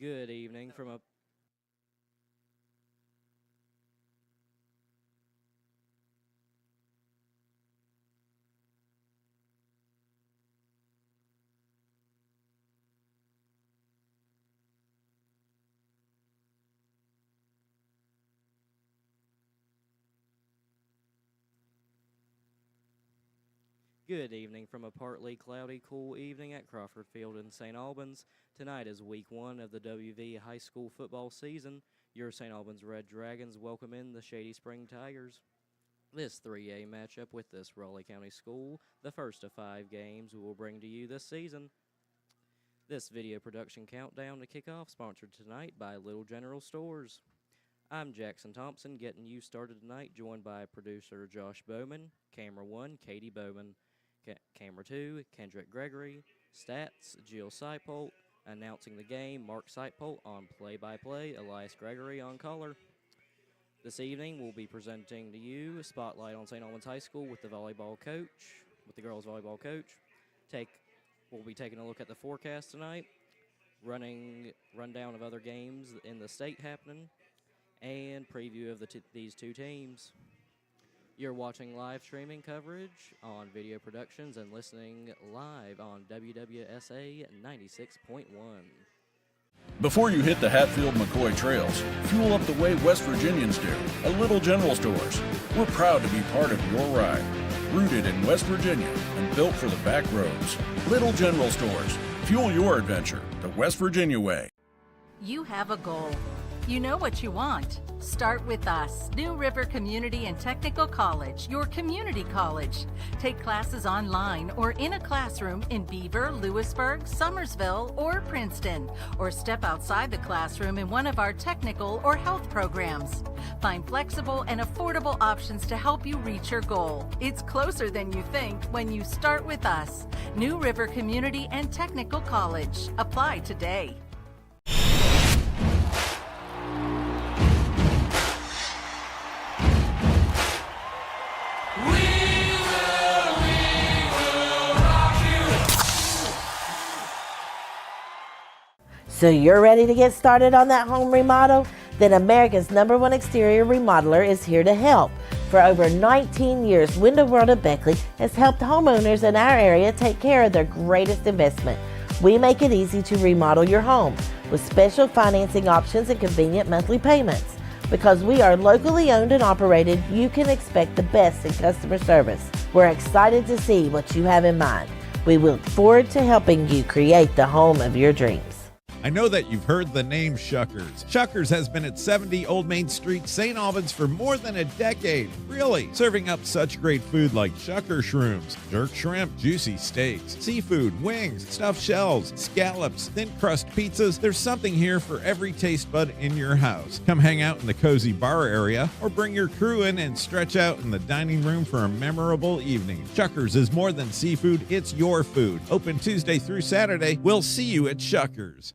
Good evening from a Good evening from a partly cloudy, cool evening at Crawford Field in St. Albans. Tonight is week 1 of the WV high school football season. Your St. Albans Red Dragons welcome in the Shady Spring Tigers. This 3A matchup with this Raleigh County school, the first of 5 games we will bring to you this season. This video production countdown to kickoff sponsored tonight by Little General Stores. I'm Jackson Thompson getting you started tonight, joined by producer Josh Bowman, camera 1, Katie Bowman, camera 2, Kendrick Gregory, stats, Jill Seipolt, announcing the game, Mark Seipolt on play-by-play, Elias Gregory on color. This evening, we'll be presenting to you a spotlight on St. Albans High School with the girls volleyball coach. We'll be taking a look at the forecast tonight, rundown of other games in the state happening, and preview of these two teams. You're watching live streaming coverage on Video Productions and listening live on WWSA 96.1. Before you hit the Hatfield-McCoy trails, fuel up the way West Virginians do at Little General Stores. We're proud to be part of your ride. Rooted in West Virginia and built for the back roads. Little General Stores. Fuel your adventure the West Virginia way. You have a goal. You know what you want. Start with us, New River Community and Technical College, your community college. Take classes online or in a classroom in Beaver, Lewisburg, Summersville, or Princeton, or step outside the classroom in one of our technical or health programs. Find flexible and affordable options to help you reach your goal. It's closer than you think when you start with us, New River Community and Technical College. Apply today. So you're ready to get started on that home remodel? Then America's #1 exterior remodeler is here to help. For over 19 years, Window World of Beckley has helped homeowners in our area take care of their greatest investment. We make it easy to remodel your home with special financing options and convenient monthly payments. Because we are locally owned and operated, you can expect the best in customer service. We're excited to see what you have in mind. We look forward to helping you create the home of your dreams. I know that you've heard the name Shuckers. Shuckers has been at 70 Old Main Street, St. Albans for more than a decade. Really, serving up such great food like Shucker shrooms, jerk shrimp, juicy steaks, seafood, wings, stuffed shells, scallops, thin crust pizzas. There's something here for every taste bud in your house. Come hang out in the cozy bar area or bring your crew in and stretch out in the dining room for a memorable evening. Shuckers is more than seafood, it's your food. Open Tuesday through Saturday. We'll see you at Shuckers.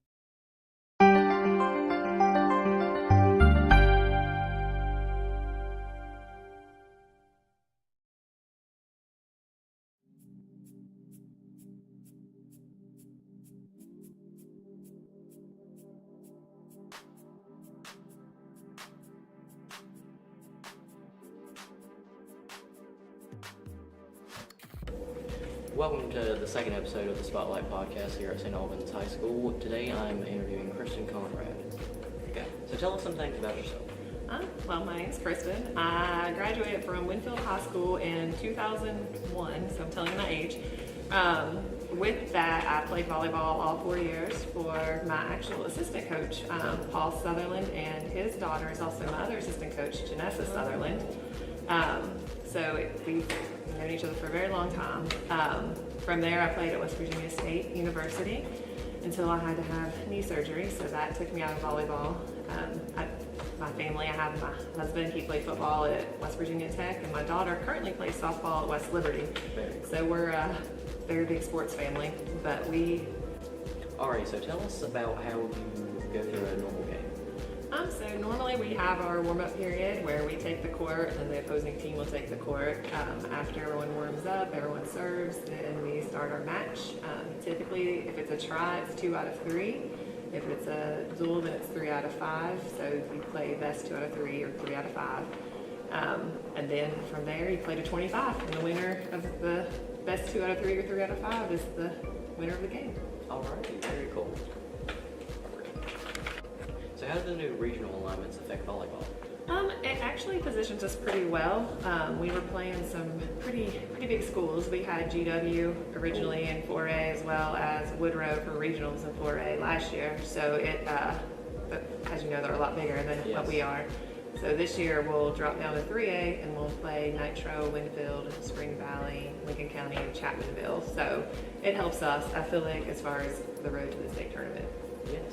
Welcome to the second episode of the Spotlight Podcast here at St. Albans High School. Today I'm interviewing Kristen Conrad. Okay, so tell us some things about yourself. Well, my name's Kristen. I graduated from Winfield High School in 2001, so I'm telling you my age. With that, I played volleyball all 4 years for my actual assistant coach, Paul Sutherland, and his daughter is also my other assistant coach, Janessa Sutherland. We've known each other for a very long time. From there, I played at West Virginia State University until I had to have knee surgery, so that took me out of volleyball. My family, I have my husband, he played football at West Virginia Tech, and my daughter currently plays softball at West Liberty. So we're a very big sports family, Alright, so tell us about how you go through a normal game. So normally we have our warm-up period where we take the court and then the opposing team will take the court. After everyone warms up, everyone serves, then we start our match. Typically, if it's a try, it's 2 out of 3. If it's a dual, then it's 3 out of 5. So you play best 2 out of 3 or 3 out of 5. And then from there, you play to 25. And the winner of the best 2 out of 3 or 3 out of 5 is the winner of the game. All right, very cool. So how do the new regional alignments affect volleyball? It actually positions us pretty well. We were playing some pretty big schools. We had GW originally in 4A as well as Woodrow for regionals in 4A last year. So it, as you know, they're a lot bigger than what we are. So this year we'll drop down to 3A and we'll play Nitro, Winfield, Spring Valley, Lincoln County, and Chapmanville. So it helps us, I feel like, as far as the road to the state tournament. Yes.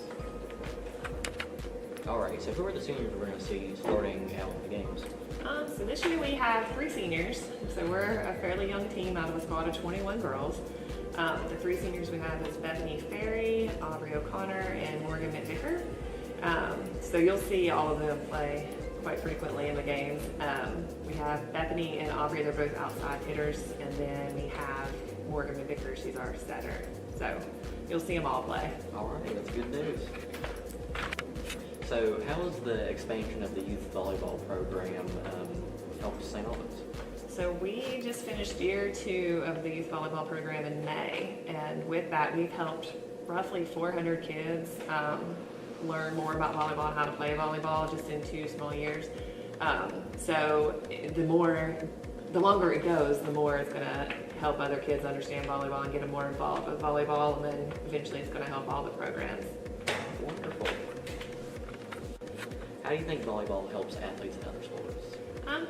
All right, so who are the seniors we're going to see starting out in the games? So this year we have 3 seniors. So we're a fairly young team out of a squad of 21 girls. The 3 seniors we have is Bethany Ferry, Aubrey O'Connor, and Morgan McVicker. So you'll see all of them play quite frequently in the games. We have Bethany and Aubrey, they're both outside hitters, and then we have Morgan McVicker, she's our setter. So you'll see them all play. All right, that's good news. So how has the expansion of the youth volleyball program helped St. Albans? So we just finished year 2 of the youth volleyball program in May, and with that we've helped roughly 400 kids learn more about volleyball and how to play volleyball just in 2 small years. So the longer it goes, the more it's going to help other kids understand volleyball and get them more involved with volleyball, and then eventually it's going to help all the programs. Wonderful. How do you think volleyball helps athletes in other sports?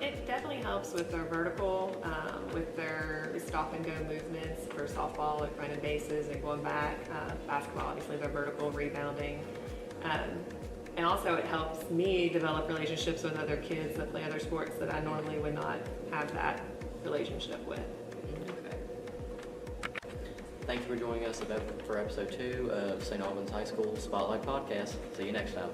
It definitely helps with their vertical, with their stop and go movements for softball, like running bases and going back. Basketball, obviously, their vertical rebounding. And also it helps me develop relationships with other kids that play other sports that I normally would not have that relationship with. Okay. Thank you for joining us for episode 2 of St. Albans High School Spotlight Podcast. See you next time.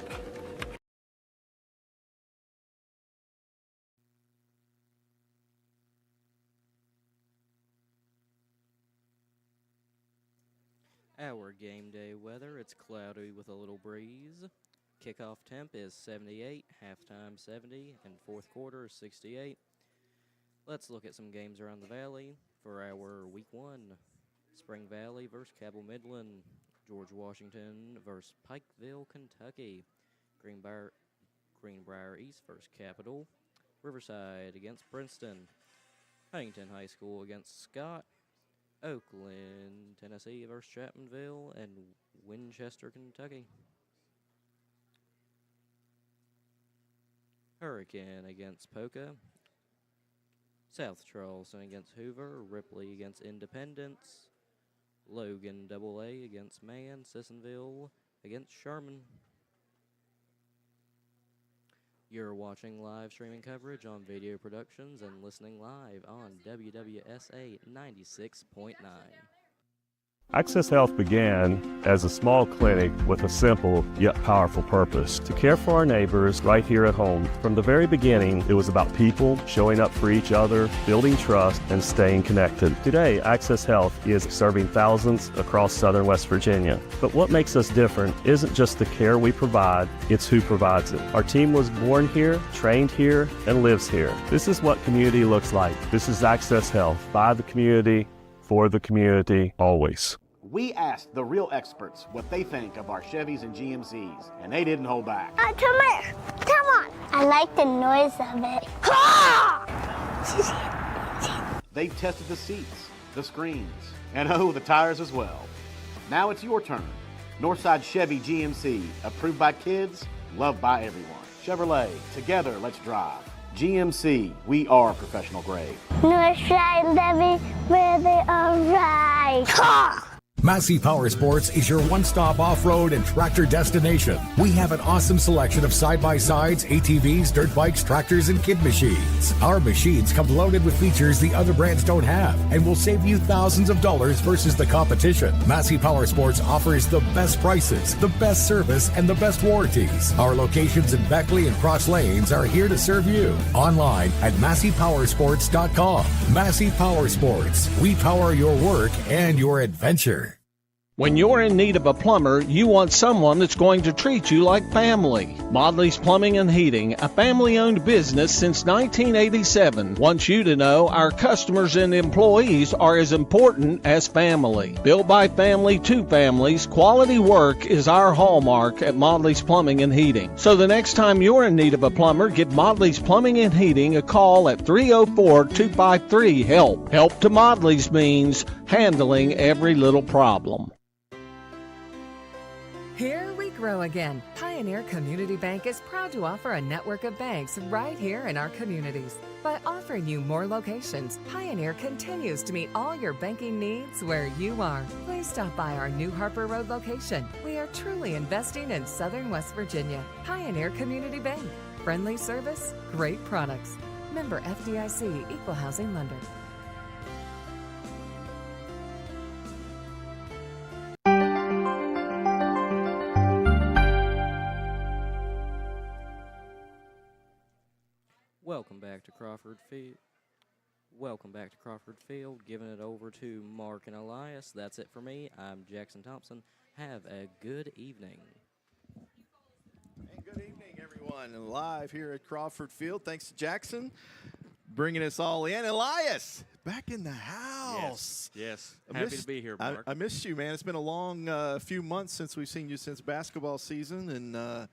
Our game day weather, it's cloudy with a little breeze. Kickoff temp is 78, halftime 70, and fourth quarter is 68. Let's look at some games around the valley for our week 1. Spring Valley versus Cabell Midland. George Washington versus Pikeville, Kentucky. Greenbrier East versus Capital. Riverside against Princeton. Huntington High School against Scott. Oakland, Tennessee versus Chapmanville, and Winchester, Kentucky. Hurricane against Poca. South Charleston against Hoover. Ripley against Independence. Logan AA against Man. Sissonville against Sherman. You're watching live streaming coverage on Video Productions and listening live on WWSA 96.9. Access Health began as a small clinic with a simple yet powerful purpose: to care for our neighbors right here at home. From the very beginning, it was about people showing up for each other, building trust, and staying connected. Today, Access Health is serving thousands across southern West Virginia. But what makes us different isn't just the care we provide, it's who provides it. Our team was born here, trained here, and lives here. This is what community looks like. This is Access Health, by the community, for the community, always. We asked the real experts what they think of our Chevys and GMCs, and they didn't hold back. Come here. Come on. I like the noise of it. They've tested the seats, the screens, and the tires as well. Now it's your turn. Northside Chevy GMC, approved by kids, loved by everyone. Chevrolet, together let's drive. GMC, we are professional grade. Northside Levy, where they are right. Massey Power Sports is your one-stop off-road and tractor destination. We have an awesome selection of side-by-sides, ATVs, dirt bikes, tractors, and kid machines. Our machines come loaded with features the other brands don't have and will save you thousands of dollars versus the competition. Massey Power Sports offers the best prices, the best service, and the best warranties. Our locations in Beckley and Cross Lanes are here to serve you. Online at MasseyPowersports.com. Massey Power Sports. We power your work and your adventure. When you're in need of a plumber, you want someone that's going to treat you like family. Modley's Plumbing and Heating, a family-owned business since 1987, wants you to know our customers and employees are as important as family. Built by family to families, quality work is our hallmark at Modley's Plumbing and Heating. So the next time you're in need of a plumber, give Modley's Plumbing and Heating a call at 304-253-HELP. Help to Modley's means handling every little problem. Here we grow again. Pioneer Community Bank is proud to offer a network of banks right here in our communities. By offering you more locations, Pioneer continues to meet all your banking needs where you are. Please stop by our new Harper Road location. We are truly investing in Southern West Virginia. Pioneer Community Bank. Friendly service, great products. Member FDIC, Equal Housing Lender. Welcome back to Crawford Field. Giving it over to Mark and Elias. That's it for me. I'm Jackson Thompson. Have a good evening. And good evening, everyone. Live here at Crawford Field. Thanks to Jackson bringing us all in. Elias, back in the house. Yes. Happy to be here, Mark. I missed you, man. It's been a long few months since we've seen you since basketball season, and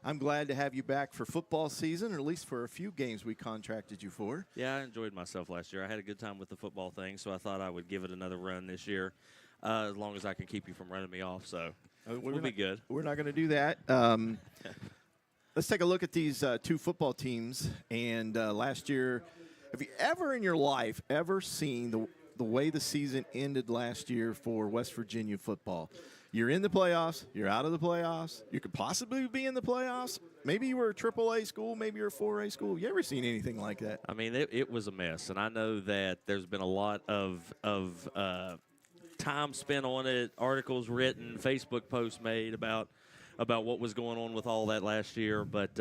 I'm glad to have you back for football season, or at least for a few games we contracted you for. Yeah, I enjoyed myself last year. I had a good time with the football thing, so I thought I would give it another run this year, as long as I can keep you from running me off. So we'll be good. We're not going to do that. Let's take a look at these two football teams. And last year, have you ever in your life ever seen the way the season ended last year for West Virginia football? You're in the playoffs. You're out of the playoffs. You could possibly be in the playoffs. Maybe you were a AAA school. Maybe you're a 4A school. You ever seen anything like that? I mean, it was a mess, and I know that there's been a lot of time spent on it, articles written, Facebook posts made about what was going on with all that last year. But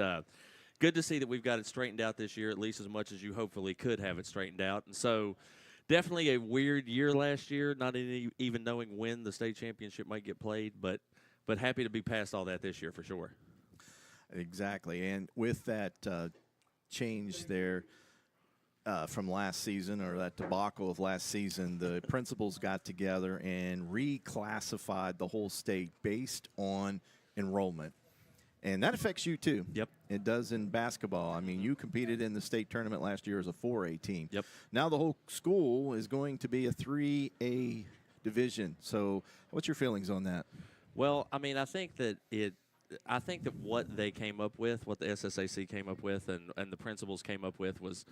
good to see that we've got it straightened out this year, at least as much as you hopefully could have it straightened out. And so definitely a weird year last year, not even knowing when the state championship might get played, but happy to be past all that this year for sure. Exactly. And with that change there from last season, or that debacle of last season, the principals got together and reclassified the whole state based on enrollment. And that affects you, too. Yep. It does in basketball. I mean, you competed in the state tournament last year as a 4A team. Yep. Now the whole school is going to be a 3A division. So what's your feelings on that? Well, I mean, I think that what they came up with, what the SSAC came up with, and the principals came up with was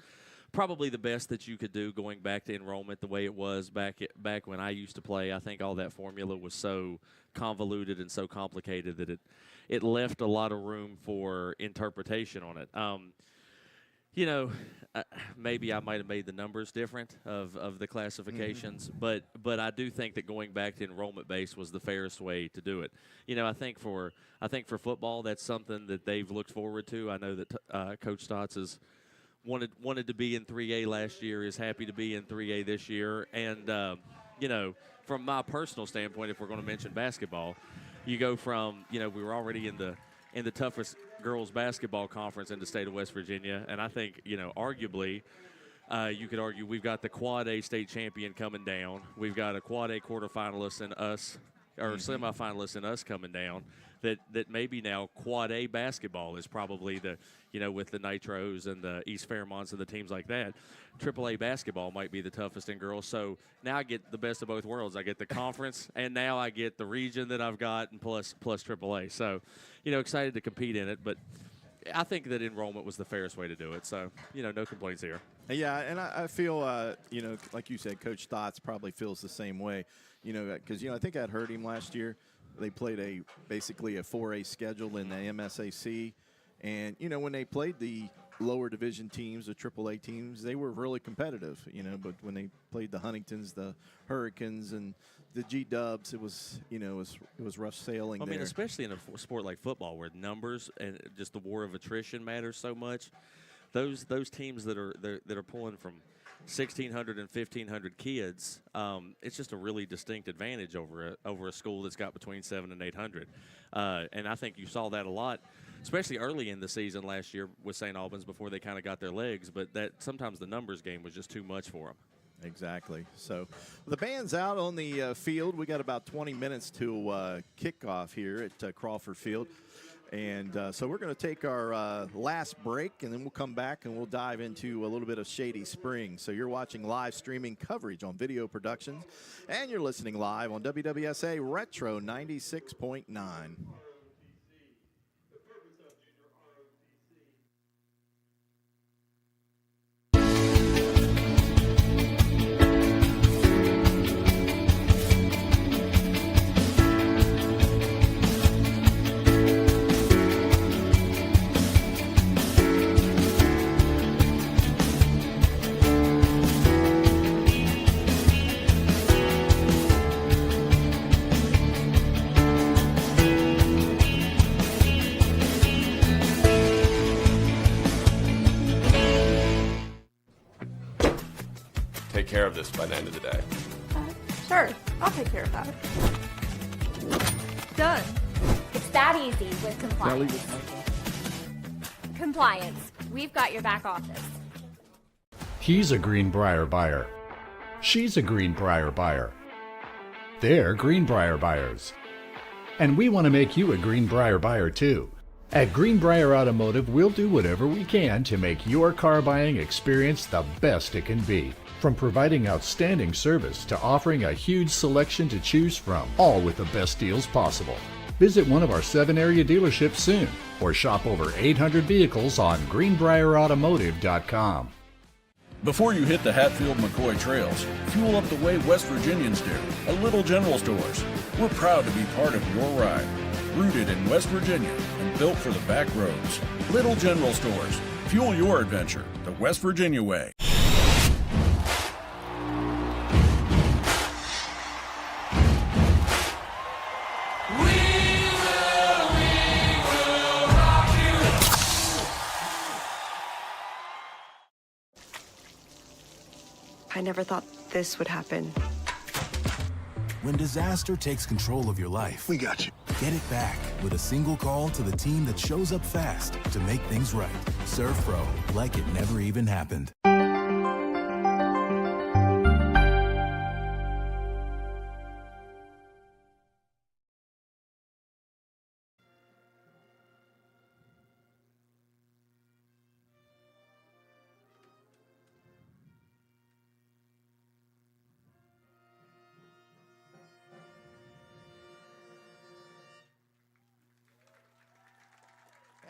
probably the best that you could do going back to enrollment the way it was back when I used to play. I think all that formula was so convoluted and so complicated that it left a lot of room for interpretation on it. Maybe I might have made the numbers different of the classifications, but I do think that going back to enrollment base was the fairest way to do it. I think for football, that's something that they've looked forward to. I know that Coach Stotts has wanted to be in 3A last year, is happy to be in 3A this year, and from my personal standpoint, if we're going to mention basketball, you go from we were already in the toughest girls basketball conference in the state of West Virginia, and I think arguably you could argue we've got the Quad A state champion coming down, we've got a Quad A quarterfinalist in us, or semifinalist in us coming down. That maybe now Quad A basketball is probably the with the Nitros and the East Fairmonts and the teams like that, AAA basketball might be the toughest in girls. So now I get the best of both worlds. I get the conference, and now I get the region that I've got, and plus AAA. So excited to compete in it, but I think that enrollment was the fairest way to do it. So no complaints here. Yeah, and I feel like you said, Coach Stotts probably feels the same way. Because I think I'd heard him last year. They played basically a 4A schedule in the MSAC. And, when they played the lower division teams, the AAA teams, they were really competitive, But when they played the Huntingtons, the Hurricanes, and the G-Dubs, it was rough sailing there. I mean, especially in a sport like football where numbers and just the war of attrition matters so much. Those teams that are pulling from 1,600 and 1,500 kids, it's just a really distinct advantage over a school that's got between 700 and 800. And I think you saw that a lot, especially early in the season last year with St. Albans before they kind of got their legs. But that sometimes the numbers game was just too much for them. Exactly. So the band's out on the field. We got about 20 minutes to kickoff here at Crawford Field. And so we're going to take our last break, and then we'll come back and we'll dive into a little bit of Shady Spring. So you're watching live streaming coverage on Video Productions, and you're listening live on WWSA Retro 96.9. Take care of this by the end of the day. Sure, I'll take care of that. Done. It's that easy with compliance. Compliance. We've got your back office. He's a Greenbrier buyer. She's a Greenbrier buyer. They're Greenbrier buyers. And we want to make you a Greenbrier buyer too. At Greenbrier Automotive, we'll do whatever we can to make your car buying experience the best it can be. From providing outstanding service to offering a huge selection to choose from, all with the best deals possible. Visit one of our 7 area dealerships soon, or shop over 800 vehicles on greenbrierautomotive.com. Before you hit the Hatfield-McCoy trails, fuel up the way West Virginians do at Little General Stores. We're proud to be part of your ride. Rooted in West Virginia and built for the back roads. Little General Stores. Fuel your adventure the West Virginia way. I never thought this would happen. When disaster takes control of your life, we got you. Get it back with a single call to the team that shows up fast to make things right. Serve Pro, like it never even happened.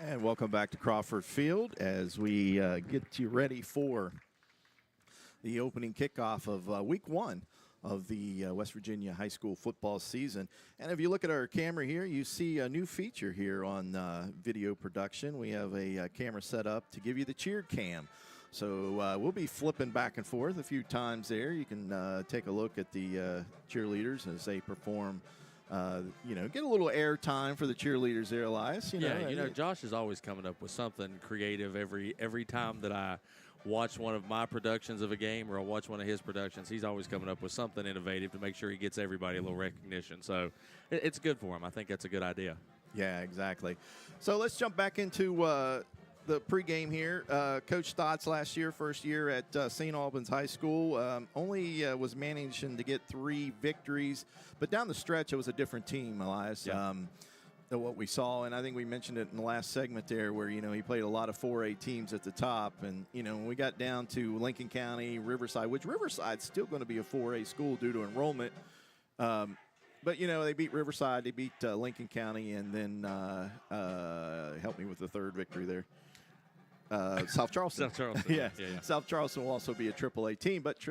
And welcome back to Crawford Field as we get you ready for the opening kickoff of week 1 of the West Virginia high school football season. And if you look at our camera here, you see a new feature here on video production. We have a camera set up to give you the cheer cam. So we'll be flipping back and forth a few times there. You can take a look at the cheerleaders as they perform. Get a little air time for the cheerleaders there, Elias. Josh is always coming up with something creative every time that I watch one of my productions of a game or I watch one of his productions. He's always coming up with something innovative to make sure he gets everybody a little recognition. So it's good for him. I think that's a good idea. Yeah, exactly. So let's jump back into the pregame here. Coach Stotts last year, first year at St. Albans High School, only was managing to get 3 victories. But down the stretch, it was a different team, Elias, than what we saw. And I think we mentioned it in the last segment there where, he played a lot of 4A teams at the top. And, when we got down to Lincoln County, Riverside, which Riverside's still going to be a 4A school due to enrollment. But, they beat Riverside, they beat Lincoln County, and then help me with the third victory there. South Charleston. South Charleston. Yeah. South Charleston will also be a AAA team, but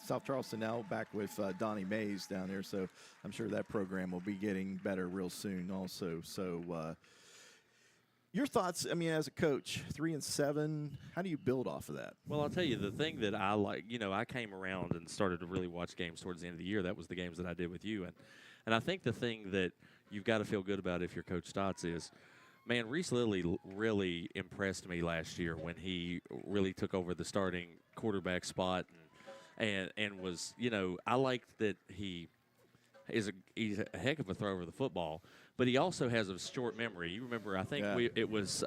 South Charleston now back with Donnie Mays down there, so I'm sure that program will be getting better real soon also. So your thoughts, as a coach, 3-7, how do you build off of that? Well, I'll tell you, the thing that I like, I came around and started to really watch games towards the end of the year. That was the games that I did with you. And I think the thing that you've got to feel good about if you're Coach Stotts is Man, Reese Lilly really impressed me last year when he really took over the starting quarterback spot and was, I liked that he's a heck of a thrower of the football, but he also has a short memory. You remember, I think it was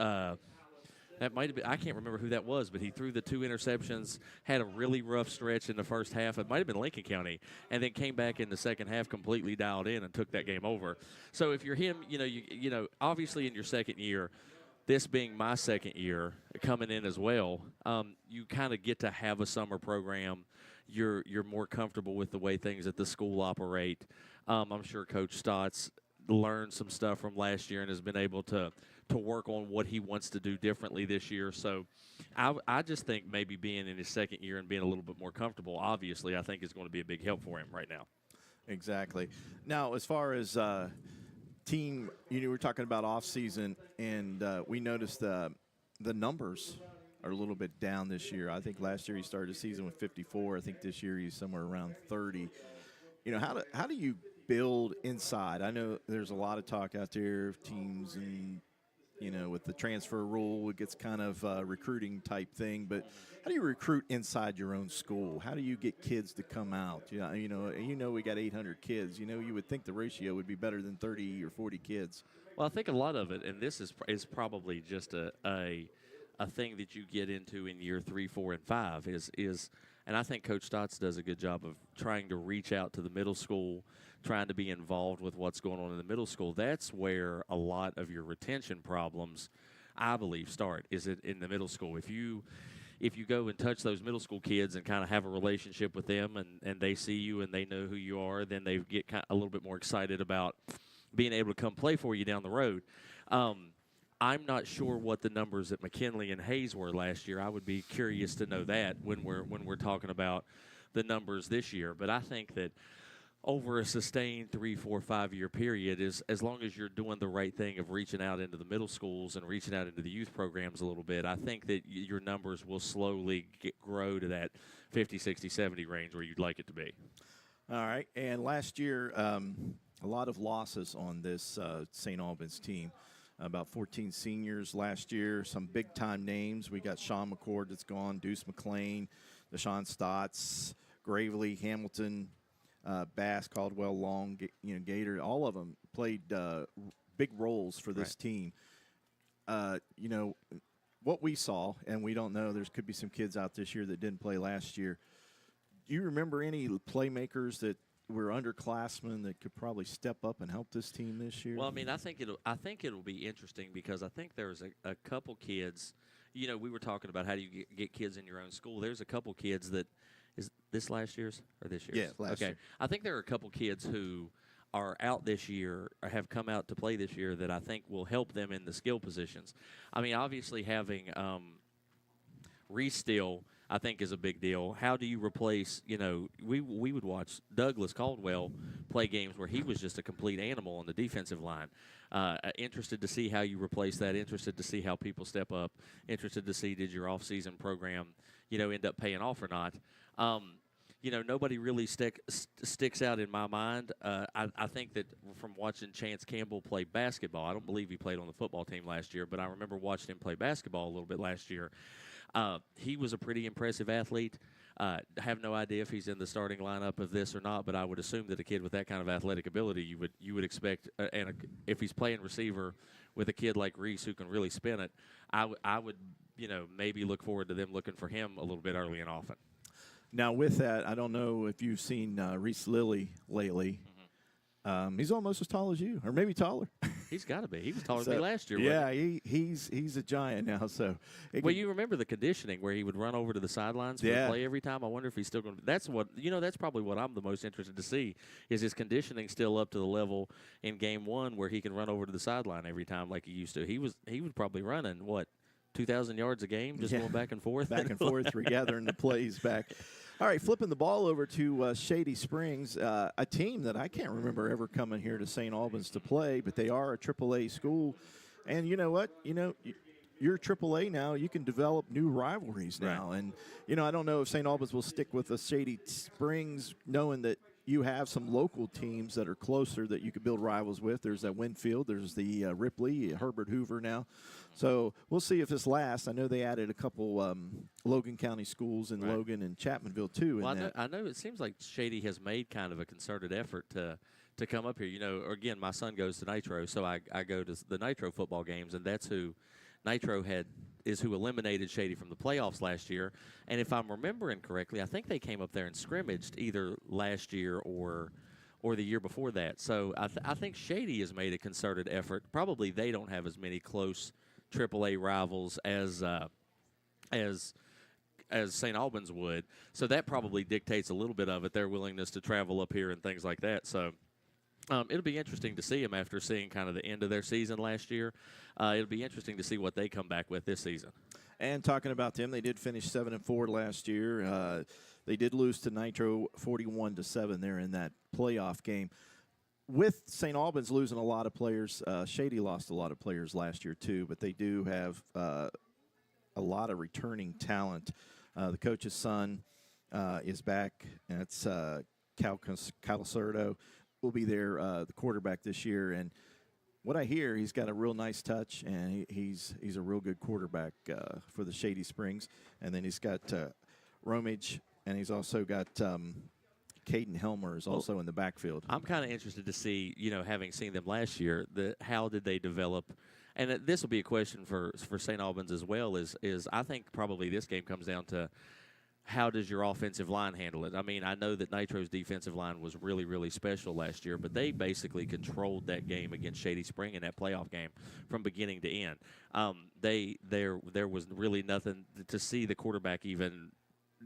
that might have been, I can't remember who that was, but he threw the 2 interceptions, had a really rough stretch in the first half. It might have been Lincoln County, and then came back in the second half completely dialed in and took that game over. So if you're him, obviously in your second year, this being my second year coming in as well, you kind of get to have a summer program. You're more comfortable with the way things at the school operate. I'm sure Coach Stotts learned some stuff from last year and has been able to work on what he wants to do differently this year. So I just think maybe being in his second year and being a little bit more comfortable, obviously, I think is going to be a big help for him right now. Exactly. Now, as far as team, we're talking about off-season, and we noticed the numbers are a little bit down this year. I think last year he started the season with 54. I think this year he's somewhere around 30. How do you build inside? I know there's a lot of talk out there of teams and with the transfer rule, it gets kind of a recruiting type thing. But how do you recruit inside your own school? How do you get kids to come out? We got 800 kids. You would think the ratio would be better than 30 or 40 kids. Well, I think a lot of it, and this is probably just a thing that you get into in year 3, 4, and 5 is, and I think Coach Stotts does a good job of trying to reach out to the middle school, trying to be involved with what's going on in the middle school. That's where a lot of your retention problems, I believe, start, is it in the middle school. If you go and touch those middle school kids and kind of have a relationship with them and they see you and they know who you are, then they get a little bit more excited about being able to come play for you down the road. I'm not sure what the numbers at McKinley and Hayes were last year. I would be curious to know that when we're talking about the numbers this year. But I think that over a sustained 3, 4, 5 year period, as long as you're doing the right thing of reaching out into the middle schools and reaching out into the youth programs a little bit, I think that your numbers will slowly grow to that 50, 60, 70 range where you'd like it to be. All right. And last year, a lot of losses on this St. Albans team. About 14 seniors last year, some big-time names. We got Sean McCord that's gone, Deuce McLean, Deshaun Stotts, Gravely, Hamilton, Bass, Caldwell, Long, Gator. All of them played big roles for this team. What we saw, and we don't know, there could be some kids out this year that didn't play last year. Do you remember any playmakers that were underclassmen that could probably step up and help this team this year? Well, I mean, I think it'll be interesting because I think there's a couple kids. We were talking about how do you get kids in your own school. There's a couple kids that is this last year's or this year's? Yeah, last year. I think there are a couple kids who are out this year or have come out to play this year that I think will help them in the skill positions. I mean, obviously having Reese still, I think, is a big deal. How do you replace, we would watch Douglas Caldwell play games where he was just a complete animal on the defensive line. Interested to see how you replace that, interested to see how people step up, interested to see did your off-season program, end up paying off or not. Nobody really sticks out in my mind. I think that from watching Chance Campbell play basketball, I don't believe he played on the football team last year, but I remember watching him play basketball a little bit last year. He was a pretty impressive athlete. I have no idea if he's in the starting lineup of this or not, but I would assume that a kid with that kind of athletic ability, you would expect, if he's playing receiver with a kid like Reese who can really spin it, I would maybe look forward to them looking for him a little bit early and often. Now, with that, I don't know if you've seen Reese Lilly lately. He's almost as tall as you, or maybe taller. He's got to be. He was taller than me last year. Yeah, he's a giant now. So, you remember the conditioning where he would run over to the sidelines for the play every time. I wonder if he's still going to. That's what That's probably what I'm the most interested to see is his conditioning still up to the level in game 1 where he can run over to the sideline every time like he used to. He was probably running 2,000 yards a game, just going back and forth, regathering the plays back. All right, flipping the ball over to Shady Springs, a team that I can't remember ever coming here to St. Albans to play, but they are a AAA school. And you know what? You're AAA now. You can develop new rivalries now. Right. And, I don't know if St. Albans will stick with the Shady Springs knowing that, you have some local teams that are closer that you could build rivals with. There's that Winfield. There's the Ripley, Herbert Hoover now. So we'll see if this lasts. I know they added a couple Logan County schools in Logan and Chapmanville, too. Well, I know it seems like Shady has made kind of a concerted effort to come up here. You know, again, my son goes to Nitro, so I go to the Nitro football games, and that's who Nitro is who eliminated Shady from the playoffs last year. And if I'm remembering correctly, I think they came up there and scrimmaged either last year or the year before that. So I think Shady has made a concerted effort. Probably they don't have as many close AAA rivals as St. Albans would. So that probably dictates a little bit of it, their willingness to travel up here and things like that. So it'll be interesting to see them after seeing kind of the end of their season last year. It'll be interesting to see what they come back with this season. And talking about them, they did finish 7-4 last year. They did lose to Nitro 41-7 there in that playoff game. With St. Albans losing a lot of players, Shady lost a lot of players last year too, but they do have a lot of returning talent. The coach's son is back, and it's Cal Calacerdo. Will be there, the quarterback this year, and what I hear, he's got a real nice touch, and he's a real good quarterback for the Shady Springs. And then he's got Romage, and he's also got Caden Helmer is also in the backfield. I'm kind of interested to see, you know, having seen them last year, how did they develop? And this will be a question for St. Albans as well. Is I think probably this game comes down to, how does your offensive line handle it? I mean, I know that Nitro's defensive line was really, really special last year, but they basically controlled that game against Shady Spring in that playoff game from beginning to end. There was really nothing to see the quarterback even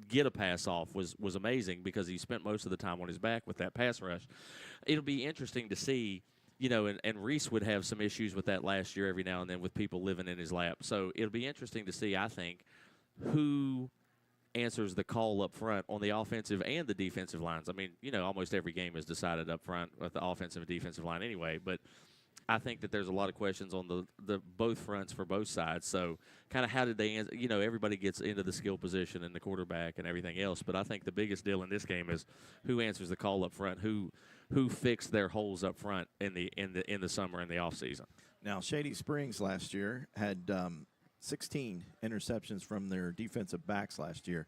get a pass off was amazing, because he spent most of the time on his back with that pass rush. It'll be interesting to see, you know, and Reese would have some issues with that last year every now and then with people living in his lap. So it'll be interesting to see, I think, who answers the call up front on the offensive and the defensive lines. I mean, you know, almost every game is decided up front with the offensive and defensive line anyway, but I think that there's a lot of questions on the both fronts for both sides. So kind of how did they answer? You know, everybody gets into the skill position and the quarterback and everything else, but I think the biggest deal in this game is who answers the call up front, who fixed their holes up front in the summer and the offseason. Now, Shady Springs last year had 16 interceptions from their defensive backs last year.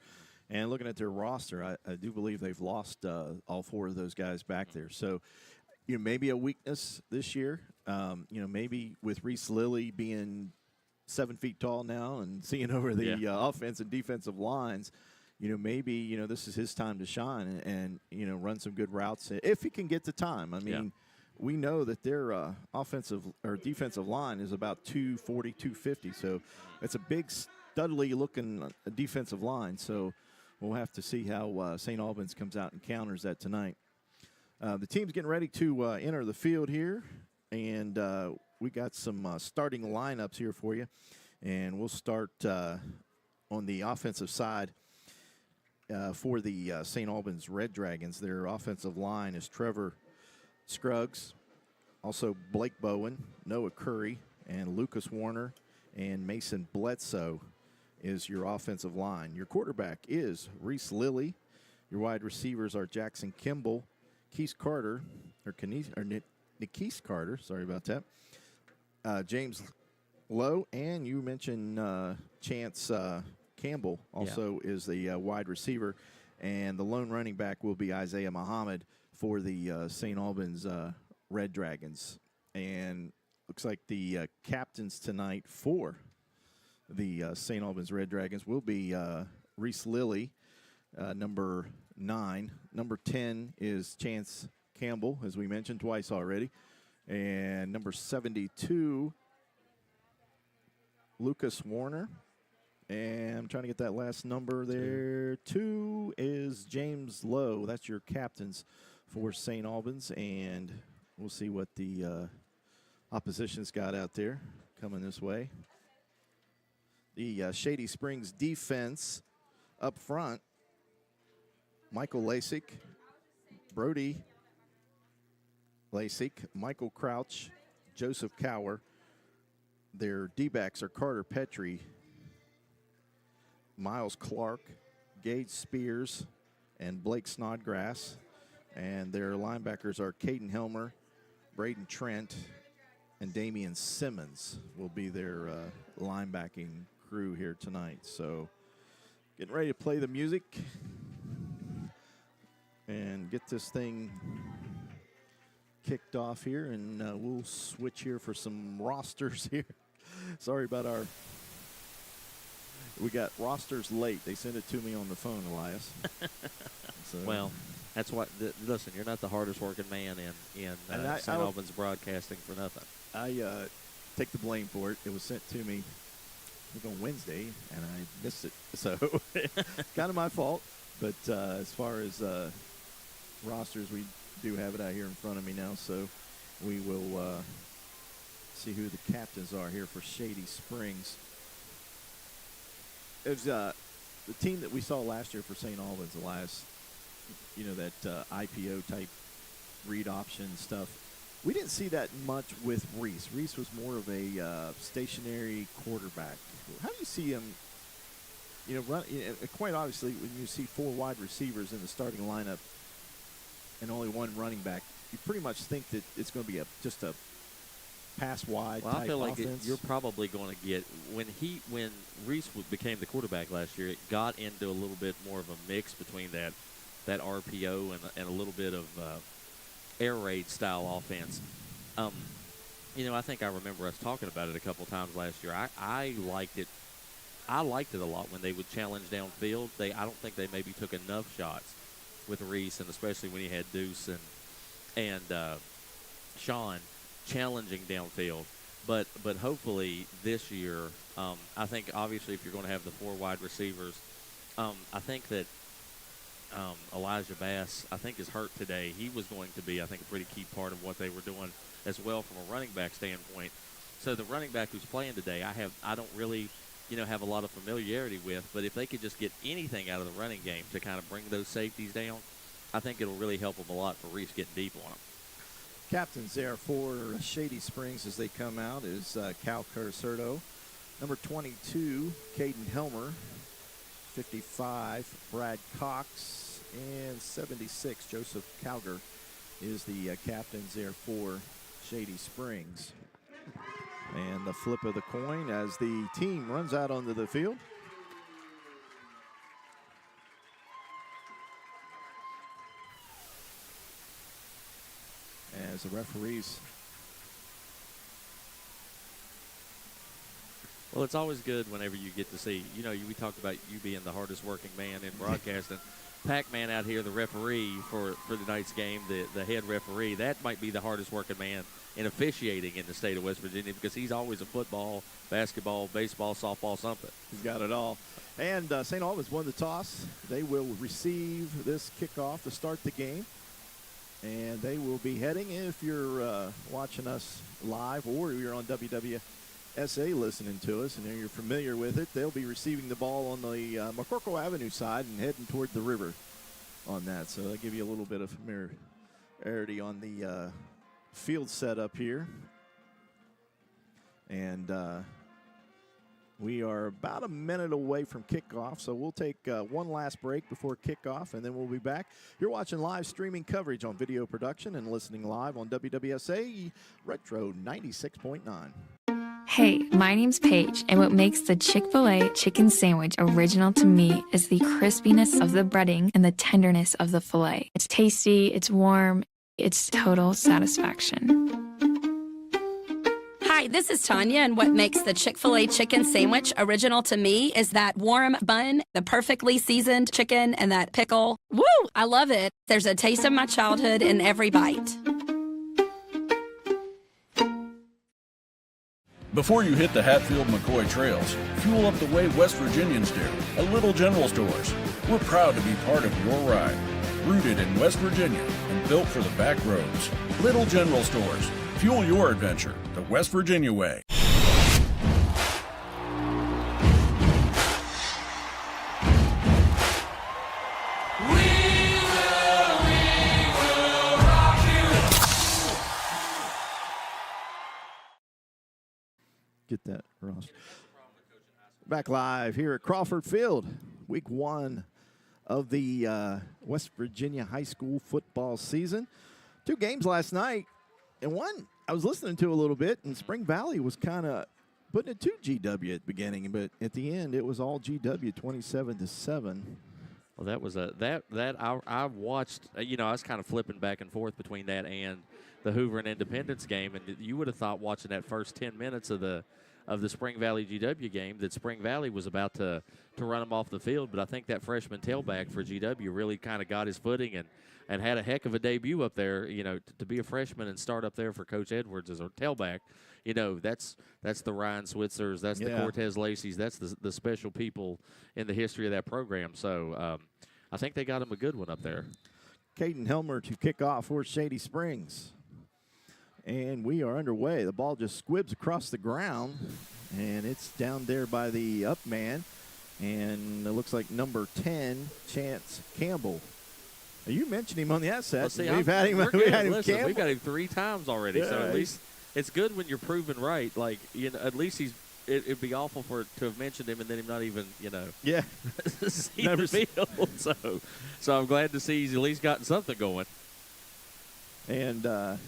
And looking at their roster, I do believe they've lost all four of those guys back there. So, you know, maybe a weakness this year. You know, maybe with Reese Lilly being 7 feet tall now and seeing over the offense and defensive lines, you know, maybe, you know, this is his time to shine and you know, run some good routes if he can get the time. I mean, we know that their offensive or defensive line is about 240, 250. So it's a big, studly-looking defensive line. So we'll have to see how St. Albans comes out and counters that tonight. The team's getting ready to enter the field here, and we got some starting lineups here for you. And we'll start on the offensive side for the St. Albans Red Dragons. Their offensive line is Trevor Scruggs, also Blake Bowen, Noah Curry, and Lucas Warner, and Mason Bledsoe is your offensive line. Your quarterback is Reese Lilly. Your wide receivers are Jackson Kimball, Keith Carter, Nikese Carter, sorry about that, James Lowe, and you mentioned Chance Campbell also is the wide receiver, and the lone running back will be Isaiah Muhammad for the St. Albans Red Dragons. And looks like the captains tonight for the St. Albans Red Dragons will be Reese Lilly, number 9. Number 10 is Chance Campbell, as we mentioned twice already. And number 72, Lucas Warner. And I'm trying to get that last number there. 2 is James Lowe. That's your captains for St. Albans. And we'll see what the opposition's got out there coming this way. The Shady Springs defense up front, Michael Lasik, Brody Lasik, Michael Crouch, Joseph Cower. Their D-backs are Carter Petrie, Miles Clark, Gage Spears, and Blake Snodgrass. And their linebackers are Caden Helmer, Braden Trent, and Damian Simmons will be their linebacking crew here tonight. So getting ready to play the music and get this thing kicked off here, and we'll switch here for some rosters here. Sorry about we got rosters late. They sent it to me on the phone, Elias. So, well, that's what. Listen, you're not the hardest working man in St. Albans broadcasting for nothing. I take the blame for it. It was sent to me, I think, on Wednesday, and I missed it. So kind of my fault. But as far as rosters, we do have it out here in front of me now. So we will see who the captains are here for Shady Springs. It was the team that we saw last year for St. Albans, Elias. You know, that IPO type read option stuff. We didn't see that much with Reese. Reese was more of a stationary quarterback. How do you see him, you know, run? Quite obviously, when you see 4 wide receivers in the starting lineup and only 1 running back, you pretty much think that it's going to be just a pass wide type I feel like offense. you're probably going to get when Reese became the quarterback last year. It got into a little bit more of a mix between that RPO and a little bit of air raid style offense. You know, I think I remember us talking about it a couple times last year. I liked it. I liked it a lot when they would challenge downfield. I don't think they maybe took enough shots with Reese, and especially when he had Deuce and Sean challenging downfield. But hopefully this year, I think obviously if you're going to have the 4 wide receivers, I think that Elijah Bass, I think, is hurt today. He was going to be, I think, a pretty key part of what they were doing as well from a running back standpoint. So the running back who's playing today, I don't really, have a lot of familiarity with, but if they could just get anything out of the running game to kind of bring those safeties down, I think it'll really help them a lot for Reese getting deep on them. Captains there for Shady Springs as they come out is Cal Curcerto, number 22, Caden Helmer, 55, Brad Cox, and 76, Joseph Calger is the captains there for Shady Springs. And the flip of the coin as the team runs out onto the field. As the referees. Well, it's always good whenever you get to see, we talked about you being the hardest working man in broadcasting. Pac-Man out here, the referee for tonight's game, the head referee, that might be the hardest working man in officiating in the state of West Virginia because he's always a football, basketball, baseball, softball, something. He's got it all. And St. Albans won the toss. They will receive this kickoff to start the game. And they will be heading, if you're watching us live or you're on WWSA listening to us and you're familiar with it, they'll be receiving the ball on the McCorkle Avenue side and heading toward the river on that. So that'll give you a little bit of familiarity on the field setup here. And we are about a minute away from kickoff, so we'll take one last break before kickoff, and then we'll be back. You're watching live streaming coverage on video production and listening live on WWSA Retro 96.9. Hey, my name's Paige, and what makes the Chick-fil-A chicken sandwich original to me is the crispiness of the breading and the tenderness of the filet. It's tasty, it's warm, it's total satisfaction. Hi, this is Tanya, and what makes the Chick-fil-A chicken sandwich original to me is that warm bun, the perfectly seasoned chicken, and that pickle. Woo! I love it. There's a taste of my childhood in every bite. Before you hit the Hatfield-McCoy trails, fuel up the way West Virginians do, at Little General Stores. We're proud to be part of your ride. Rooted in West Virginia and built for the back roads. Little General Stores. Fuel your adventure the West Virginia way. Get that, Ross. Back live here at Crawford Field, week 1 of the West Virginia high school football season. 2 games last night, and one I was listening to a little bit, and Spring Valley was kind of putting it to GW at the beginning, but at the end it was all GW 27-7. Well, that was I watched. I was kind of flipping back and forth between that and the Hoover and Independence game, and you would have thought watching that first 10 minutes of the Spring Valley GW game that Spring Valley was about to run them off the field, but I think that freshman tailback for GW really kind of got his footing and had a heck of a debut up there. To be a freshman and start up there for Coach Edwards as a tailback, that's the Ryan Switzers, that's the Cortez Lacey's, that's the special people in the history of that program. So I think they got him a good one up there. Caden Helmer to kick off for Shady Springs. And we are underway. The ball just squibs across the ground, and it's down there by the up man. And it looks like number 10, Chance Campbell. You mentioned him on the asset. Well, we've had him. Listen, we've got him 3 times already. Yeah, so at least it's good when you're proven right. Like, at least it'd be awful to have mentioned him and then him not even, see the field. So I'm glad to see he's at least gotten something going. And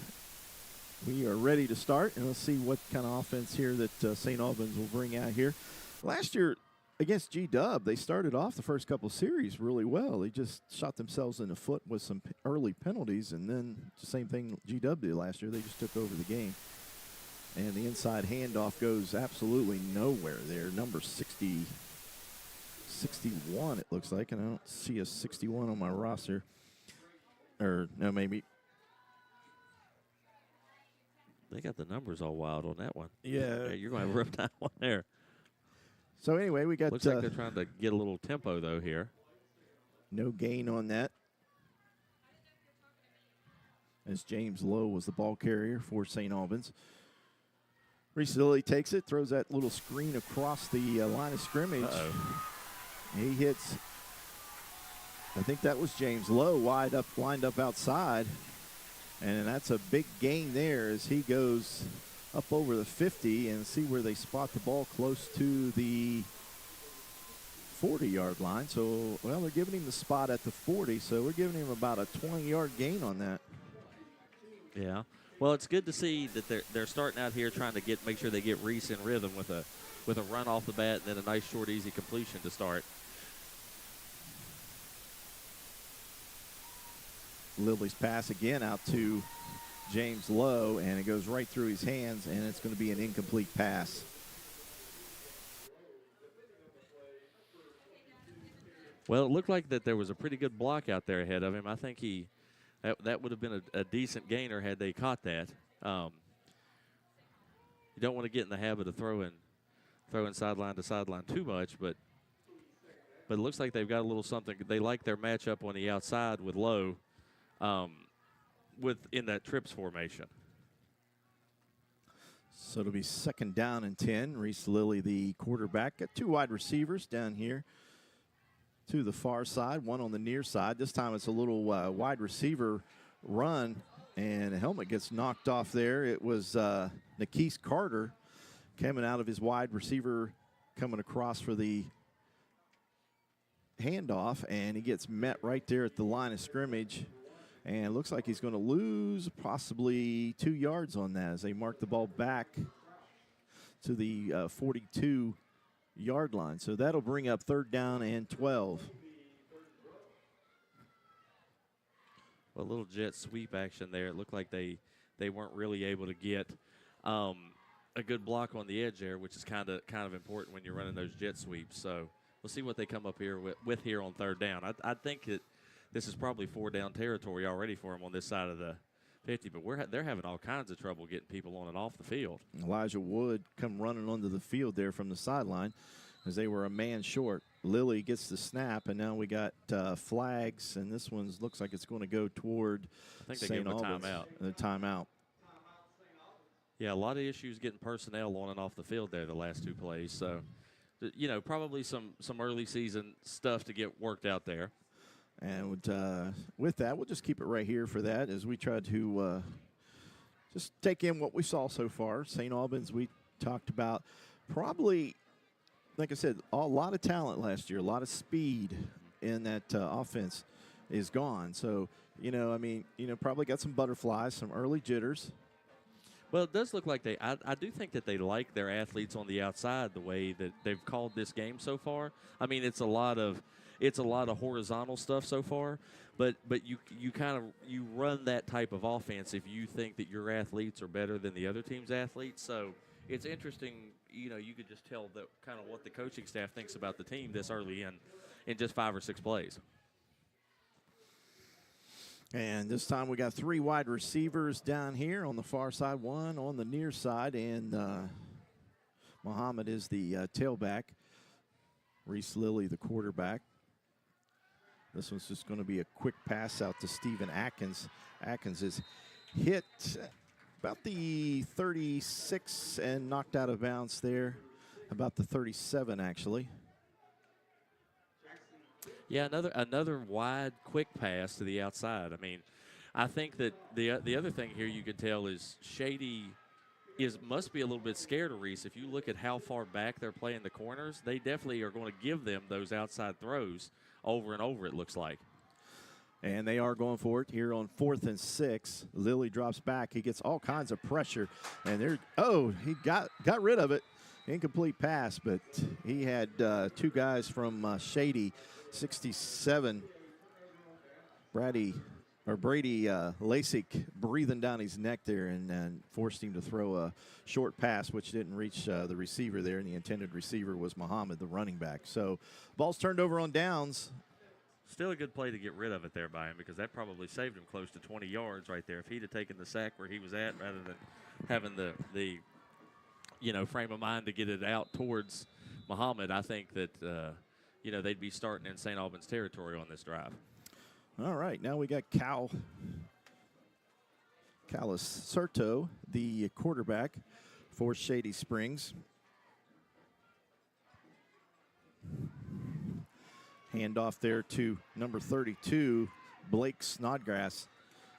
we are ready to start, and let's see what kind of offense here that St. Albans will bring out here. Last year against G-Dub, they started off the first couple of series really well. They just shot themselves in the foot with some early penalties, and then the same thing G-Dub did last year. They just took over the game. And the inside handoff goes absolutely nowhere there. Number 61, it looks like, and I don't see a 61 on my roster. Or, no, maybe. They got the numbers all wild on that one. Yeah. You're going to have a rough time on there. So, anyway, we got. Looks like they're trying to get a little tempo, though, here. No gain on that. As James Lowe was the ball carrier for St. Albans. Reese Lilly takes it, throws that little screen across the line of scrimmage. He hits, I think that was James Lowe, lined up outside. And that's a big gain there as he goes up over the 50 and see where they spot the ball close to the 40-yard line. So, well, they're giving him the spot at the 40, so we're giving him about a 20-yard gain on that. Yeah. Well, it's good to see that they're starting out here trying to make sure they get Reese in rhythm with a run off the bat and then a nice short easy completion to start. Lilly's pass again out to James Lowe, and it goes right through his hands, and it's going to be an incomplete pass. Well, it looked like that there was a pretty good block out there ahead of him. I think that would have been a decent gainer had they caught that. You don't want to get in the habit of throwing sideline to sideline too much, but it looks like they've got a little something. They like their matchup on the outside with Lowe in that trips formation. So it'll be 2nd down and 10. Reese Lilly, the quarterback. Got 2 wide receivers down here to the far side, one on the near side. This time it's a little wide receiver run, and a helmet gets knocked off there. It was Nikese Carter coming out of his wide receiver, coming across for the handoff, and he gets met right there at the line of scrimmage. And it looks like he's going to lose possibly 2 yards on that as they mark the ball back to the 42-yard line. So that'll bring up 3rd down and 12. Well, a little jet sweep action there. It looked like they weren't really able to get a good block on the edge there, which is kind of important when you're running those jet sweeps. So we'll see what they come up here with here on 3rd down. I think that this is probably 4-down territory already for them on this side of the 50, but they're having all kinds of trouble getting people on and off the field. Elijah Wood come running onto the field there from the sideline as they were a man short. Lilly gets the snap, and now we got flags, and this one looks like it's going to go toward St. Albans. The timeout. Yeah, a lot of issues getting personnel on and off the field there the last 2 plays. So, probably some early season stuff to get worked out there. And with that, we'll just keep it right here for that as we try to just take in what we saw so far. St. Albans, we talked about probably, like I said, a lot of talent last year, a lot of speed. in that offense is gone. So, probably got some butterflies, some early jitters. Well, it does look like I do think that they like their athletes on the outside the way that they've called this game so far. I mean, it's a lot of horizontal stuff so far, but you run that type of offense if you think that your athletes are better than the other team's athletes. So it's interesting. You could just tell that kind of what the coaching staff thinks about the team this early in just 5 or 6 plays. And this time we got 3 wide receivers down here on the far side, 1 on the near side, and Muhammad is the tailback. Reese Lilly, the quarterback. This one's just going to be a quick pass out to Steven Atkins. Atkins is hit about the 36 and knocked out of bounds there, about the 37 actually. Yeah, another wide, quick pass to the outside. I mean, I think that the other thing here you can tell is Shady must be a little bit scared of Reese. If you look at how far back they're playing the corners, they definitely are going to give them those outside throws over and over, it looks like. And they are going for it here on 4th and 6. Lilly drops back. He gets all kinds of pressure. And he got rid of it. Incomplete pass, but he had 2 guys from Shady, 67. Brady Lasik breathing down his neck there and forced him to throw a short pass, which didn't reach the receiver there, and the intended receiver was Muhammad, the running back. So ball's turned over on downs. Still a good play to get rid of it there by him, because that probably saved him close to 20 yards right there. If he'd have taken the sack where he was at rather than having the frame of mind to get it out towards Muhammad, I think that, they'd be starting in St. Albans territory on this drive. All right, now we got Calicerto, the quarterback for Shady Springs. Handoff there to number 32, Blake Snodgrass.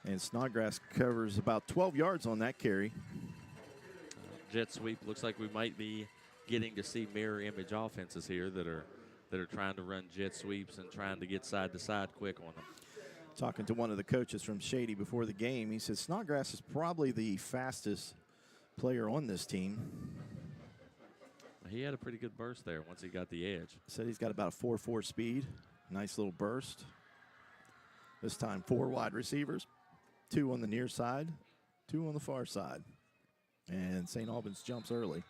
And Snodgrass covers about 12 yards on that carry. Jet sweep. Looks like we might be getting to see mirror image offenses here that are trying to run jet sweeps and trying to get side to side quick on them. Talking to one of the coaches from Shady before the game, he said Snodgrass is probably the fastest player on this team. He had a pretty good burst there once he got the edge. Said he's got about a 4.4 speed. Nice little burst. This time 4 wide receivers, 2 on the near side, 2 on the far side. And St. Albans jumps early.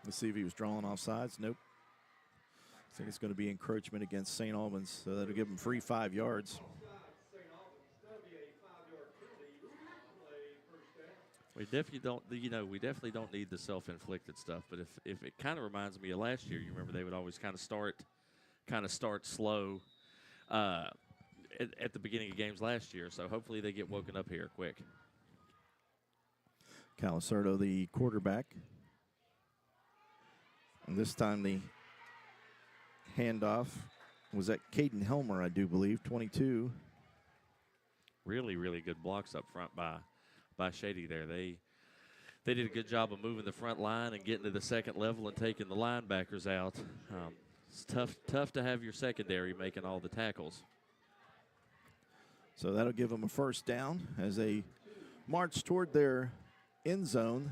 Let's see if he was drawing off sides. Nope. I think it's going to be encroachment against St. Albans, so that'll give him free 5 yards. We definitely don't need the self-inflicted stuff. But if it kind of reminds me of last year, you remember they would always kind of start slow at the beginning of games last year. So hopefully they get woken up here quick. Calicerto, the quarterback. And this time the handoff was at Caden Helmer, I do believe, 22. Really, really good blocks up front by Shady there. They did a good job of moving the front line and getting to the second level and taking the linebackers out. It's tough to have your secondary making all the tackles. So that'll give them a first down as they march toward their end zone.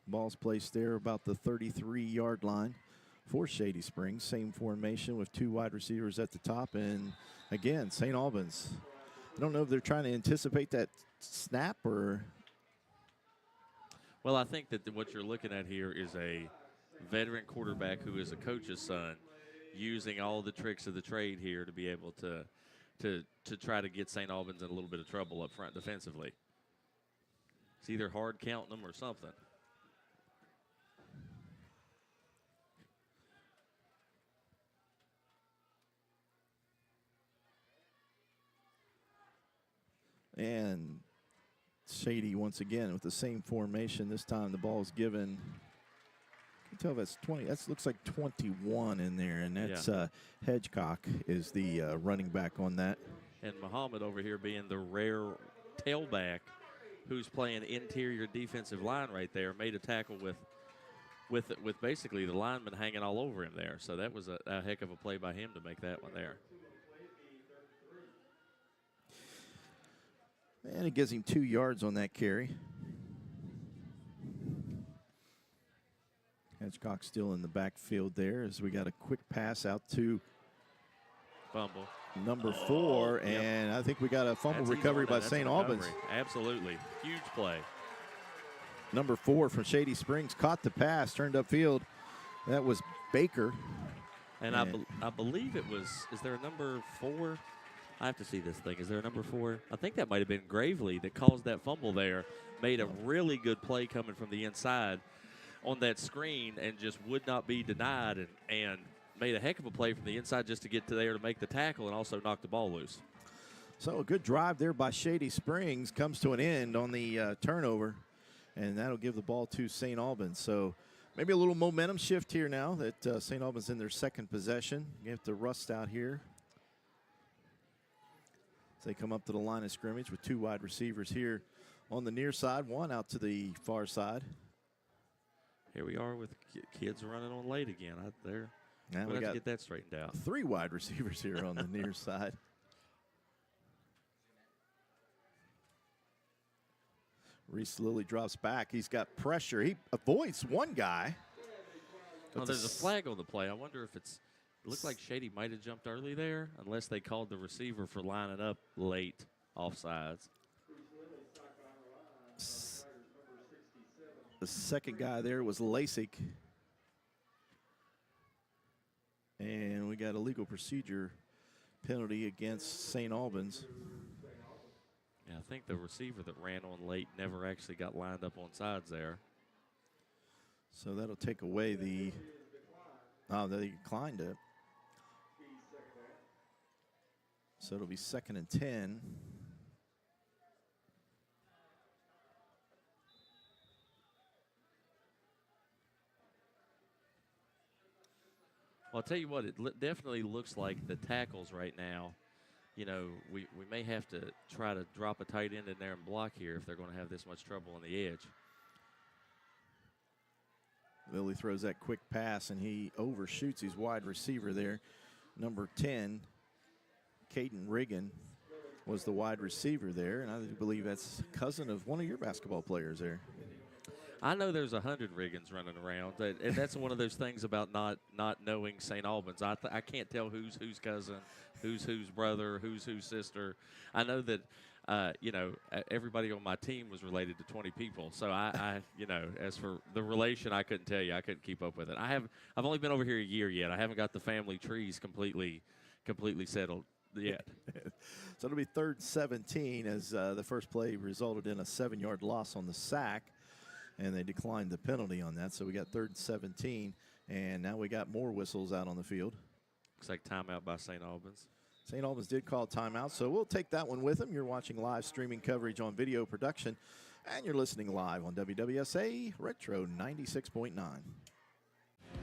Ball's placed there about the 33-yard line for Shady Springs. Same formation with 2 wide receivers at the top. And, again, St. Albans. I don't know if they're trying to anticipate that snap or. Well, I think that what you're looking at here is a veteran quarterback who is a coach's son using all the tricks of the trade here to be able to try to get St. Albans in a little bit of trouble up front defensively. It's either hard counting them or something. And Shady once again with the same formation. This time the ball is given. You can tell that's 20. That looks like 21 in there, and that's Hedgecock is the running back on that. And Muhammad over here being the rare tailback who's playing interior defensive line right there, made a tackle with with basically the lineman hanging all over him there. So that was a heck of a play by him to make that one there. And it gives him 2 yards on that carry. Hedgecock still in the backfield there as we got a quick pass out to fumble. Number 4, and I think we got a fumble recovery by St. Albans. Absolutely. Huge play. Number 4 from Shady Springs caught the pass, turned upfield. That was Baker. And I believe it was, is there a number 4? I have to see this thing. Is there a number 4? I think that might have been Gravely that caused that fumble there. Made a really good play coming from the inside on that screen and just would not be denied and made a heck of a play from the inside just to get to there to make the tackle and also knock the ball loose. So a good drive there by Shady Springs comes to an end on the turnover, and that'll give the ball to St. Albans. So maybe a little momentum shift here now that St. Albans in their second possession. You have to rust out here. They come up to the line of scrimmage with 2 wide receivers here on the near side, 1 out to the far side. Here we are with kids running on late again out there. Now we'll we have got to get that straightened out. 3 wide receivers here on the near side. Reese Lilly drops back. He's got pressure. He avoids one guy. Oh, there's a flag on the play. I wonder if it looked like Shady might have jumped early there, unless they called the receiver for lining up late offsides. The second guy there was Lasik. And we got a legal procedure penalty against St. Albans. Yeah, I think the receiver that ran on late never actually got lined up on sides there. So that'll take away the, they declined it. So it'll be 2nd and 10. Well, I'll tell you what, it definitely looks like the tackles right now, you know, we may have to try to drop a tight end in there and block here if they're going to have this much trouble on the edge. Lilly throws that quick pass, and he overshoots his wide receiver there. Number 10, Caden Riggin, was the wide receiver there, and I believe that's cousin of one of your basketball players there. I know there's 100 Riggins running around, and that's one of those things about not knowing St. Albans. I can't tell who's cousin, who's brother, who's sister. I know that, you know, everybody on my team was related to 20 people. So I you know, as for the relation, I couldn't tell you. I couldn't keep up with it. I've only been over here a year yet. I haven't got the family trees completely settled yet. So it'll be 3rd and 17 as the first play resulted in a 7-yard loss on the sack, and they declined the penalty on that. So we got 3rd and 17, and now we got more whistles out on the field. Looks like timeout by St. Albans. St. Albans did call timeout, so we'll take that one with them. You're watching live streaming coverage on video production, and you're listening live on WWSA Retro 96.9.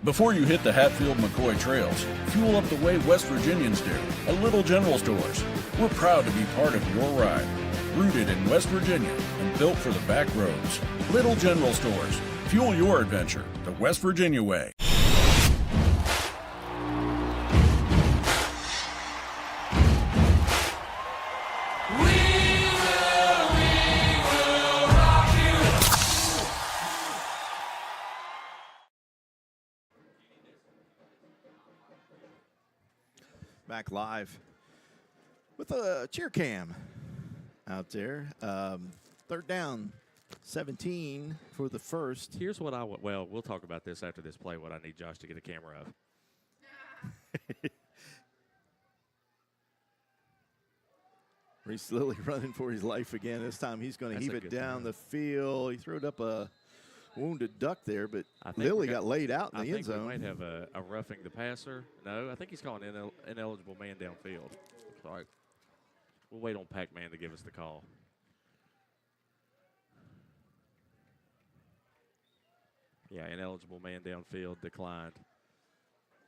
Before you hit the Hatfield-McCoy trails, fuel up the way West Virginians do at Little General Stores. We're proud to be part of your ride. Rooted in West Virginia and built for the back roads. Little General Stores. Fuel your adventure the West Virginia way. Back live with a cheer cam out there. 3rd down, 17 for the first. Here's what well, we'll talk about this after this play, what I need Josh to get a camera of. Reese Lilly running for his life again. This time he's going to heave it down the field. He threw up a wounded duck there, but Lilly got laid out in the end zone. We might have a roughing the passer. No, I think he's calling ineligible man downfield. All right. We'll wait on Pac-Man to give us the call. Yeah, ineligible man downfield declined.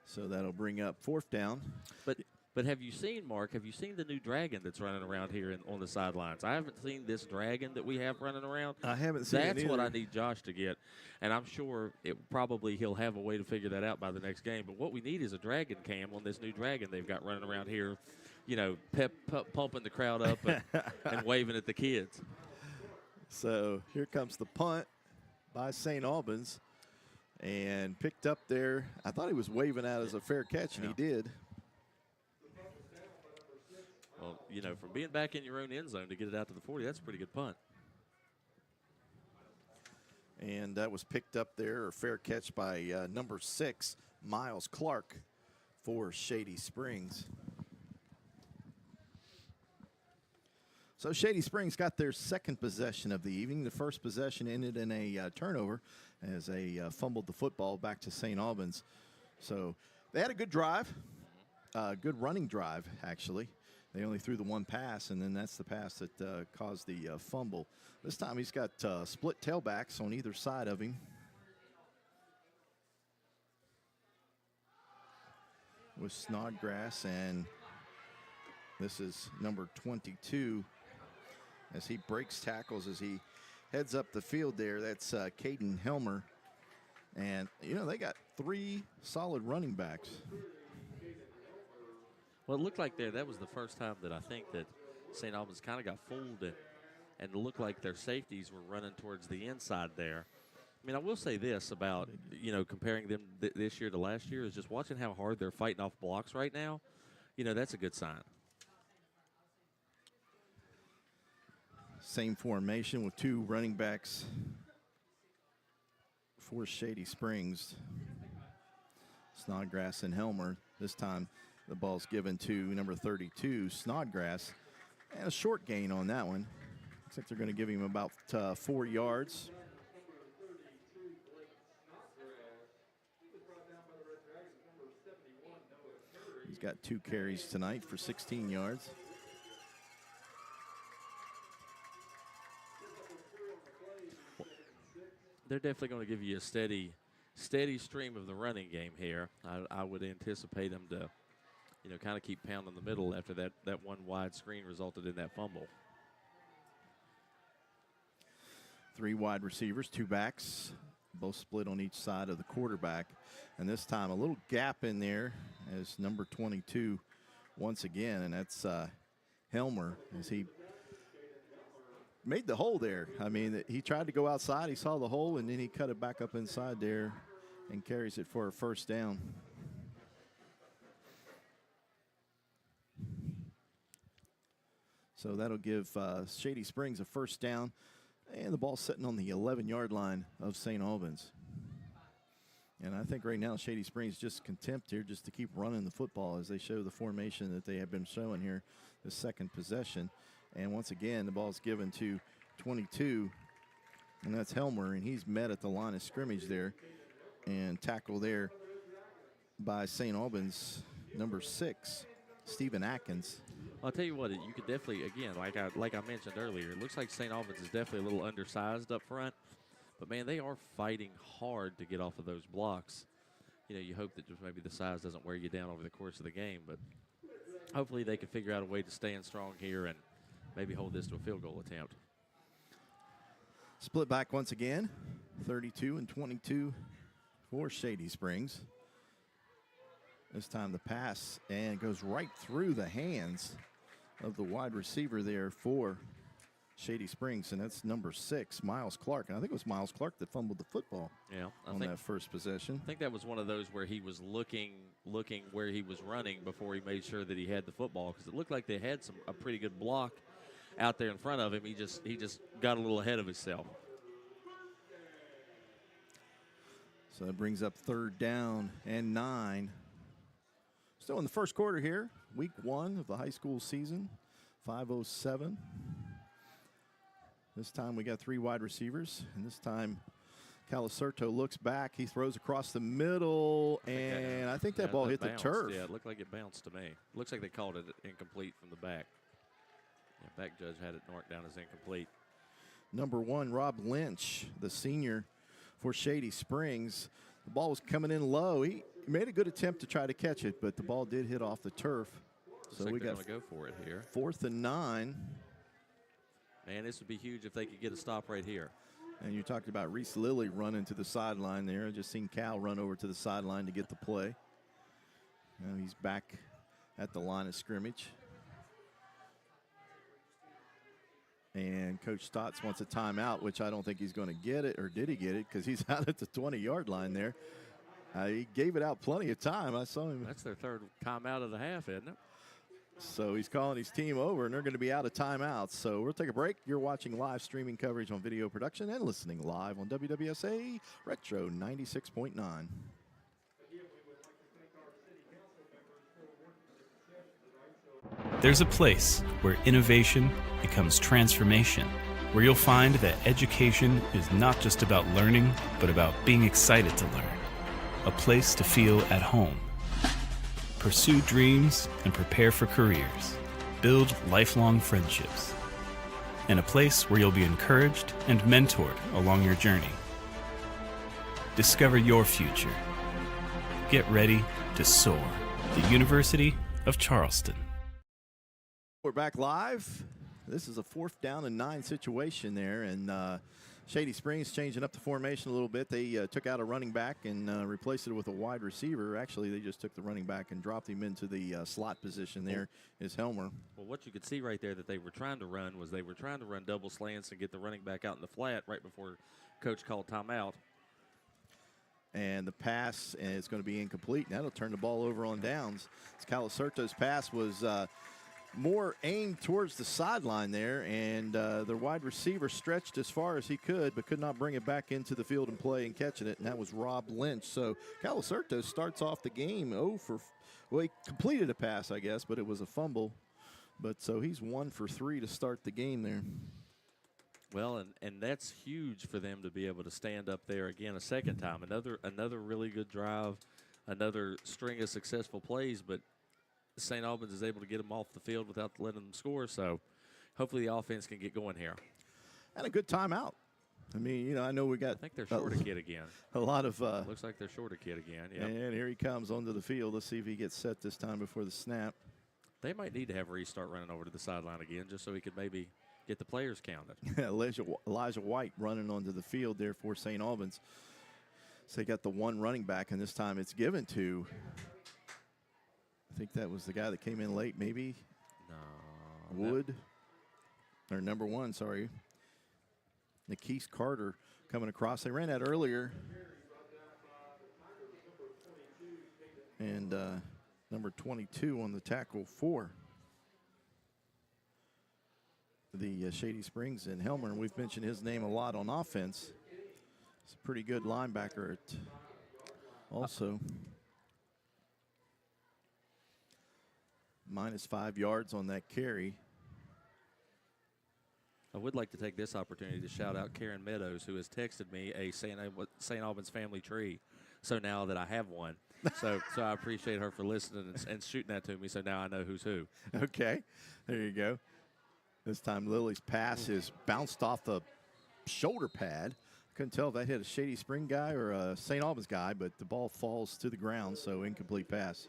So that'll bring up 4th down. But But have you seen, Mark, have you seen the new dragon that's running around here on the sidelines? I haven't seen this dragon that we have running around. I haven't seen it That's what either. I need Josh to get. And I'm sure he'll have a way to figure that out by the next game. But what we need is a dragon cam on this new dragon they've got running around here, pumping the crowd up and waving at the kids. So here comes the punt by St. Albans. And picked up there. I thought he was waving out as a fair catch, and he did. Well, from being back in your own end zone to get it out to the 40, that's a pretty good punt. And that was picked up there, or fair catch by number 6, Miles Clark for Shady Springs. So Shady Springs got their second possession of the evening. The first possession ended in a turnover as they fumbled the football back to St. Albans. So they had a good drive, good running drive, actually. They only threw the one pass, and then that's the pass that caused the fumble. This time he's got split tailbacks on either side of him. With Snodgrass, and this is number 22 as he breaks tackles as he heads up the field there. That's Caden Helmer. And, they got 3 solid running backs. Well, it looked like that was the first time that I think that St. Albans kind of got fooled and it looked like their safeties were running towards the inside there. I mean, I will say this about, comparing them this year to last year is just watching how hard they're fighting off blocks right now. That's a good sign. Same formation with 2 running backs for Shady Springs. Snodgrass and Helmer. This time the ball's given to number 32, Snodgrass. And a short gain on that one. Looks like they're going to give him about 4 yards. He's got 2 carries tonight for 16 yards. They're definitely going to give you a steady stream of the running game here. I would anticipate them to, kind of keep pounding the middle after that one wide screen resulted in that fumble. 3 wide receivers, 2 backs, both split on each side of the quarterback. And this time a little gap in there as number 22 once again, and that's Helmer as he made the hole there. I mean, he tried to go outside, he saw the hole, and then he cut it back up inside there and carries it for a first down. So that'll give Shady Springs a first down, and the ball's sitting on the 11-yard line of St. Albans. And I think right now Shady Springs just content here just to keep running the football as they show the formation that they have been showing here, the second possession. And once again, the ball's given to 22, and that's Helmer, and he's met at the line of scrimmage there. And tackle there by St. Albans, number 6, Stephen Atkins. I'll tell you what, you could definitely, again, like I mentioned earlier, it looks like St. Albans is definitely a little undersized up front. But, man, they are fighting hard to get off of those blocks. You hope that just maybe the size doesn't wear you down over the course of the game. But hopefully they can figure out a way to stand strong here and maybe hold this to a field goal attempt. Split back once again, 32 and 22 for Shady Springs. This time the pass and goes right through the hands of the wide receiver there for Shady Springs, and that's number 6, Miles Clark. And I think it was Miles Clark that fumbled the football on that first possession. I think that was one of those where he was looking where he was running before he made sure that he had the football, because it looked like they had a pretty good block out there in front of him. He just got a little ahead of himself. So that brings up 3rd down and 9. Still in the first quarter here, week 1 of the high school season, 5:07. This time we got 3 wide receivers, and this time Calicerto looks back. He throws across the middle, and I think that ball hit the turf. Yeah, it looked like it bounced to me. Looks like they called it incomplete from the back. Yeah, back judge had it marked down as incomplete. Number 1, Rob Lynch, the senior for Shady Springs. The ball was coming in low. He made a good attempt to try to catch it, but the ball did hit off the turf. So we got to go for it here. 4th and 9. Man, this would be huge if they could get a stop right here. And you talked about Reese Lilly running to the sideline there. I just seen Cal run over to the sideline to get the play. Now he's back at the line of scrimmage. And Coach Stotts wants a timeout, which I don't think he's going to get it, or did he get it? Because he's out at the 20-yard line there. He gave it out plenty of time. I saw him. That's their third timeout of the half, isn't it? So he's calling his team over, and they're going to be out of timeouts. So we'll take a break. You're watching live streaming coverage on video production and listening live on WWSA Retro 96.9. There's a place where innovation becomes transformation, where you'll find that education is not just about learning, but about being excited to learn. A place to feel at home. Pursue dreams and prepare for careers. Build lifelong friendships. And a place where you'll be encouraged and mentored along your journey. Discover your future. Get ready to soar. The University of Charleston. We're back live. This is a 4th down and 9 situation there, and Shady Springs changing up the formation a little bit. They took out a running back and replaced it with a wide receiver. Actually, they just took the running back and dropped him into the slot position there, is Helmer. Well, what you could see right there that they were trying to run was they were trying to run double slants and get the running back out in the flat right before Coach called timeout. And the pass is going to be incomplete, and that'll turn the ball over on downs. Calacerto's pass was more aimed towards the sideline there, and the wide receiver stretched as far as he could, but could not bring it back into the field and play and catching it, and that was Rob Lynch. So Calacerto starts off the game well, he completed a pass, I guess, but it was a fumble. But so he's 1 for 3 to start the game there. Well, and that's huge for them to be able to stand up there again a second time. Another really good drive, another string of successful plays, but St. Albans is able to get them off the field without letting them score. So hopefully the offense can get going here. And a good timeout. I mean, I know we got. I think they're short a kid again. A lot of. Looks like they're short a kid again. Yeah. And here he comes onto the field. Let's see if he gets set this time before the snap. They might need to have Reese start running over to the sideline again just so he could maybe get the players counted. Elijah White running onto the field there for St. Albans. So they got the one running back, and this time it's given to. I think that was the guy that came in late, maybe. No. Wood. Or number 1, sorry. Nikese Carter coming across. They ran that earlier. And number 22 on the tackle for the Shady Springs and Helmer. And we've mentioned his name a lot on offense. He's a pretty good linebacker also. Minus 5 yards on that carry. I would like to take this opportunity to shout out Karen Meadows, who has texted me a St. Albans family tree. So now that I have one, so I appreciate her for listening and shooting that to me. So now I know who's who. Okay, there you go. This time Lily's pass is bounced off the shoulder pad. Couldn't tell if that hit a Shady Spring guy or a St. Albans guy, but the ball falls to the ground, so incomplete pass.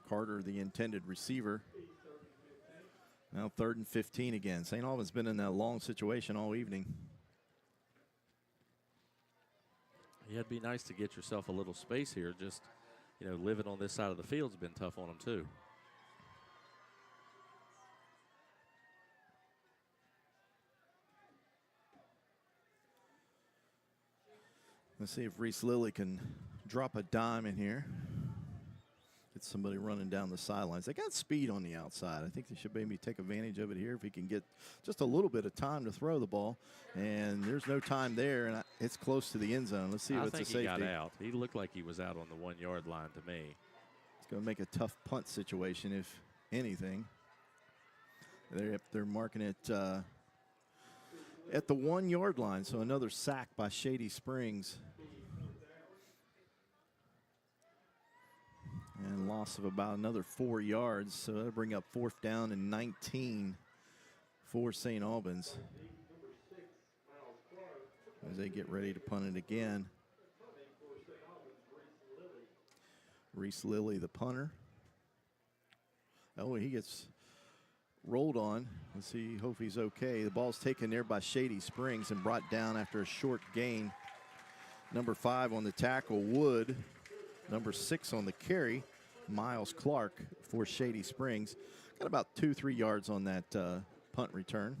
Carter, the intended receiver. Now 3rd and 15 again. St. Albans been in that long situation all evening. Yeah, it'd be nice to get yourself a little space here. Just, living on this side of the field's been tough on them too. Let's see if Reese Lilly can drop a dime in here. Get somebody running down the sidelines. They got speed on the outside. I think they should maybe take advantage of it here if he can get just a little bit of time to throw the ball. And there's no time there, and it's close to the end zone. Let's see if it's a safety. I think he got out. He looked like he was out on the 1-yard line to me. It's going to make a tough punt situation, if anything. They're marking it at the 1-yard line, so another sack by Shady Springs. And loss of about another 4 yards, so that'll bring up 4th down and 19 for St. Albans as they get ready to punt it again. Reese Lilly, the punter. Oh, he gets rolled on. Let's see, hope he's okay. The ball's taken there by Shady Springs and brought down after a short gain. Number 5 on the tackle, Wood. Number 6 on the carry, Miles Clark for Shady Springs. Got about 2-3 yards on that punt return.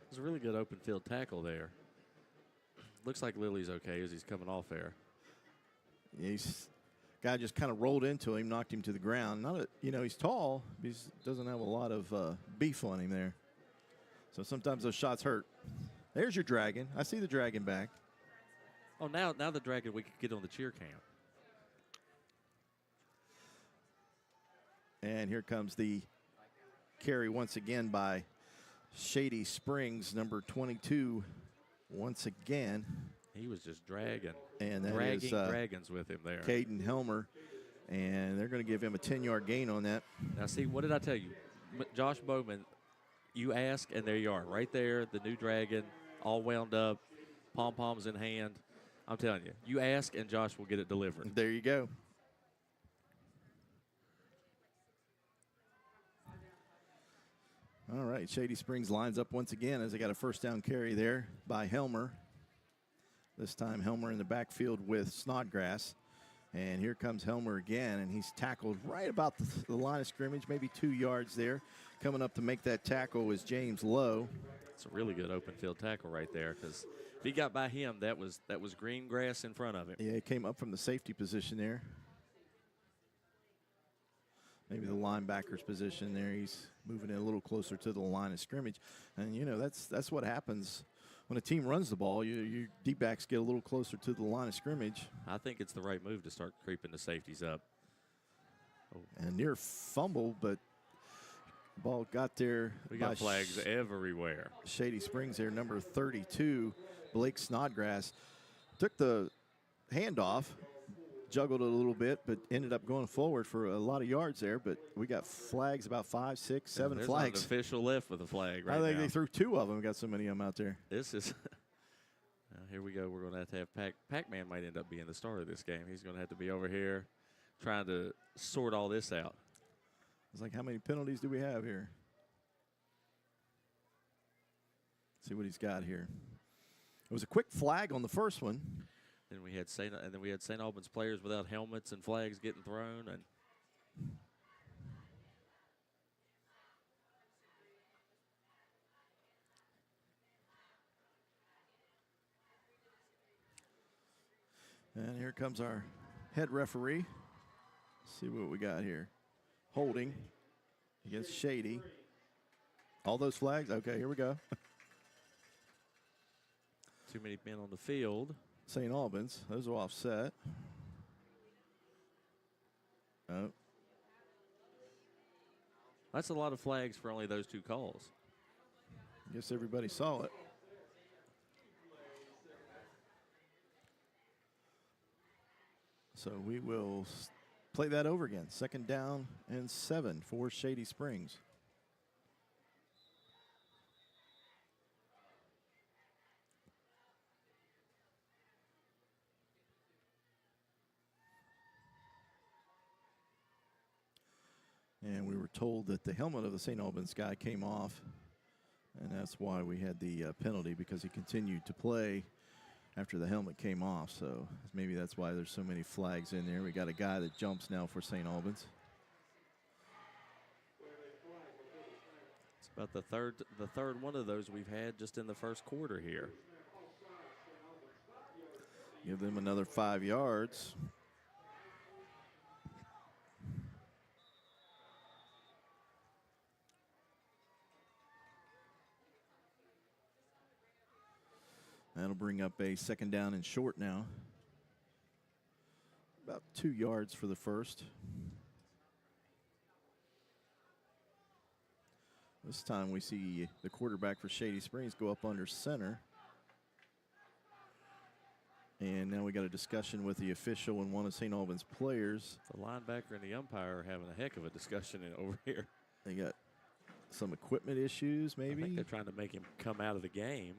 It was a really good open field tackle there. Looks like Lily's okay as he's coming off there. Yeah, guy just kind of rolled into him, knocked him to the ground. He's tall. He doesn't have a lot of beef on him there. So sometimes those shots hurt. There's your Dragon. I see the Dragon back. Oh, now the Dragon we could get on the cheer cam. And here comes the carry once again by Shady Springs, number 22, once again. He was just dragging. And that dragging is dragons with him there. Caden Helmer, and they're going to give him a 10-yard gain on that. Now, see, what did I tell you? Josh Bowman, you ask, and there you are. Right there, the new Dragon, all wound up, pom-poms in hand. I'm telling you, you ask, and Josh will get it delivered. There you go. All right, Shady Springs lines up once again as they got a first down carry there by Helmer. This time Helmer in the backfield with Snodgrass. And here comes Helmer again, and he's tackled right about the line of scrimmage, maybe 2 yards there. Coming up to make that tackle is James Lowe. It's a really good open field tackle right there, because if he got by him, that was green grass in front of him. Yeah, he came up from the safety position there. Maybe the linebacker's position there. He's moving in a little closer to the line of scrimmage. And, that's what happens when a team runs the ball. Your D-backs get a little closer to the line of scrimmage. I think it's the right move to start creeping the safeties up. Oh. And near fumble, but ball got there. We got flags everywhere. Shady Springs there, number 32, Blake Snodgrass. Took the handoff, juggled it a little bit, but ended up going forward for a lot of yards there. But we got flags, about 5, 6, 7 There's flags. An official lift with a flag right now. I think they threw 2 of them. We got so many of them out there. This is here we go. We're going to have Pac-Man might end up being the star of this game. He's going to have to be over here trying to sort all this out. It's like, how many penalties do we have here? Let's see what he's got here. It was a quick flag on the first one. Then we had St. Albans players without helmets and flags getting thrown, and here comes our head referee. Let's see what we got here. Holding against Shady. All those flags? Okay, here we go. Too many men on the field. St. Albans, those are offset. Oh. That's a lot of flags for only those 2 calls. I guess everybody saw it. So we will play that over again. 2nd down and 7 for Shady Springs. And we were told that the helmet of the St. Albans guy came off, and that's why we had the penalty, because he continued to play after the helmet came off. So maybe that's why there's so many flags in there. We got a guy that jumps now for St. Albans. It's about the third one of those we've had just in the first quarter here. Give them another 5 yards. That'll bring up a 2nd down and short now. About 2 yards for the first. This time we see the quarterback for Shady Springs go up under center. And now we got a discussion with the official and one of St. Albans' players. The linebacker and the umpire are having a heck of a discussion over here. They got some equipment issues, maybe. I think they're trying to make him come out of the game.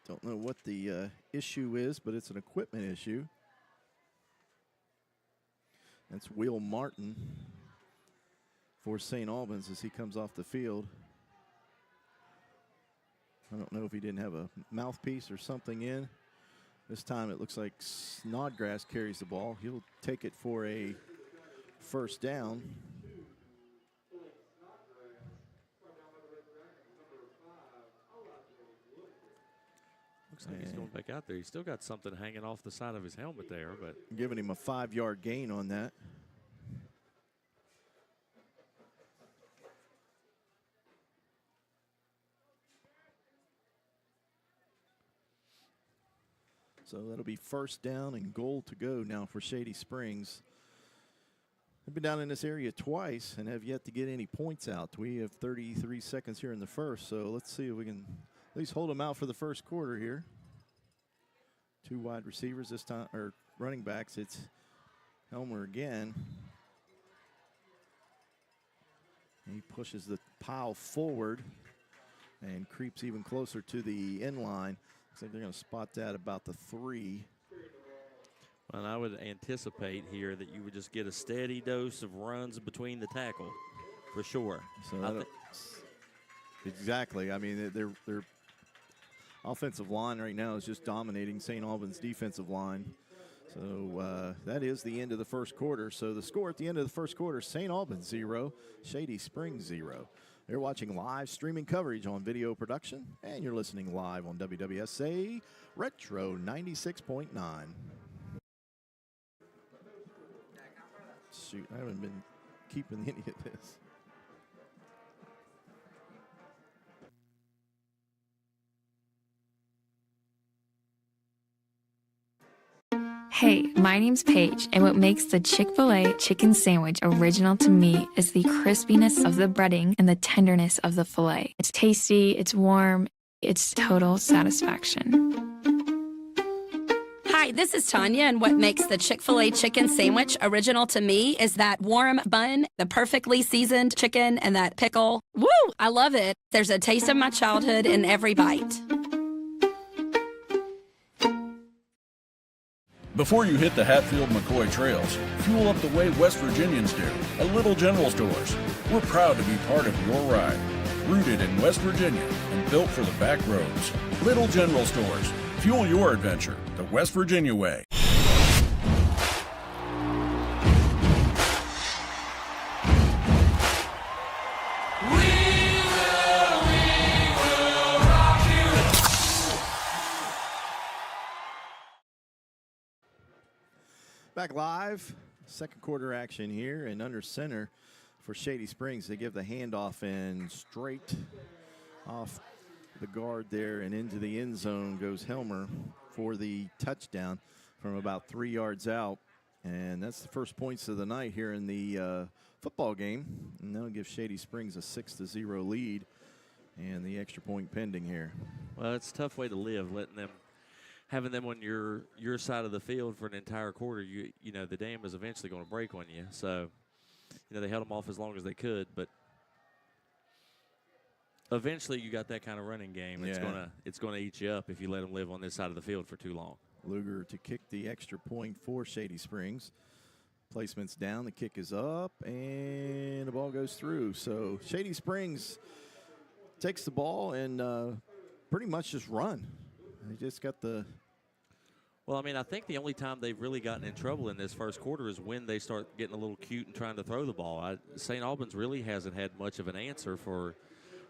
Don't know what the issue is, but it's an equipment issue. That's Will Martin for St. Albans as he comes off the field. I don't know if he didn't have a mouthpiece or something in. This time it looks like Snodgrass carries the ball. He'll take it for a first down. Looks like he's going back out there. He's still got something hanging off the side of his helmet there, but giving him a 5-yard gain on that. So that'll be first down and goal to go now for Shady Springs. They've been down in this area twice and have yet to get any points out. We have 33 seconds here in the first, so let's see if we can at least hold them out for the first quarter here. 2 wide receivers this time, or running backs. It's Helmer again. He pushes the pile forward and creeps even closer to the end line. Looks like they're going to spot that about the 3. Well, I would anticipate here that you would just get a steady dose of runs between the tackle, for sure. So exactly. I mean, their offensive line right now is just dominating St. Albans' defensive line. So that is the end of the first quarter. So the score at the end of the first quarter, St. Albans 0, Shady Springs 0. You're watching live streaming coverage on video production, and you're listening live on WWSA Retro 96.9. Shoot, I haven't been keeping any of this. Hey, my name's Paige, and what makes the Chick-fil-A chicken sandwich original to me is the crispiness of the breading and the tenderness of the filet. It's tasty, it's warm, it's total satisfaction. Hi, this is Tanya, and what makes the Chick-fil-A chicken sandwich original to me is that warm bun, the perfectly seasoned chicken, and that pickle. Woo! I love it. There's a taste of my childhood in every bite. Before you hit the Hatfield-McCoy trails, fuel up the way West Virginians do, at Little General Stores. We're proud to be part of your ride. Rooted in West Virginia and built for the back roads. Little General Stores. Fuel your adventure the West Virginia way. Back live, second quarter action here, and under center for Shady Springs. They give the handoff and straight off the guard there and into the end zone goes Helmer for the touchdown from about 3 yards out. And that's the first points of the night here in the football game. And that'll give Shady Springs a 6-0 lead and the extra point pending here. Well, it's a tough way to live, having them on your side of the field for an entire quarter. You know the dam is eventually going to break on you. So, they held them off as long as they could, but eventually you got that kind of running game. Yeah. It's gonna eat you up if you let them live on this side of the field for too long. Luger to kick the extra point for Shady Springs. Placement's down, the kick is up, and the ball goes through. So Shady Springs takes the ball and pretty much just run. They just got the... Well, I mean, I think the only time they've really gotten in trouble in this first quarter is when they start getting a little cute and trying to throw the ball. St. Albans really hasn't had much of an answer for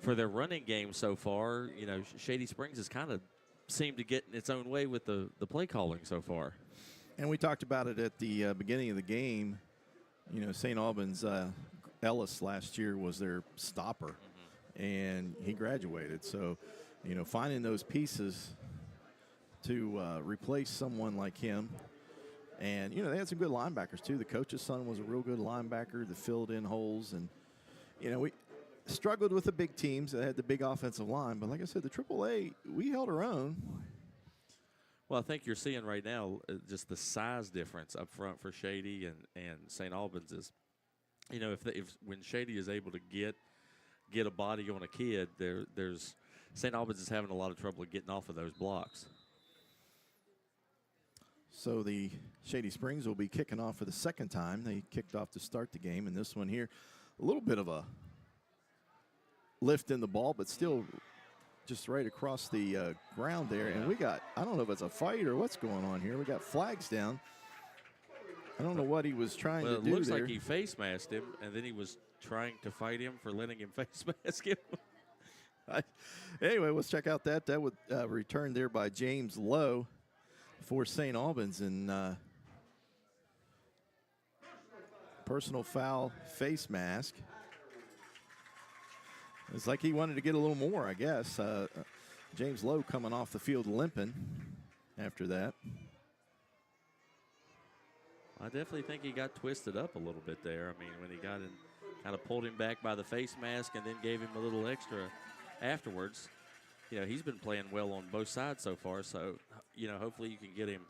their running game so far. Shady Springs has kind of seemed to get in its own way with the play calling so far. And we talked about it at the beginning of the game. St. Albans, Ellis last year was their stopper, and he graduated. So, finding those pieces to replace someone like him. And, they had some good linebackers, too. The coach's son was a real good linebacker that filled in holes. And, we struggled with the big teams that had the big offensive line. But like I said, the AAA, we held our own. Well, I think you're seeing right now just the size difference up front for Shady and St. Albans is, if when Shady is able to get a body on a kid, there's St. Albans is having a lot of trouble getting off of those blocks. So the Shady Springs will be kicking off for the second time. They kicked off to start the game, and this one here, a little bit of a lift in the ball, but still just right across the ground there. And we got, I don't know if it's a fight or what's going on here. We got flags down. I don't know what he was trying to do. It looks there. like he face masked him, and then he was trying to fight him for letting him face mask him. Anyway, let's check out that. That was returned there by James Lowe for St. Albans, and personal foul face mask. It's like he wanted to get a little more, I guess. James Lowe coming off the field limping after that. I definitely think he got twisted up a little bit there. I mean, when he got in, kind of pulled him back by the face mask and then gave him a little extra afterwards. You know, he's been playing well on both sides so far, so, you know, hopefully you can get him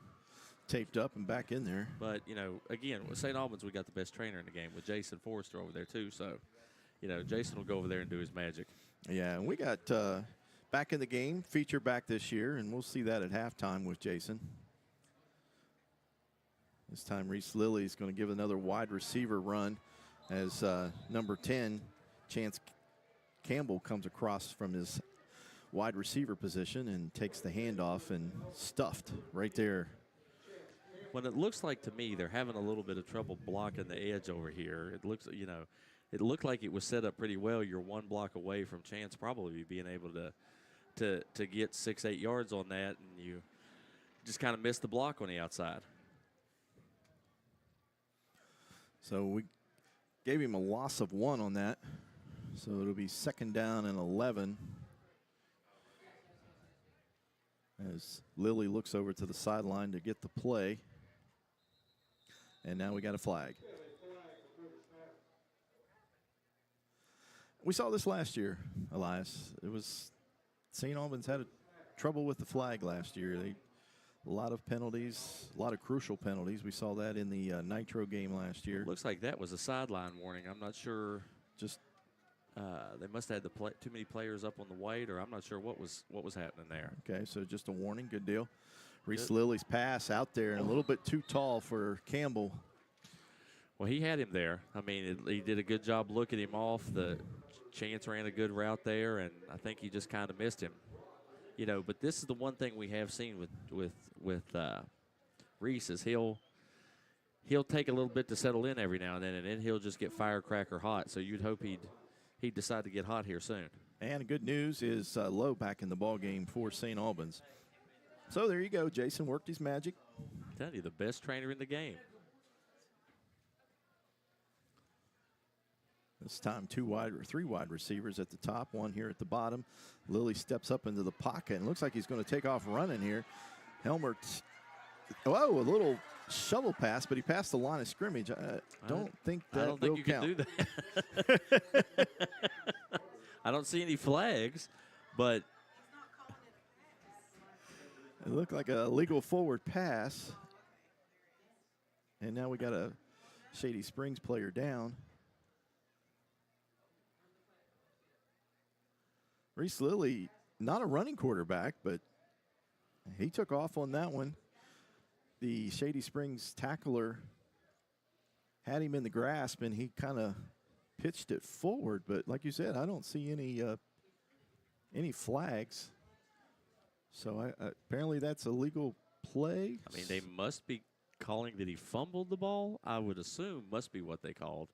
taped up and back in there. But, you know, again, with St. Albans, we got the best trainer in the game with Jason Forrester over there, too. So, you know, Jason will go over there and do his magic. Yeah, and we got back in the game, feature back this year, and we'll see that at halftime with Jason. This time, Reese Lilly is going to give another wide receiver run as number 10, Chance Campbell, comes across from his wide receiver position and takes the handoff and stuffed right there. When it looks like to me they're having a little bit of trouble blocking the edge over here. It looks, you know, it looked like it was set up pretty well. You're one block away from Chance probably being able to get 6-8 yards on that, and you just kind of missed the block on the outside. So we gave him a loss of 1 on that. So it'll be 2nd down and 11. As Lilly looks over to the sideline to get the play. And now we got a flag. We saw this last year, Elias. It was St. Albans had trouble with the flag last year. A lot of penalties, a lot of crucial penalties. We saw that in the Nitro game last year. Looks like that was a sideline warning. I'm not sure. Just they must have had too many players up on the white, or I'm not sure what was happening there. Okay, so just a warning. Good deal. Reese Lilly's pass out there and a little bit too tall for Campbell. Well, he had him there. I mean, he did a good job looking him off. The Chance ran a good route there, and I think he just kind of missed him. You know, but this is the one thing we have seen with Reese is he'll take a little bit to settle in every now and then he'll just get firecracker hot. So you'd hope he'd decide to get hot here soon. And the good news is Lowe back in the ball game for St. Albans. So there you go. Jason worked his magic. I'm telling you, the best trainer in the game. This time 3 wide receivers at the top, 1 here at the bottom. Lilly steps up into the pocket and looks like he's going to take off running here. Helmer, a little shovel pass, but he passed the line of scrimmage. I don't think that will count. Can do that. I don't see any flags, but it looked like a legal forward pass. And now we got a Shady Springs player down. Reese Lilly, not a running quarterback, but he took off on that one. The Shady Springs tackler had him in the grasp, and he kind of pitched it forward. But like you said, I don't see any flags. So apparently that's a legal play. I mean, they must be calling that he fumbled the ball. I would assume must be what they called.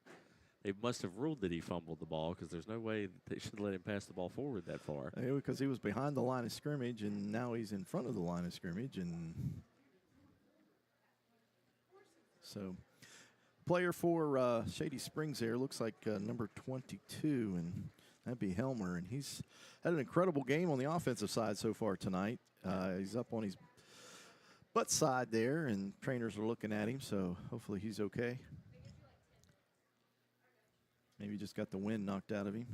They must have ruled that he fumbled the ball because there's no way that they should let him pass the ball forward that far. Because he was behind the line of scrimmage, and now he's in front of the line of scrimmage. And so player for Shady Springs there looks like number 22, and that'd be Helmer. And he's had an incredible game on the offensive side so far tonight. He's up on his butt side there, and trainers are looking at him, so hopefully he's okay. Maybe just got the wind knocked out of him.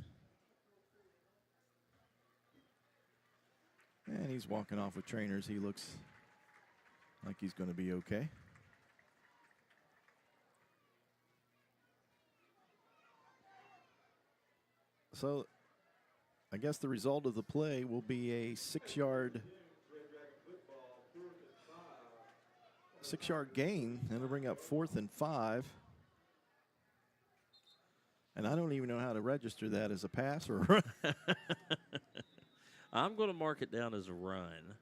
And he's walking off with trainers. He looks like he's going to be okay. So I guess the result of the play will be a 6-yard gain. That'll bring up 4th and 5. And I don't even know how to register that as a pass or a run. I'm going to mark it down as a run.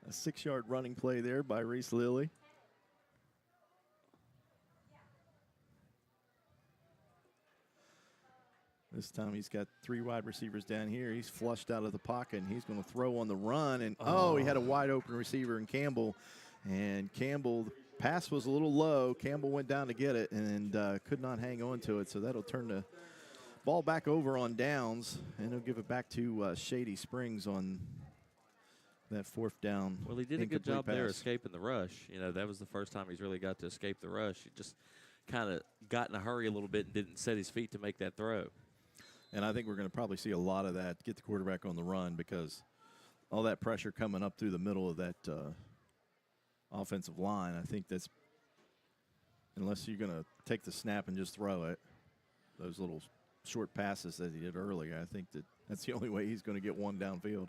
A 6-yard running play there by Reese Lilly. This time he's got 3 wide receivers down here. He's flushed out of the pocket, and he's going to throw on the run. And, he had a wide open receiver in Campbell. And Campbell, the pass was a little low. Campbell went down to get it and could not hang on to it. So that'll turn the ball back over on downs, and he'll give it back to Shady Springs on that 4th down. Well, he did a good job pass. there escaping the rush. You know, that was the first time he's really got to escape the rush. He just kind of got in a hurry a little bit and didn't set his feet to make that throw. And I think we're going to probably see a lot of that, get the quarterback on the run, because all that pressure coming up through the middle of that offensive line, I think that's, unless you're going to take the snap and just throw it, those little short passes that he did earlier, I think that's the only way he's going to get one downfield.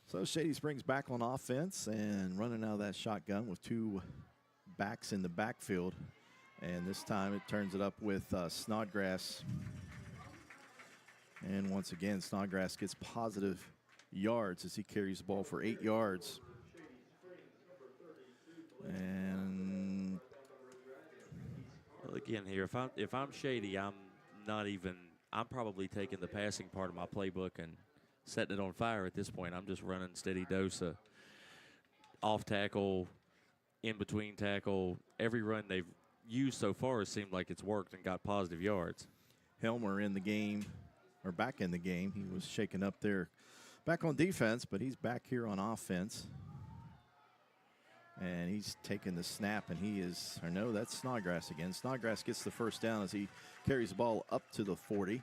So Shady Springs back on offense and running out of that shotgun with 2 backs in the backfield. And this time it turns it up with Snodgrass. And once again, Snodgrass gets positive yards as he carries the ball for 8 yards. And well, again here, if I'm Shady, I'm probably taking the passing part of my playbook and setting it on fire at this point. I'm just running steady dose of off tackle, in between tackle. Every run they've used so far has seemed like it's worked and got positive yards. Helmer in the game, or back in the game. He was shaken up there back on defense, but he's back here on offense. And he's taking the snap, and that's Snodgrass again. Snodgrass gets the first down as he carries the ball up to the 40.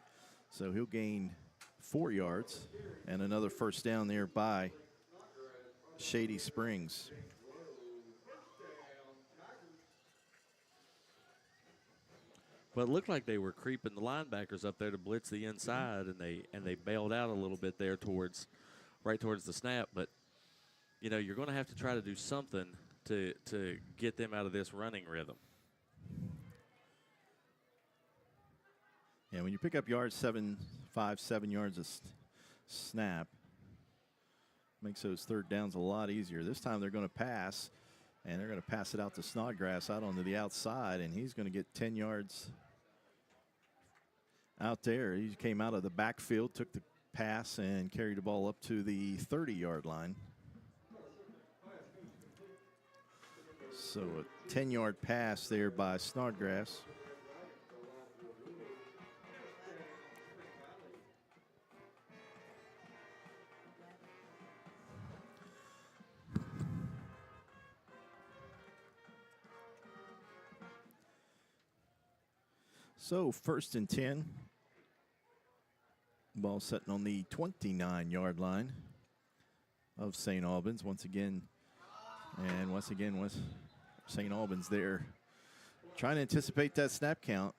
So he'll gain 4 yards and another first down there by Shady Springs. Well, it looked like they were creeping the linebackers up there to blitz the inside, and they bailed out a little bit there right towards the snap. But you know, you're going to have to try to do something to get them out of this running rhythm. Yeah, when you pick up yards, 7 yards a snap, makes those third downs a lot easier. This time they're going to pass, and they're going to pass it out to Snodgrass out onto the outside, and he's going to get 10 yards out there. He came out of the backfield, took the pass, and carried the ball up to the 30-yard line. So a 10-yard pass there by Snodgrass. So 1st and 10. Ball sitting on the 29-yard line of St. Albans once again. And once again, was St. Albans there trying to anticipate that snap count.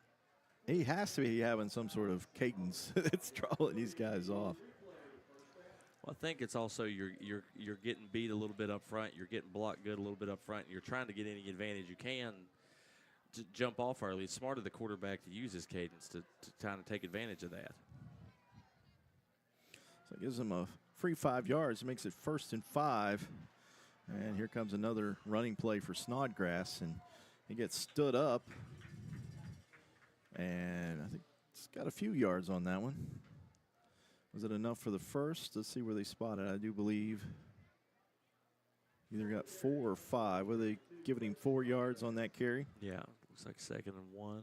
He has to be having some sort of cadence that's drawing these guys off. Well, I think it's also you're getting beat a little bit up front. You're getting blocked good a little bit up front. And you're trying to get any advantage you can to jump off early. It's smart of the quarterback to use his cadence to kind of take advantage of that. So it gives him a free 5 yards, makes it 1st and 5. And here comes another running play for Snodgrass, and he gets stood up. And I think it's got a few yards on that one. Was it enough for the first? Let's see where they spotted. I do believe either got 4 or 5. Were they giving him 4 yards on that carry? Yeah, looks like 2nd and 1.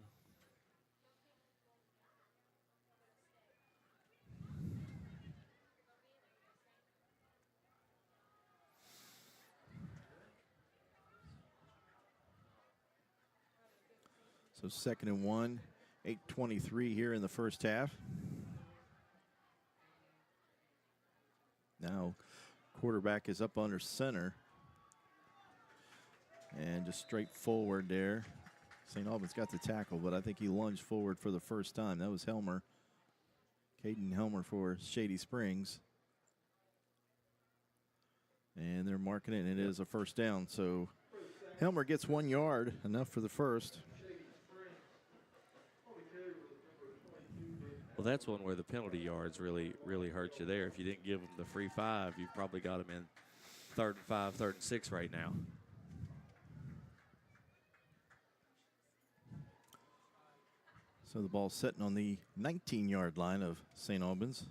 So 2nd and 1, 8:23 here in the first half. Now quarterback is up under center. And just straight forward there. St. Albans got the tackle, but I think he lunged forward for the first time. That was Helmer. Caden Helmer for Shady Springs. And they're marking it, and it is a first down. So Helmer gets 1 yard, enough for the first. Well, that's one where the penalty yards really hurt you there. If you didn't give them the free 5, you probably got them in 3rd and 5, 3rd and 6 right now. So the ball's sitting on the 19-yard line of St. Albans.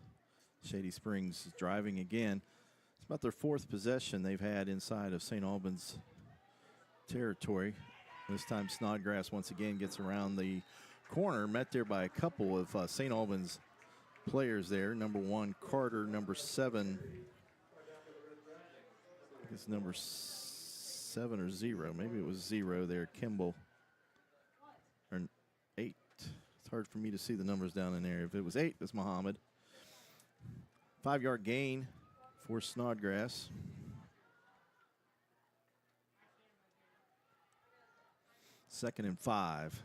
Shady Springs driving again. It's about their 4th possession they've had inside of St. Albans territory. This time Snodgrass once again gets around the corner, met there by a couple of St. Albans players there. Number 1, Carter. Number 7, I guess number 7 or 0. Maybe it was 0 there, Kimball. Or 8. It's hard for me to see the numbers down in there. If it was 8, it was Muhammad. 5-yard gain for Snodgrass. Second and 5.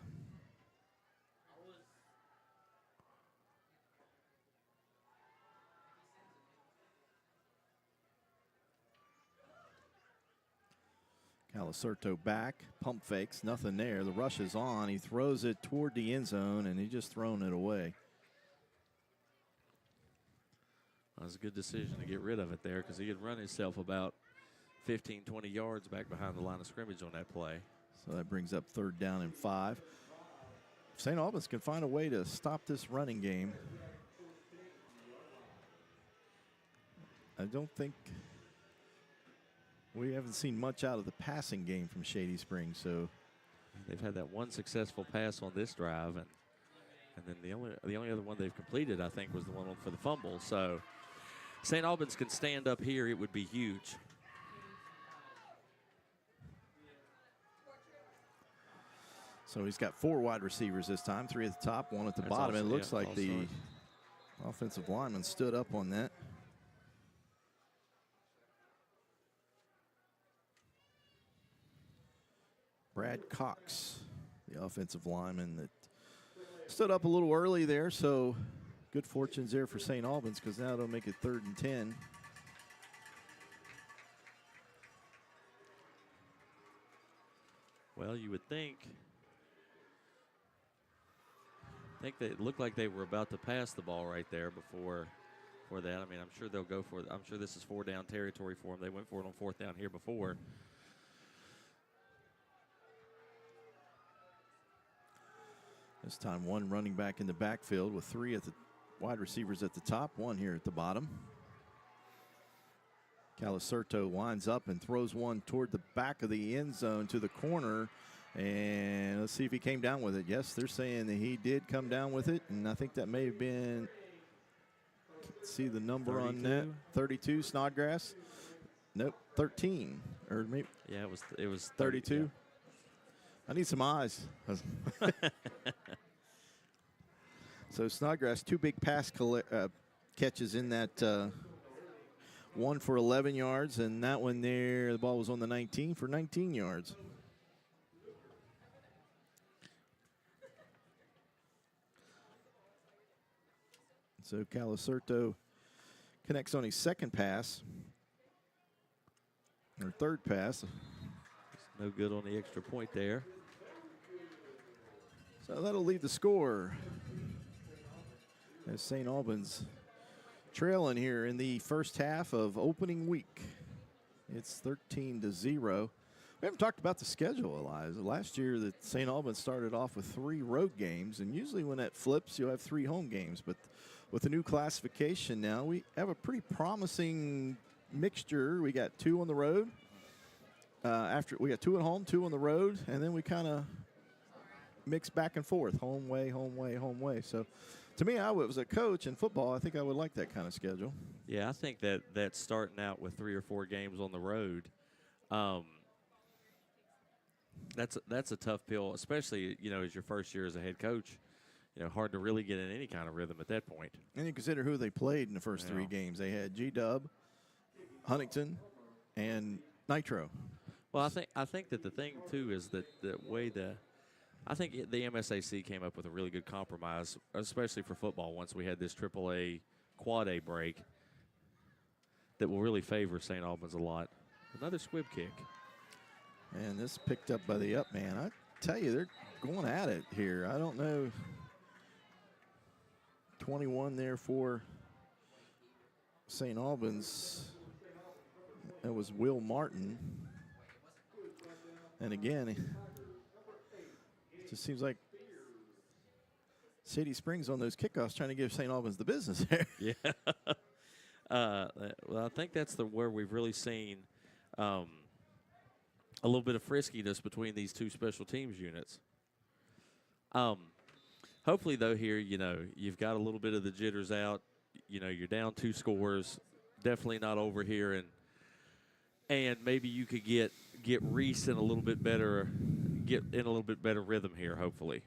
Calicerto back, pump fakes, nothing there. The rush is on. He throws it toward the end zone, and he just thrown it away. That was a good decision to get rid of it there because he had run himself about 15, 20 yards back behind the line of scrimmage on that play. So that brings up 3rd down and 5. St. Albans can find a way to stop this running game. I don't think we haven't seen much out of the passing game from Shady Springs. So they've had that one successful pass on this drive, and then the only other one they've completed, I think, was the one for the fumble. So St. Albans can stand up here. It would be huge. So he's got 4 wide receivers this time, 3 at the top, 1 at the bottom. It looks like the offensive lineman stood up on that. Brad Cox, the offensive lineman that stood up a little early there, so good fortunes there for St. Albans because now they'll make it 3rd and 10. Well, you would think they looked like they were about to pass the ball right there before that. I mean, I'm sure they'll go for it. I'm sure this is 4-down territory for them. They went for it on 4th down here before. This time 1 running back in the backfield with 3 at the wide receivers at the top, 1 here at the bottom. Calicerto winds up and throws one toward the back of the end zone to the corner. And let's see if he came down with it. Yes, they're saying that he did come down with it. And I think that may have been, see the number 32? On that, 32, Snodgrass. Nope, 13. Or maybe. Yeah, it was 32. Yeah. I need some eyes. So Snodgrass, 2 big pass catches in that 1 for 11 yards, and that one there, the ball was on the 19 for 19 yards. So Calicerto connects on his 2nd pass, or 3rd pass. No good on the extra point there. So that'll leave the score as St. Albans trailing here in the first half of opening week. It's 13-0. We haven't talked about the schedule, Eliza. Last year that St. Albans started off with 3 road games, and usually when that flips, you'll have 3 home games. But with the new classification now, we have a pretty promising mixture. We got 2 on the road. After we got 2 at home, 2 on the road, and then we kind of mix back and forth, home way, home way, home way. So, to me, I was a coach in football. I think I would like that kind of schedule. Yeah, I think that starting out with 3 or 4 games on the road, that's a tough pill, especially as your first year as a head coach. Hard to really get in any kind of rhythm at that point. And you consider who they played in the first 3 games. They had G-Dub, Huntington, and Nitro. Well, I think that the thing too is that the way I think the MSAC came up with a really good compromise, especially for football, once we had this AAA Quad A break that will really favor St. Albans a lot. Another squib kick. And this picked up by the up man. I tell you, they're going at it here. I don't know. 21 there for St. Albans. That was Will Martin. And again, it just seems like Shady Springs on those kickoffs trying to give St. Albans the business there. Yeah. Well, I think that's where we've really seen a little bit of friskiness between these two special teams units. Hopefully, though, here, you've got a little bit of the jitters out. You're down 2 scores. Definitely not over here, and maybe you could get Reese in a little bit better, rhythm here. Hopefully.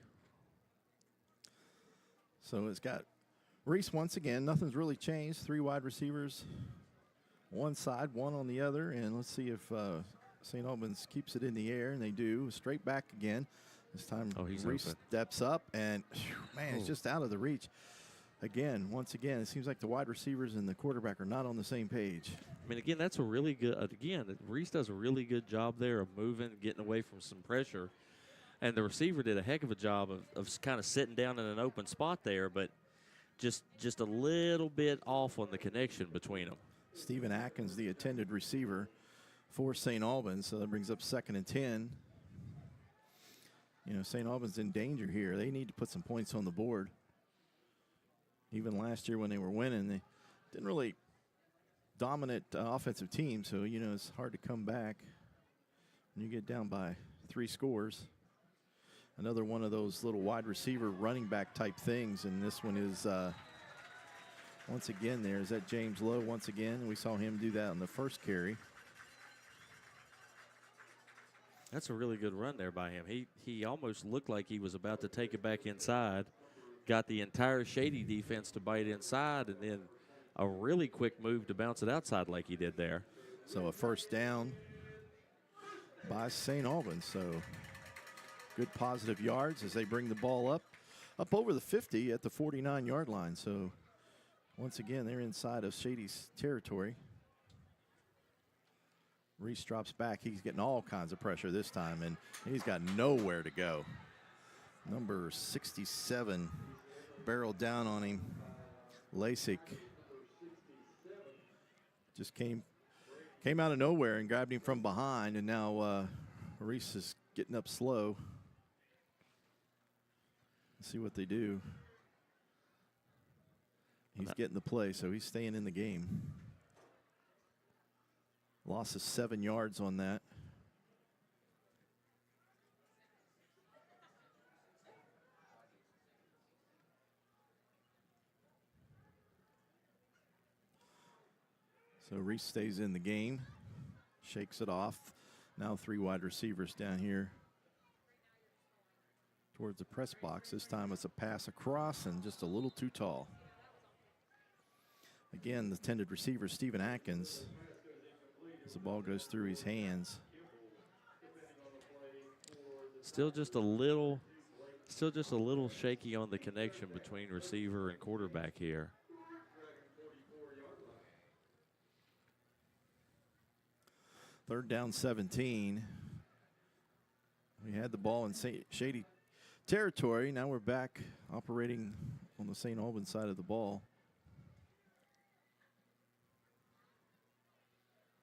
So it's got Reese once again. Nothing's really changed. 3 wide receivers, one side, one on the other, and let's see if St. Albans keeps it in the air, and they do. Straight back again. This time Reese steps up, and man, it's just out of the reach. Again, once again, it seems like the wide receivers and the quarterback are not on the same page. I mean, again, that's a really good, Reese does a really good job there of moving, getting away from some pressure. And the receiver did a heck of a job of kind of sitting down in an open spot there, but just a little bit off on the connection between them. Stephen Atkins, the intended receiver for St. Albans, so that brings up 2nd and 10. St. Albans in danger here. They need to put some points on the board. Even last year when they were winning, they didn't really dominate offensive team, so, it's hard to come back when you get down by 3 scores. Another one of those little wide receiver running back type things, and this one is, once again, is that James Lowe once again. We saw him do that on the first carry. That's a really good run there by him. He almost looked like he was about to take it back inside. Got the entire Shady defense to bite inside, and then a really quick move to bounce it outside like he did there. So a first down by St. Albans. So good positive yards as they bring the ball up over the 50 at the 49-yard line. So once again, they're inside of Shady's territory. Reese drops back. He's getting all kinds of pressure this time, and he's got nowhere to go. Number 67 barreled down on him. Lasik just came out of nowhere and grabbed him from behind, and now Reese is getting up slow. Let's see what they do. He's getting the play, so he's staying in the game. Loss of 7 yards on that. So Reese stays in the game, shakes it off. Now 3 wide receivers down here towards the press box. This time it's a pass across and just a little too tall. Again, the intended receiver, Stephen Atkins, as the ball goes through his hands. Still just a little shaky on the connection between receiver and quarterback here. Third down 17. We had the ball in Shady territory. Now we're back operating on the St. Albans side of the ball.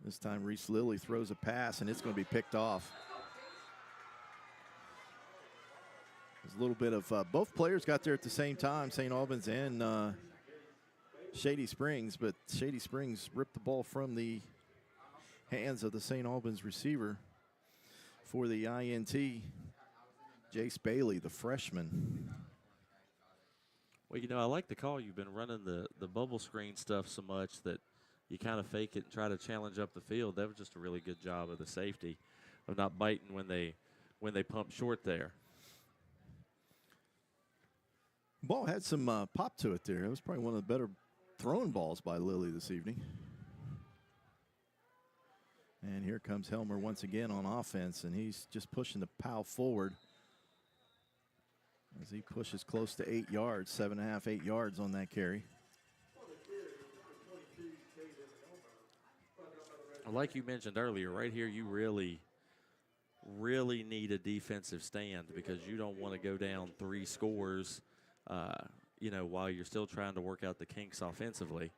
This time Reese Lilly throws a pass, and it's going to be picked off. There's a little bit of both players got there at the same time, St. Albans and Shady Springs, but Shady Springs ripped the ball from the hands of the St. Albans receiver for the INT, Jace Bailey, the freshman. Well, I like the call. You've been running the bubble screen stuff so much that you kind of fake it and try to challenge up the field. That was just a really good job of the safety of not biting when they pump short there. Ball had some pop to it there. It was probably one of the better thrown balls by Lilly this evening. And here comes Helmer once again on offense, and he's just pushing the Powell forward. as he pushes close to 8 yards, 7.5, 8 yards on that carry. Like you mentioned earlier, right here you really need a defensive stand because you don't want to go down 3 scores, while you're still trying to work out the kinks offensively.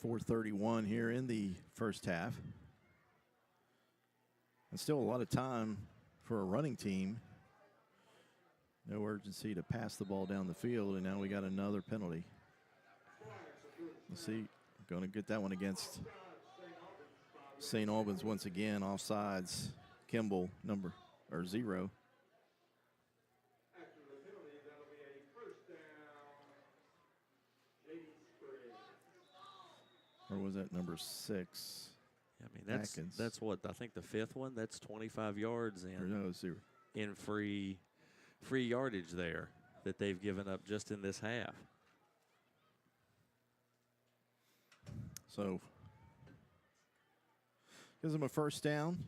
4:31 here in the first half. And still a lot of time for a running team. No urgency to pass the ball down the field, and now we got another penalty. Let's see, going to get that one against St. Albans once again, offsides. Kimball, 0. Or was that number 6? Yeah, I mean, that's what, I think the 5th one, that's 25 yards in free yardage there that they've given up just in this half. So gives them a first down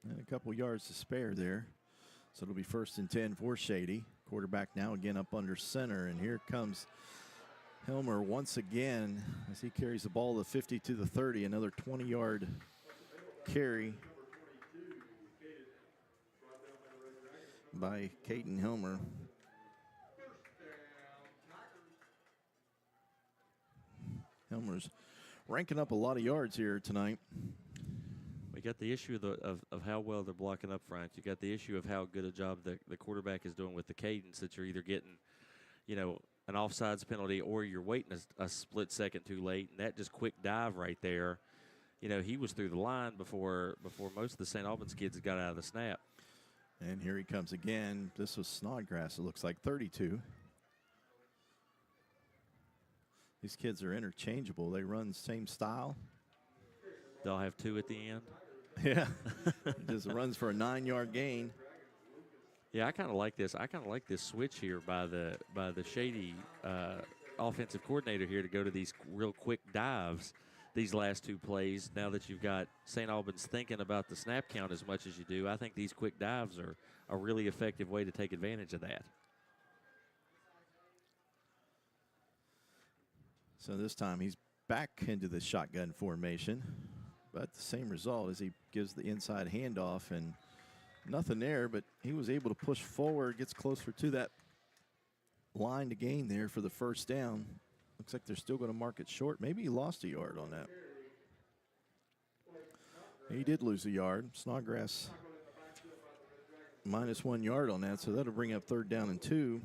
and a couple yards to spare there. So it'll be 1st and 10 for Shady. Quarterback now again up under center, and here comes Helmer once again as he carries the ball the 50 to the 30, another 20-yard carry by Caden Helmer. Helmer's ranking up a lot of yards here tonight. We got the issue of how well they're blocking up front. You got the issue of how good a job the quarterback is doing with the cadence, that you're either getting, an offsides penalty or you're waiting a split second too late, and that just quick dive right there. He was through the line before most of the St. Albans kids got out of the snap. And here he comes again. This was Snodgrass, it looks like, 32. These kids are interchangeable. They run the same style. They'll have 2 at the end. Yeah. It just runs for a 9-yard gain. Yeah, I kind of like this. I kind of like this switch here by the Shady offensive coordinator here to go to these real quick dives these last 2 plays. Now that you've got St. Albans thinking about the snap count as much as you do, I think these quick dives are a really effective way to take advantage of that. So this time he's back into the shotgun formation, but the same result as he gives the inside handoff, and nothing there, but he was able to push forward, gets closer to that line to gain there for the first down. Looks like they're still going to mark it short. Maybe he lost a yard on that. He did lose a yard. Snodgrass minus 1 yard on that, so that'll bring up 3rd down and 2.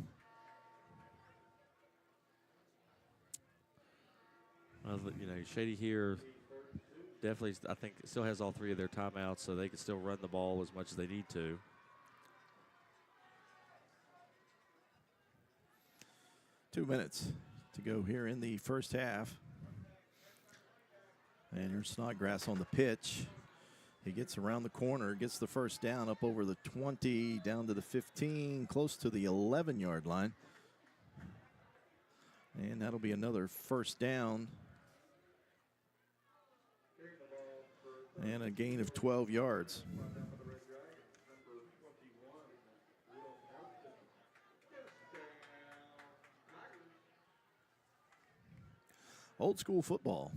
Well, Shady here definitely, I think, still has all 3 of their timeouts, so they can still run the ball as much as they need to. Two minutes to go here in the first half. And here's Snodgrass on the pitch. He gets around the corner, gets the first down up over the 20, down to the 15, close to the 11-yard line. And that'll be another first down. And a gain of 12 yards. Old school football.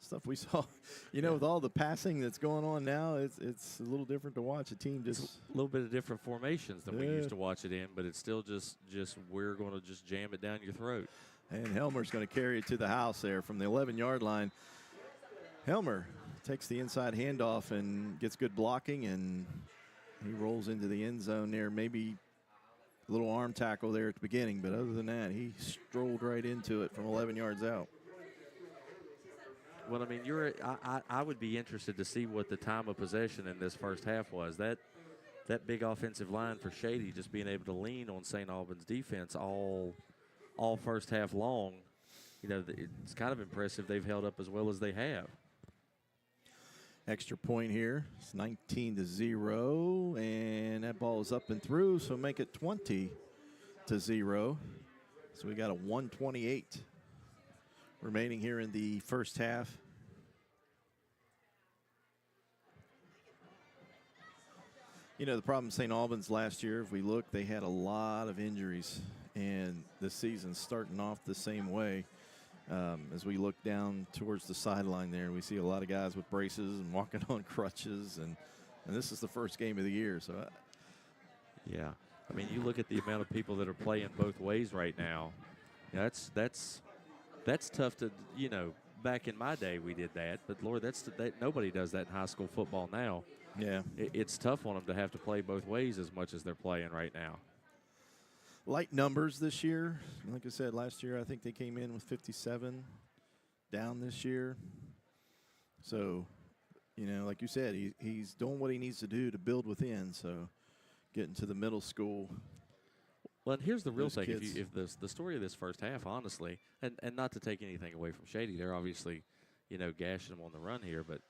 Stuff we saw, with all the passing that's going on now, it's a little different to watch a team just. It's a little bit of different formations than we used to watch it in, but it's still just we're going to just jam it down your throat. And Helmer's going to carry it to the house there from the 11-yard line. Helmer takes the inside handoff and gets good blocking, and he rolls into the end zone there. Maybe a little arm tackle there at the beginning, but other than that, he strolled right into it from 11 yards out. Well, I mean, I would be interested to see what the time of possession in this first half was. That big offensive line for Shady just being able to lean on St. Albans defense all first half long. It's kind of impressive they've held up as well as they have. Extra point here. It's 19-0, and that ball is up and through, so make it 20-0. So we got a 1:28 remaining here in the first half. You know, the problem in St. Albans last year, if we look, they had a lot of injuries, and the season's starting off the same way. As we look down towards the sideline there, we see a lot of guys with braces and walking on crutches, and this is the first game of the year. So, yeah, I mean, you look at the amount of people that are playing both ways right now. That's tough to, you know. Back in my day, we did that, but Lord, nobody does that in high school football now. Yeah, it's tough on them to have to play both ways as much as they're playing right now. Light numbers this year. Like I said, last year I think they came in with 57 down this year. So, you know, like you said, he's doing what he needs to do to build within. So, getting to the middle school. Well, and here's the real thing. Kids. If the story of this first half, honestly, and not to take anything away from Shady, they're obviously, you know, gashing them on the run here, but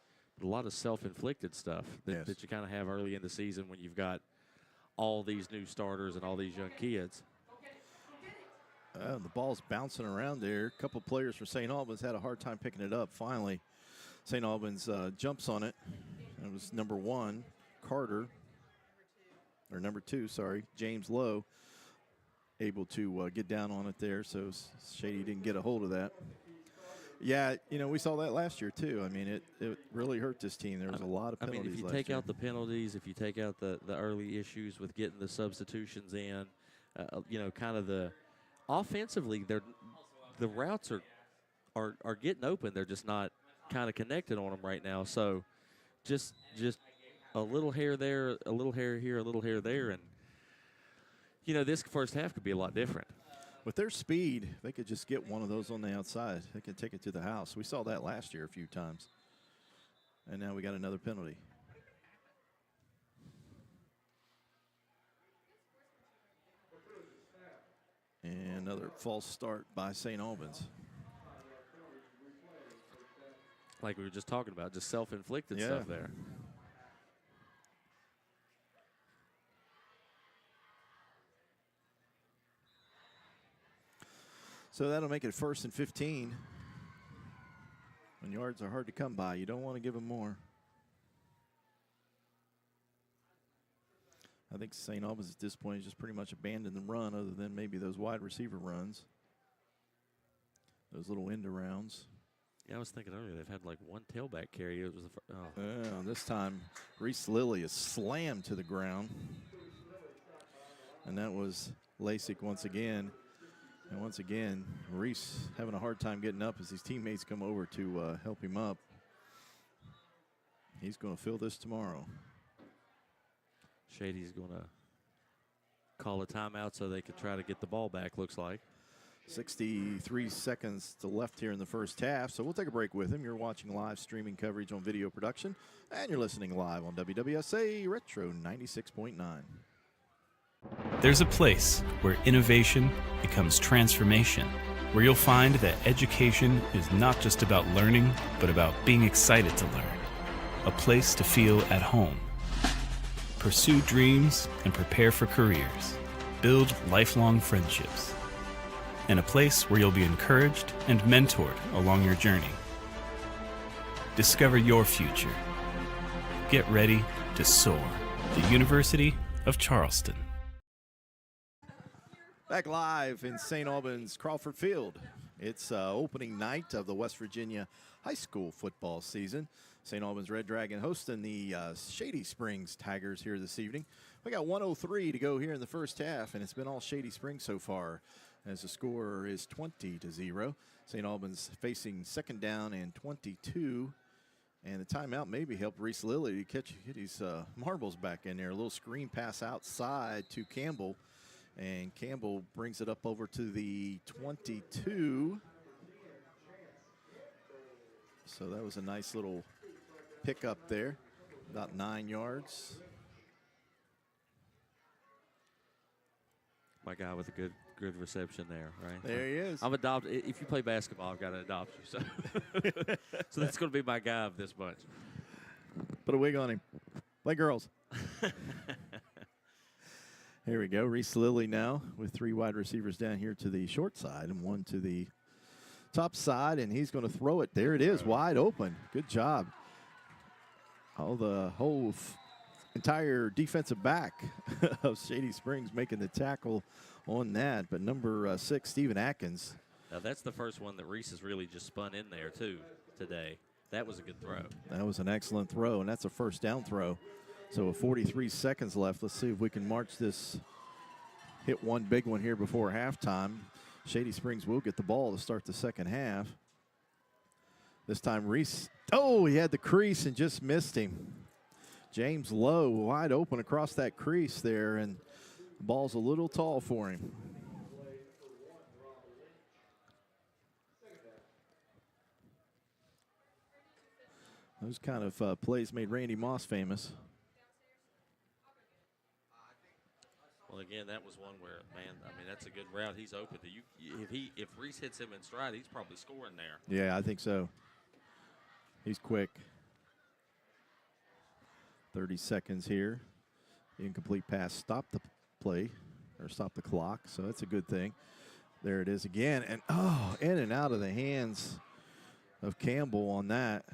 a lot of self-inflicted stuff that you kind of have early in the season when you've got all these new starters and all these young kids. The ball's bouncing around there. A couple players for St. Albans had a hard time picking it up. Finally, St. Albans jumps on it. It was number 1, Carter, or number 2, sorry, James Lowe, able to get down on it there. So Shady didn't get a hold of that. Yeah, you know, we saw that last year too. I mean, it really hurt this team. There was a lot of penalties. I mean, if you last take year. out the penalties, if you take out the early issues with getting the substitutions in, you know, kind of the offensively, the routes are getting open. They're just not kind of connected on them right now. So just a little hair there, a little hair here, a little hair there, and you know, this first half could be a lot different. With their speed, they could just get one of those on the outside. They could take it to the house. We saw that last year a few times. And now we got another penalty. And another false start by St. Albans. Like we were just talking about, just self-inflicted Yeah. stuff there. So that'll make it 1st and 15. When yards are hard to come by, you don't want to give them more. I think St. Albans at this point has just pretty much abandoned the run, other than maybe those wide receiver runs, those little end arounds. Yeah, I was thinking earlier they've had like one tailback carry. It was This time Reese Lilly is slammed to the ground, and that was Lasik once again. And once again, Reese having a hard time getting up as his teammates come over to help him up. He's going to fill this tomorrow. Shady's going to call a timeout so they can try to get the ball back, looks like. 63 seconds to left here in the first half, so we'll take a break with him. You're watching live streaming coverage on video production, and you're listening live on WWSA Retro 96.9. There's a place where innovation becomes transformation, where you'll find that education is not just about learning, but about being excited to learn. A place to feel at home. Pursue dreams and prepare for careers. Build lifelong friendships. And a place where you'll be encouraged and mentored along your journey. Discover your future. Get ready to soar. The University of Charleston. Back live in St. Albans Crawford Field. It's opening night of the West Virginia high school football season. St. Albans Red Dragon hosting the Shady Springs Tigers here this evening. We got 1:03 to go here in the first half, and it's been all Shady Springs so far, as the score is 20-0. St. Albans facing 2nd down and 22. And the timeout maybe helped Reese Lilly to get his marbles back in there. A little screen pass outside to Campbell. And Campbell brings it up over to the 22. So that was a nice little pickup there, about 9 yards. My guy with a good reception there, right? There he is. I'm adopted. If you play basketball, I've got to adopt you. So, so that's going to be my guy of this bunch. Put a wig on him. Play girls. Here we go. Reese Lilly now with 3 wide receivers down here to the short side and 1 to the top side, and he's going to throw it. There it is, wide open. Good job. Oh, the whole entire defensive back of Shady Springs making the tackle on that. But number 6, Steven Atkins. Now, that's the first one that Reese has really just spun in there, too, today. That was a good throw. That was an excellent throw, and that's a first down throw. So with 43 seconds left, let's see if we can march this, hit one big one here before halftime. Shady Springs will get the ball to start the second half. This time Reese, he had the crease and just missed him. James Lowe wide open across that crease there, and the ball's a little tall for him. Those kind of plays made Randy Moss famous. Well, again, that was one where, man, I mean, that's a good route. He's open to you. If Reese hits him in stride, he's probably scoring there. Yeah, I think so. He's quick. 30 seconds here. Incomplete pass. Stop the play, or stop the clock, so that's a good thing. There it is again, and in and out of the hands of Campbell on that.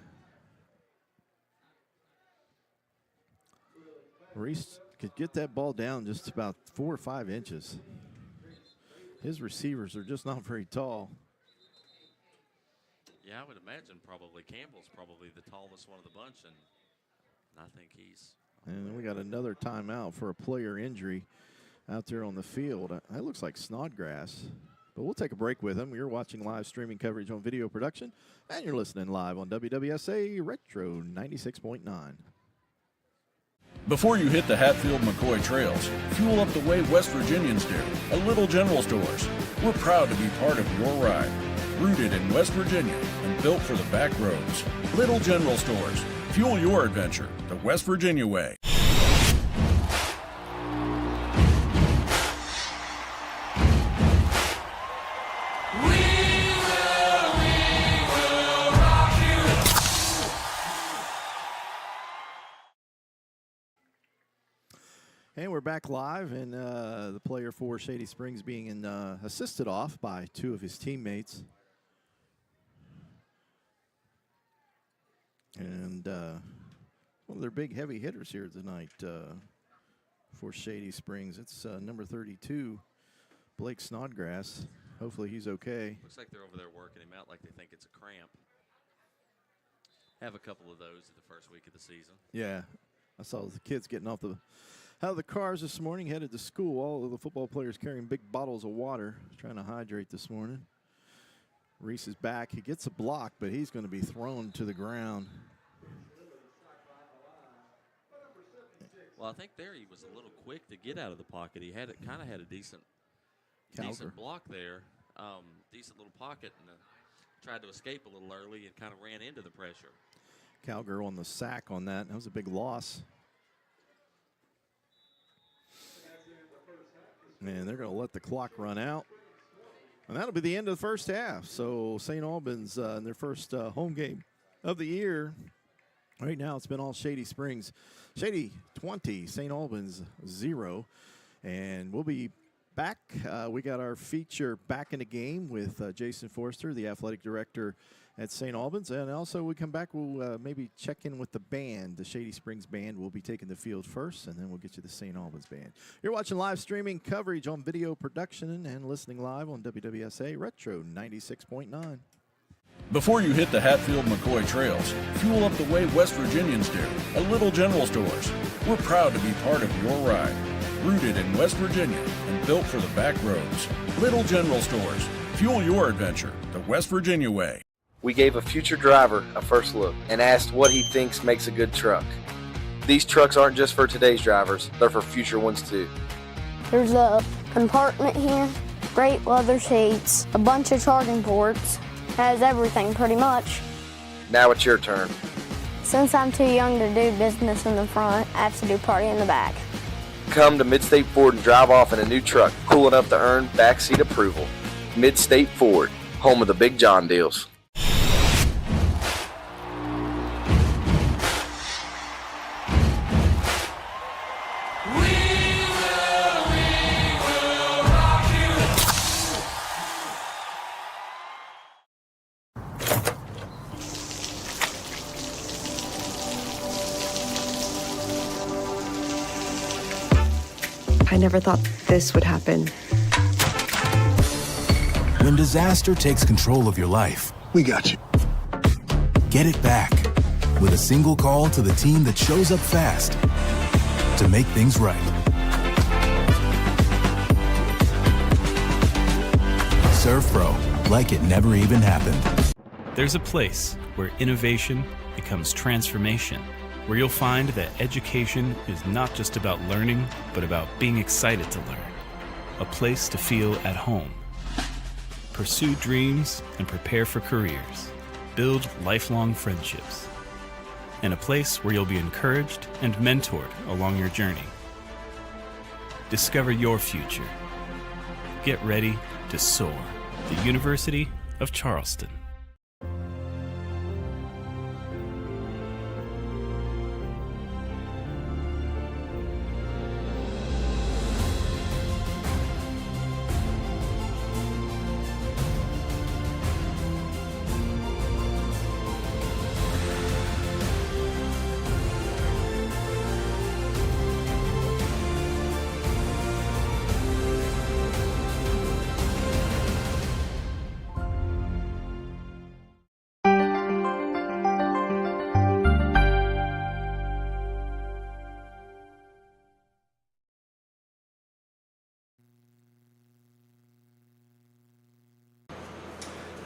Reese could get that ball down just about 4 or 5 inches. His receivers are just not very tall. Yeah, I would imagine probably Campbell's probably the tallest one of the bunch, and I think he's. And we got another timeout for a player injury out there on the field. That looks like Snodgrass. But we'll take a break with him. You're watching live streaming coverage on Video Production, and you're listening live on WWSA Retro 96.9. Before you hit the Hatfield-McCoy trails, fuel up the way West Virginians do, at Little General Stores. We're proud to be part of your ride. Rooted in West Virginia and built for the back roads. Little General Stores. Fuel your adventure the West Virginia way. And we're back live, and the player for Shady Springs being assisted off by 2 of his teammates. And one of their big heavy hitters here tonight for Shady Springs. It's number 32, Blake Snodgrass. Hopefully he's okay. Looks like they're over there working him out like they think it's a cramp. Have a couple of those the first week of the season. Yeah, I saw the kids getting out of the cars this morning, headed to school. All of the football players carrying big bottles of water, trying to hydrate this morning. Reese is back. He gets a block, but he's going to be thrown to the ground. Well, I think there he was a little quick to get out of the pocket. He had kind of had a decent block there, decent little pocket, and tried to escape a little early and kind of ran into the pressure. Calgar on the sack on that. That was a big loss. And they're going to let the clock run out. And that'll be the end of the first half. So St. Albans in their first home game of the year. Right now it's been all Shady Springs. Shady 20, St. Albans 0. And we'll be back. We got our feature Back in the Game with Jason Forster, the athletic director at St. Albans. And also we come back, we'll maybe check in with the band. The Shady Springs band will be taking the field first, and then we'll get you the St. Albans band. You're watching live streaming coverage on Video Production and listening live on WWSA Retro 96.9. Before you hit the Hatfield-McCoy trails, fuel up the way West Virginians do, at Little General Stores. We're proud to be part of your ride. Rooted in West Virginia and built for the back roads. Little General Stores. Fuel your adventure the West Virginia way. We gave a future driver a first look and asked what he thinks makes a good truck. These trucks aren't just for today's drivers, they're for future ones too. There's a compartment here, great leather seats, a bunch of charging ports, has everything pretty much. Now it's your turn. Since I'm too young to do business in the front, I have to do party in the back. Come to Midstate Ford and drive off in a new truck, cool enough to earn backseat approval. Midstate Ford, home of the Big John deals. I never thought this would happen. When disaster takes control of your life, we got you. Get it back with a single call to the team that shows up fast to make things right. Serve Pro, like it never even happened. There's a place where innovation becomes transformation, where you'll find that education is not just about learning, but about being excited to learn. A place to feel at home. Pursue dreams and prepare for careers. Build lifelong friendships. And a place where you'll be encouraged and mentored along your journey. Discover your future. Get ready to soar. The University of Charleston.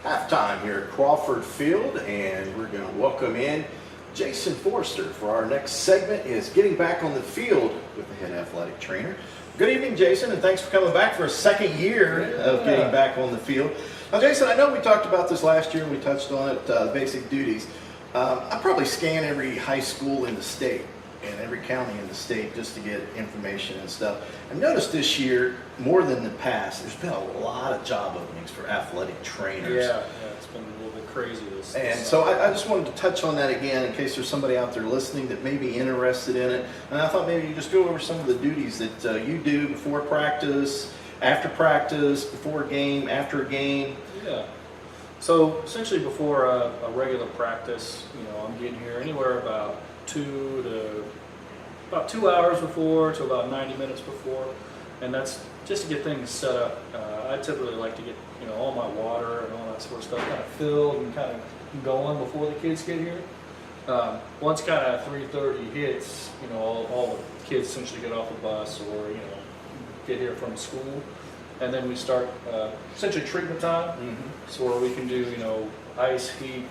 Halftime here at Crawford Field, and we're going to welcome in Jason Forster for our next segment is Getting Back on the Field with the head athletic trainer. Good evening, Jason, and thanks for coming back for a second year of Getting Back on the Field. Now, Jason, I know we talked about this last year, and we touched on it, basic duties. I probably scan every high school in the state and every county in the state just to get information and stuff. I've noticed this year, more than the past, there's been a lot of job openings for athletic trainers. Yeah, it's been a little bit crazy this So I just wanted to touch on that again in case there's somebody out there listening that may be interested in it. And I thought maybe you just go over some of the duties that you do before practice, after practice, before a game, after a game. Yeah. So essentially before a regular practice, I'm getting here anywhere about 2 hours before to about 90 minutes before, and that's just to get things set up. I typically like to get all my water and all that sort of stuff kind of filled and kind of going before the kids get here. Once kind of 3:30 hits, all the kids essentially get off the bus or get here from school, and then we start essentially treatment time. So where we can do ice, heat,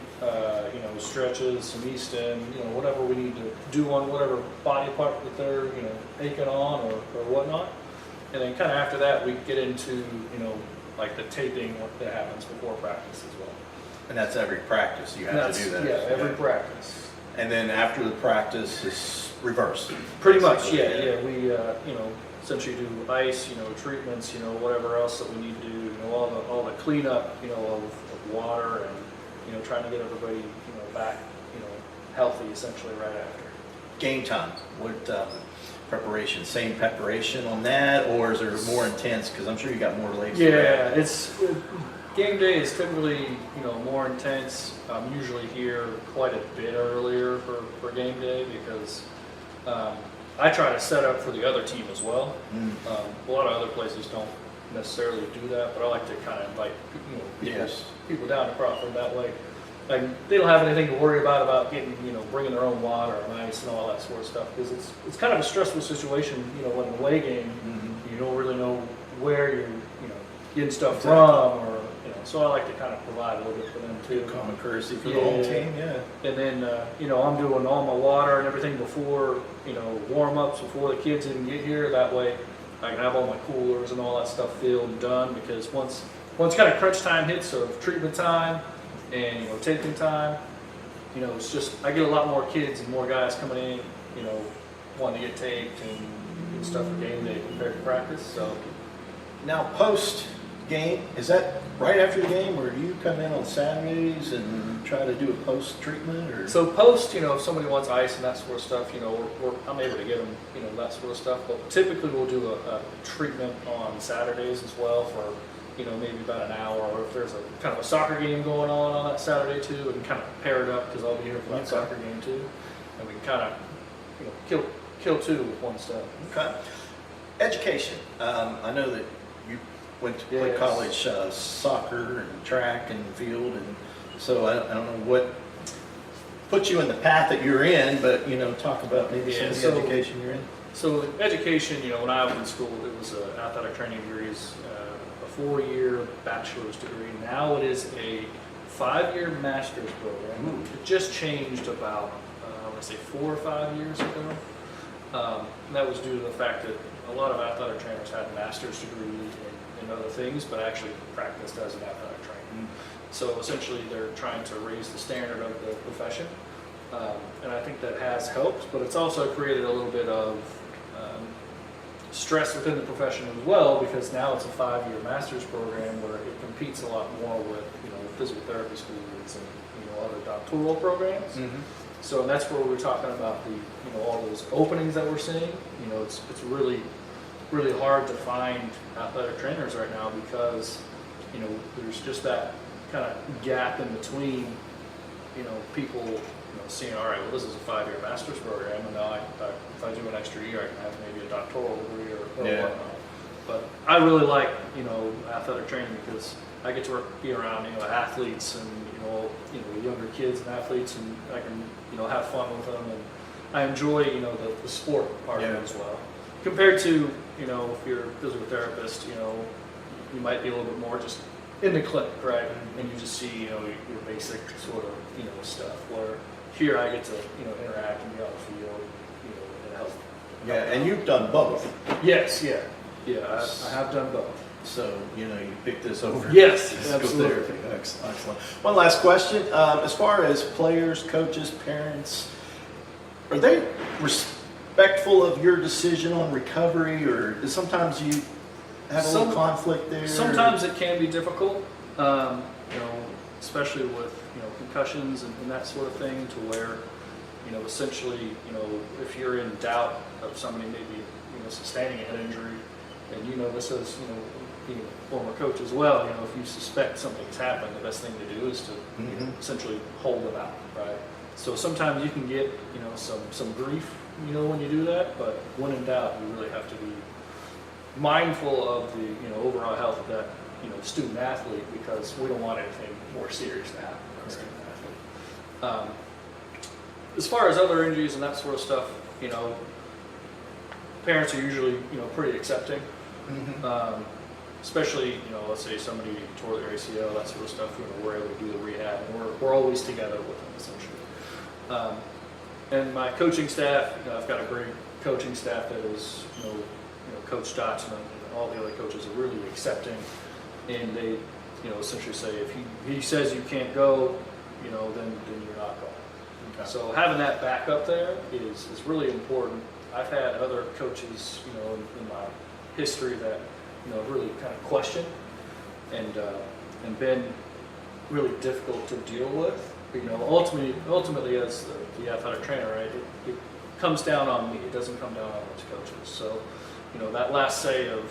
stretches, some Easton, whatever we need to do on whatever body part that they're, aching on or whatnot. And then kind of after that, we get into, like the taping that happens before practice as well. And that's every practice you have to do that? Yeah, every practice. And then after the practice is reversed? Pretty much, yeah. We, essentially do ice, treatments, whatever else that we need to do, all the cleanup, of water and, trying to get everybody, back, healthy essentially right after. Game time, what preparation? Same preparation on that, or is there more intense? Because I'm sure you got more legs. Yeah, game day is typically, more intense. I'm usually here quite a bit earlier for game day because I try to set up for the other team as well. A lot of other places don't necessarily do that, but I like to kind of invite people down to Crawford that way. Like they don't have anything to worry about getting, bringing their own water and ice and all that sort of stuff because it's kind of a stressful situation, when an away game, you don't really know where you're, getting stuff from or, so I like to kind of provide a little bit for them too. Common courtesy for the whole team, And then, I'm doing all my water and everything before, warm-ups before the kids even get here. That way I can have all my coolers and all that stuff filled and done because once kind of crunch time hits of treatment time and, taping time, it's just, I get a lot more kids and more guys coming in, wanting to get taped and stuff for game day compared to practice. So now post game, is that right after the game, or do you come in on Saturdays and try to do a post treatment? Or so post, if somebody wants ice and that sort of stuff, I'm able to get them, that sort of stuff. But typically we'll do a treatment on Saturdays as well for, maybe about an hour, or if there's a kind of a soccer game going on that Saturday too, we can kind of pair it up because I'll be here for that soccer game too, and we can kind of, kill two with one step. Okay. Education. I know that you went to play college soccer and track and field, and so I don't know what put you in the path that you're in, but talk about maybe some of the education you're in. So education, when I was in school, it was athletic training degrees, a 4-year bachelor's degree. Now it is a 5-year master's program. It just changed about, I want to say 4 or 5 years ago. And that was due to the fact that a lot of athletic trainers had a master's degree in other things, but actually practiced as an athletic trainer. So essentially they're trying to raise the standard of the profession. And I think that has helped, but it's also created a little bit of stress within the profession as well, because now it's a 5-year master's program where it competes a lot more with physical therapy schools and other doctoral programs. So that's where we're talking about the all those openings that we're seeing. It's really hard to find athletic trainers right now because there's just that kind of gap in between people seeing, all right, well, this is a 5-year master's program, and now if I do an extra year, I can have maybe a doctoral degree or whatnot. But I really like athletic training because I get to be around athletes and younger kids and athletes, and I can have fun with them, and I enjoy the sport part of it as well. Compared to if you're a physical therapist, you might be a little bit more just in the clinic, right? And you just see your basic sort of stuff. Where here I get to interact and be on the field, and help. Yeah, and you've done both. Yes, yeah, I have done both. So you picked this over. Yes, absolutely. Excellent. One last question: as far as players, coaches, parents, are they respectful of your decision on recovery, or sometimes you have a little conflict there? Sometimes it can be difficult, especially with concussions and that sort of thing, to where essentially if you're in doubt of somebody maybe sustaining a head injury, and this is being a former coach as well, if you suspect something's happened, the best thing to do is to essentially hold them out, right? So sometimes you can get some grief when you do that, but when in doubt, you really have to be mindful of the overall health of that student athlete, because we don't want anything more serious to happen to a student athlete. As far as other injuries and that sort of stuff, parents are usually pretty accepting. Especially let's say somebody tore their ACL, that sort of stuff. We're able to do the rehab, and we're always together with them essentially. And my coaching staff, I've got a great coaching staff that is Coach Dotson and all the other coaches are really accepting, and they essentially say if he says you can't go, then you're not going. Okay. So having that backup there is really important. I've had other coaches in my history that really kind of questioned and been really difficult to deal with. Ultimately as the athletic trainer, right, it comes down on me. It doesn't come down on those coaches. So that last say of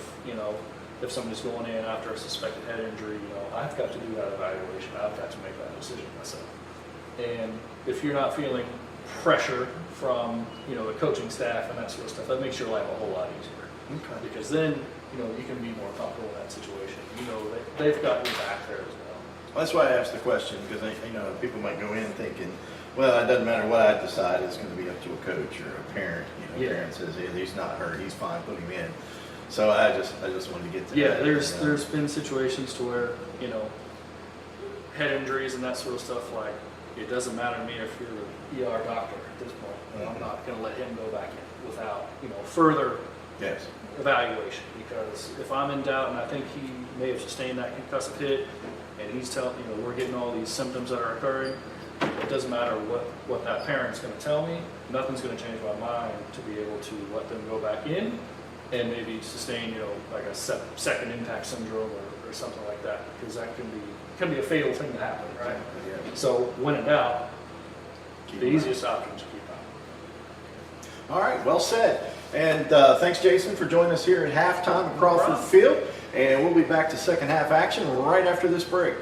if somebody's going in after a suspected head injury, I've got to do that evaluation. I've got to make that decision myself. And if you're not feeling pressure from the coaching staff and that sort of stuff, that makes your life a whole lot easier. Okay. Because then you can be more comfortable in that situation. They've got your back there as well. That's why I asked the question, because people might go in thinking, well, it doesn't matter what I decide, it's going to be up to a coach or a parent. Parent says, hey, he's not hurt, he's fine, put him in. So I just wanted to get to that. There's been situations to where head injuries and that sort of stuff, like it doesn't matter to me if you're an ER doctor at this point. I'm not going to let him go back in without further evaluation, because if I'm in doubt and I think he may have sustained that concussive hit, and he's telling we're getting all these symptoms that are occurring, it doesn't matter what that parent's going to tell me. Nothing's going to change my mind to be able to let them go back in and maybe sustain like a second impact syndrome or something like that, because that can be a fatal thing to happen, right? Yeah. So when in doubt, the easiest option is to keep out. All right, well said. And thanks, Jason, for joining us here at halftime at Crawford Field. And we'll be back to second half action right after this break.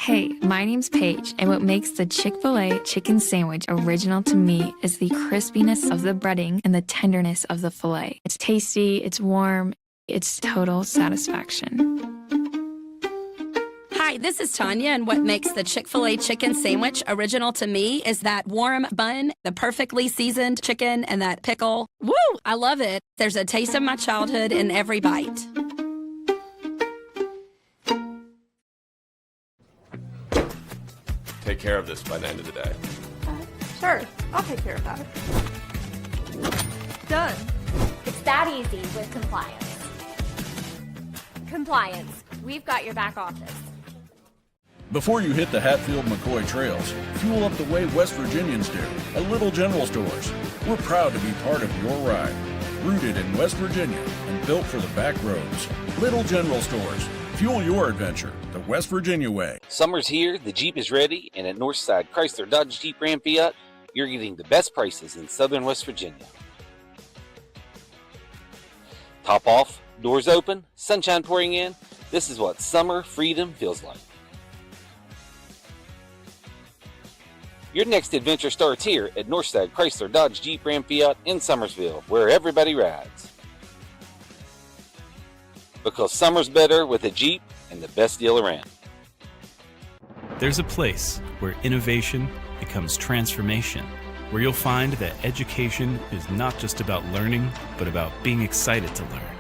Hey, my name's Paige, and what makes the Chick-fil-A chicken sandwich original to me is the crispiness of the breading and the tenderness of the filet. It's tasty, it's warm, it's total satisfaction. Hi, this is Tanya, and what makes the Chick-fil-A chicken sandwich original to me is that warm bun, the perfectly seasoned chicken, and that pickle. Woo! I love it. There's a taste of my childhood in every bite. Take care of this by the end of the day. Sure, I'll take care of that. Done. It's that easy with compliance. Compliance. We've got your back office. Before you hit the Hatfield-McCoy trails, fuel up the way West Virginians do at Little General Stores. We're proud to be part of your ride. Rooted in West Virginia and built for the back roads. Little General Stores. Fuel your adventure the West Virginia way. Summer's here, the Jeep is ready, and at Northside Chrysler Dodge Jeep Ram Fiat, you're getting the best prices in southern West Virginia. Top off, doors open, sunshine pouring in. This is what summer freedom feels like. Your next adventure starts here at Northside Chrysler Dodge Jeep Ram Fiat in Summersville, where everybody rides. Because summer's better with a Jeep and the best deal around. There's a place where innovation becomes transformation, where you'll find that education is not just about learning, but about being excited to learn.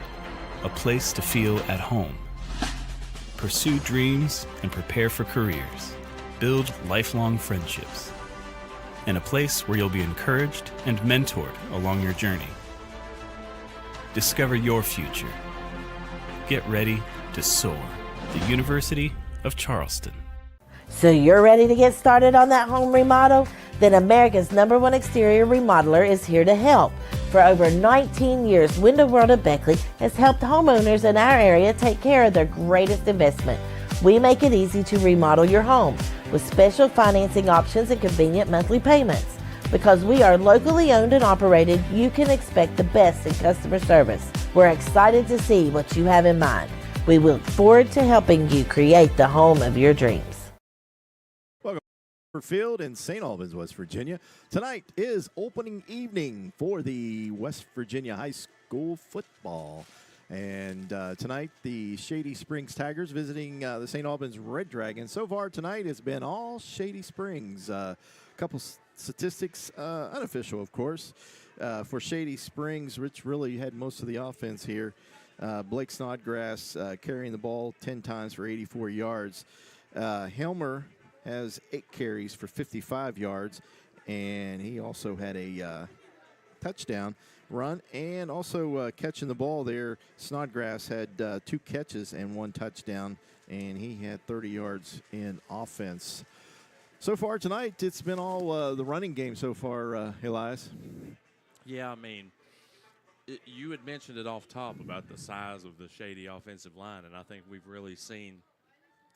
A place to feel at home. Pursue dreams and prepare for careers. Build lifelong friendships. And a place where you'll be encouraged and mentored along your journey. Discover your future. Get ready to soar. The University of Charleston. So you're ready to get started on that home remodel? Then America's #1 exterior remodeler is here to help. For over 19 years, Window World of Beckley has helped homeowners in our area take care of their greatest investment. We make it easy to remodel your home with special financing options and convenient monthly payments. Because we are locally owned and operated, you can expect the best in customer service. We're excited to see what you have in mind. We look forward to helping you create the home of your dreams. Welcome to Field in St. Albans, West Virginia. Tonight is opening evening for the West Virginia High School football. And tonight, the Shady Springs Tigers visiting the St. Albans Red Dragons. So far tonight has been all Shady Springs. A couple statistics, unofficial, of course, for Shady Springs, which really had most of the offense here. Blake Snodgrass carrying the ball 10 times for 84 yards. Helmer has 8 carries for 55 yards, and he also had a touchdown run, and also catching the ball there. Snodgrass had 2 catches and 1 touchdown, and he had 30 yards in offense. So far tonight, it's been all the running game so far, Elias. Yeah, I mean, you had mentioned it off top about the size of the Shady offensive line, and I think we've really seen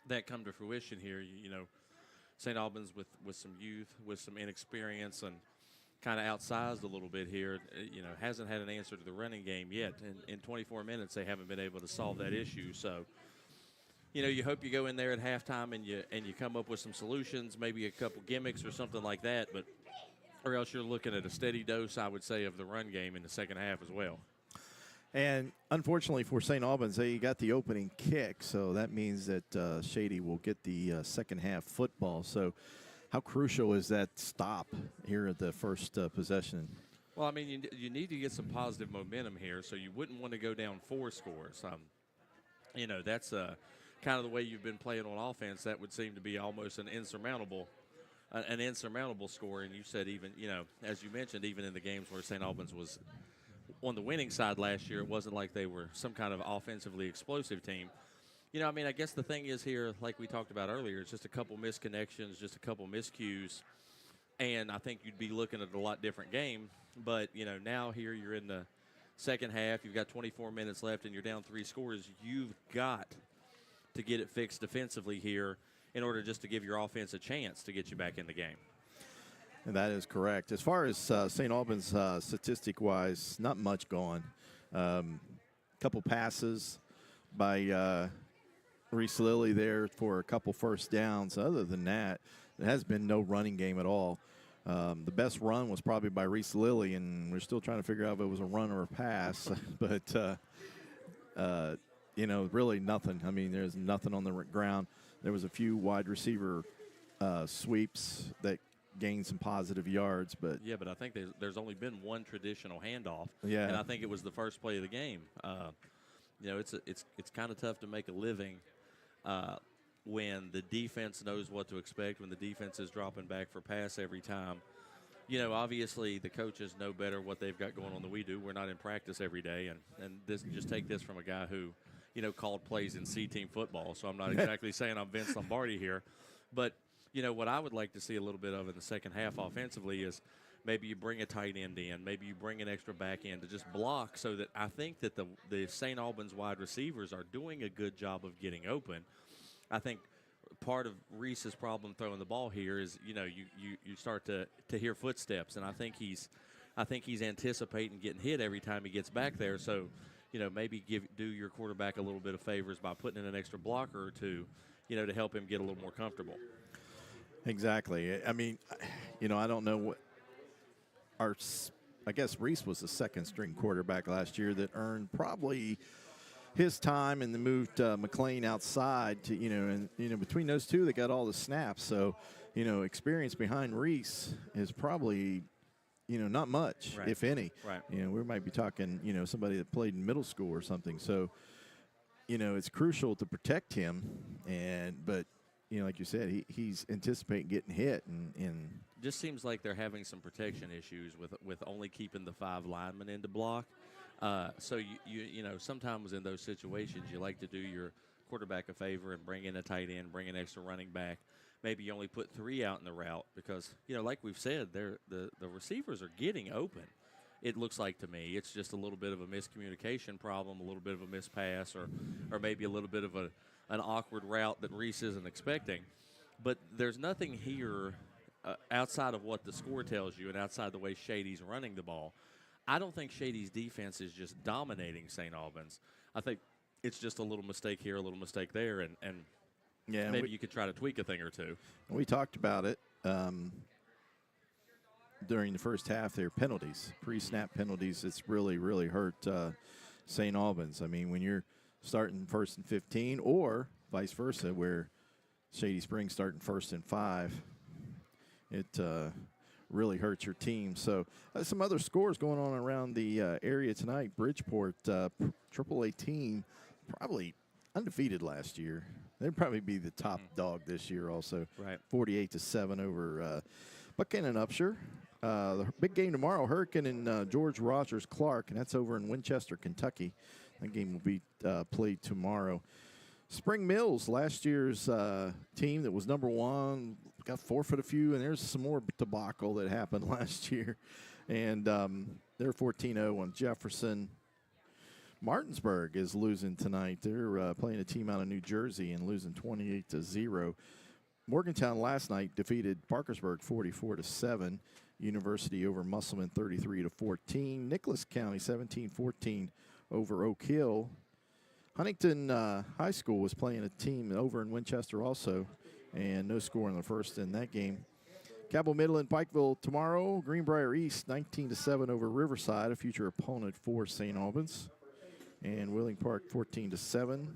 that come to fruition here. You know, St. Albans with some youth, with some inexperience, and kind of outsized a little bit here, you know, hasn't had an answer to the running game yet. In 24 minutes, they haven't been able to solve that issue. So, you know, you hope you go in there at halftime and you come up with some solutions, maybe a couple gimmicks or something like that, but or else you're looking at a steady dose, I would say, of the run game in the second half as well. And unfortunately for St. Albans, they got the opening kick, so that means that Shady will get the second half football. So how crucial is that stop here at the first possession? Well, I mean, you need to get some positive momentum here, so you wouldn't want to go down 4 scores. You know, that's kind of the way you've been playing on offense. That would seem to be almost an insurmountable score. And you said even, you know, as you mentioned, even in the games where St. Albans was on the winning side last year, it wasn't like they were some kind of offensively explosive team. You know, I mean, I guess the thing is here, like we talked about earlier, it's just a couple misconnections, just a couple miscues, and I think you'd be looking at a lot different game. But, you know, now here you're in the second half, you've got 24 minutes left, and you're down 3 scores. You've got to get it fixed defensively here in order just to give your offense a chance to get you back in the game. And that is correct. As far as St. Albans statistic-wise, not much going. Couple passes by Reese Lilly there for a couple first downs. Other than that, there has been no running game at all. The best run was probably by Reese Lilly, and we're still trying to figure out if it was a run or a pass. But, really nothing. I mean, there's nothing on the ground. There was a few wide receiver sweeps that gained some positive yards. But yeah, but I think there's only been one traditional handoff. Yeah. And I think it was the first play of the game. It's kind of tough to make a living when the defense knows what to expect, when the defense is dropping back for pass every time. Obviously the coaches know better what they've got going on than we do. We're not in practice every day, and this, just take this from a guy who, called plays in C-team football, so I'm not exactly saying I'm Vince Lombardi here. But, what I would like to see a little bit of in the second half offensively is maybe you bring a tight end in, maybe you bring an extra back end to just block, so that I think that the St. Albans wide receivers are doing a good job of getting open. I think part of Reese's problem throwing the ball here is, you start to hear footsteps, and I think he's anticipating getting hit every time he gets back there. So, maybe do your quarterback a little bit of favors by putting in an extra blocker or two, to help him get a little more comfortable. Exactly. I mean, I don't know what I guess Reese was the second string quarterback last year that earned probably his time, and then moved McLean outside to, and between those two, they got all the snaps. So, experience behind Reese is probably, not much, right, if any. Right. We might be talking, somebody that played in middle school or something. So, it's crucial to protect him. But, like you said, he's anticipating getting hit, and just seems like they're having some protection issues with only keeping the 5 linemen into block. So you sometimes in those situations you like to do your quarterback a favor and bring in a tight end, bring an extra running back. Maybe you only put 3 out in the route because, like we've said, the receivers are getting open. It looks like to me it's just a little bit of a miscommunication problem, a little bit of a mispass, or maybe a little bit of an awkward route that Reese isn't expecting. But there's nothing here outside of what the score tells you and outside the way Shady's running the ball. I don't think Shady's defense is just dominating St. Albans. I think it's just a little mistake here, a little mistake there, and yeah, maybe you could try to tweak a thing or two. We talked about it during the first half. Their penalties, pre-snap penalties, it's really, really hurt St. Albans. I mean, when you're starting 1st and 15, or vice versa, where Shady Spring starting 1st and 5, it really hurts your team. So some other scores going on around the area tonight. Bridgeport, AAA team, probably undefeated last year. They'd probably be the top dog this year also. Right. 48-7 over Buchanan Upshur. The big game tomorrow, Hurricane and George Rogers Clark, and that's over in Winchester, Kentucky. That game will be played tomorrow. Spring Mills, last year's team that was number 1, got forfeit a few, and there's some more debacle that happened last year. And they're 14-0 on Jefferson. Martinsburg is losing tonight. They're playing a team out of New Jersey and losing 28-0. Morgantown last night defeated Parkersburg 44-7. University over Musselman 33-14. Nicholas County 17-14 over Oak Hill. Huntington High School was playing a team over in Winchester also, and no score in the first in that game. Cabell Midland, Pikeville tomorrow. Greenbrier East 19-7 over Riverside, a future opponent for St. Albans. And Wheeling Park 14-7.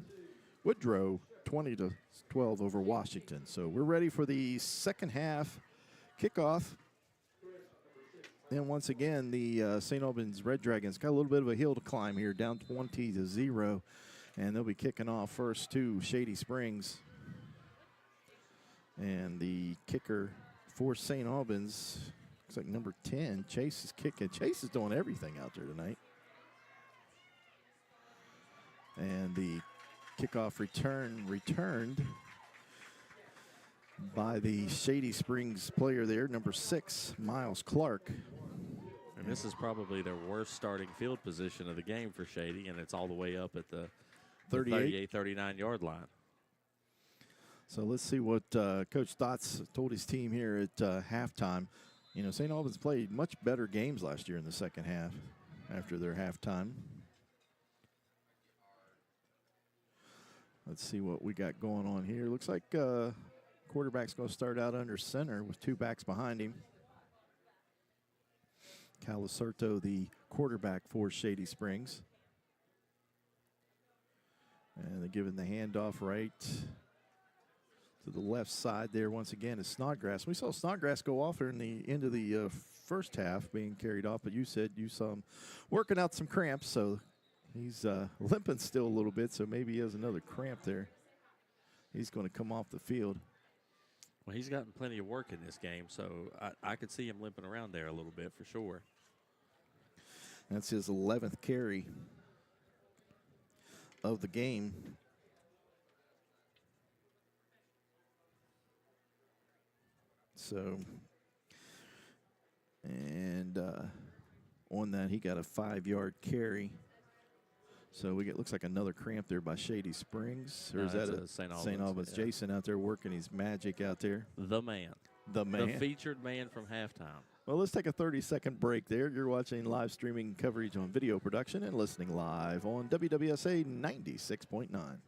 Woodrow 20-12 over Washington. So we're ready for the second half kickoff. And once again, the St. Albans Red Dragons got a little bit of a hill to climb here, down 20-0. And they'll be kicking off first to Shady Springs. And the kicker for St. Albans, looks like number 10, Chase is kicking. Chase is doing everything out there tonight. And the kickoff returned by the Shady Springs player there, number 6, Miles Clark. And this is probably their worst starting field position of the game for Shady, and it's all the way up at the 38, 39-yard line. So let's see what Coach Stotts told his team here at halftime. St. Albans played much better games last year in the second half after their halftime. Let's see what we got going on here. Looks like quarterback's going to start out under center with 2 backs behind him. Calicerto, the quarterback for Shady Springs. And they're giving the handoff right to the left side there once again is Snodgrass. We saw Snodgrass go off there in the end of the first half being carried off, but you said you saw him working out some cramps, so he's limping still a little bit, so maybe he has another cramp there. He's going to come off the field. Well, he's gotten plenty of work in this game, so I could see him limping around there a little bit for sure. That's his 11th carry of the game. So, and on that, he got a 5-yard carry. So we get, looks like another cramp there by Shady Springs. Or No, is that a St. Albans? Yeah. Jason out there working his magic out there. The man. The man. The featured man from halftime. Well, let's take a 30-second break there. You're watching live streaming coverage on video production and listening live on WWSA 96.9.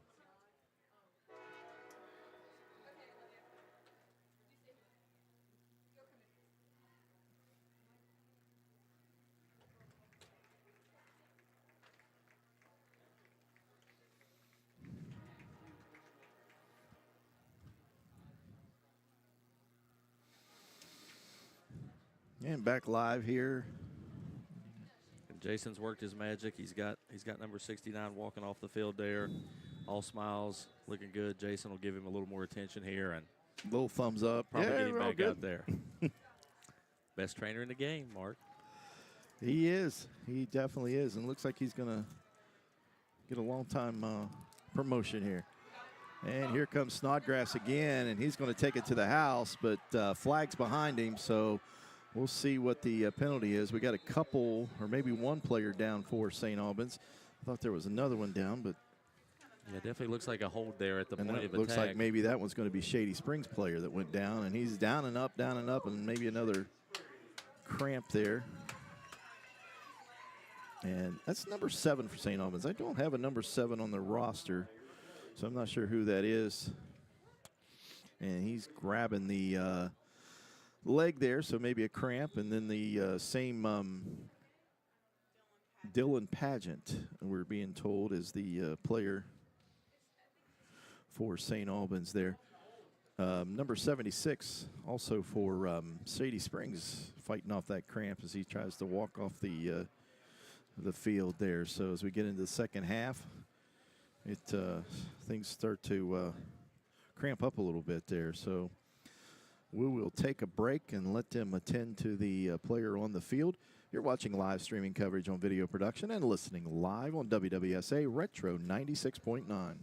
And back live here. And Jason's worked his magic. He's got number 69 walking off the field there. All smiles, looking good. Jason will give him a little more attention here and little thumbs up. Probably yeah, get him back good. out there. Best trainer in the game, Mark. He is. He definitely is. And looks like he's going to get a long-time promotion here. And here comes Snodgrass again, and he's going to take it to the house, but flags behind him, so we'll see what the penalty is. We got a couple, or maybe one player down for St. Albans. I thought there was another one down, but yeah, definitely looks like a hold there at the point of attack. Looks like maybe that one's going to be Shady Springs player that went down, and he's down and up, and maybe another cramp there. And that's number 7 for St. Albans. I don't have a number 7 on the roster, so I'm not sure who that is. And he's grabbing the leg there, so maybe a cramp. And then the same Dylan Pageant, we're being told, is the player for St. Albans there. Number 76, also for Shady Springs, fighting off that cramp as he tries to walk off the field there. So as we get into the second half, things start to cramp up a little bit there. So we will take a break and let them attend to the player on the field. You're watching live streaming coverage on video production and listening live on WWSA Retro 96.9.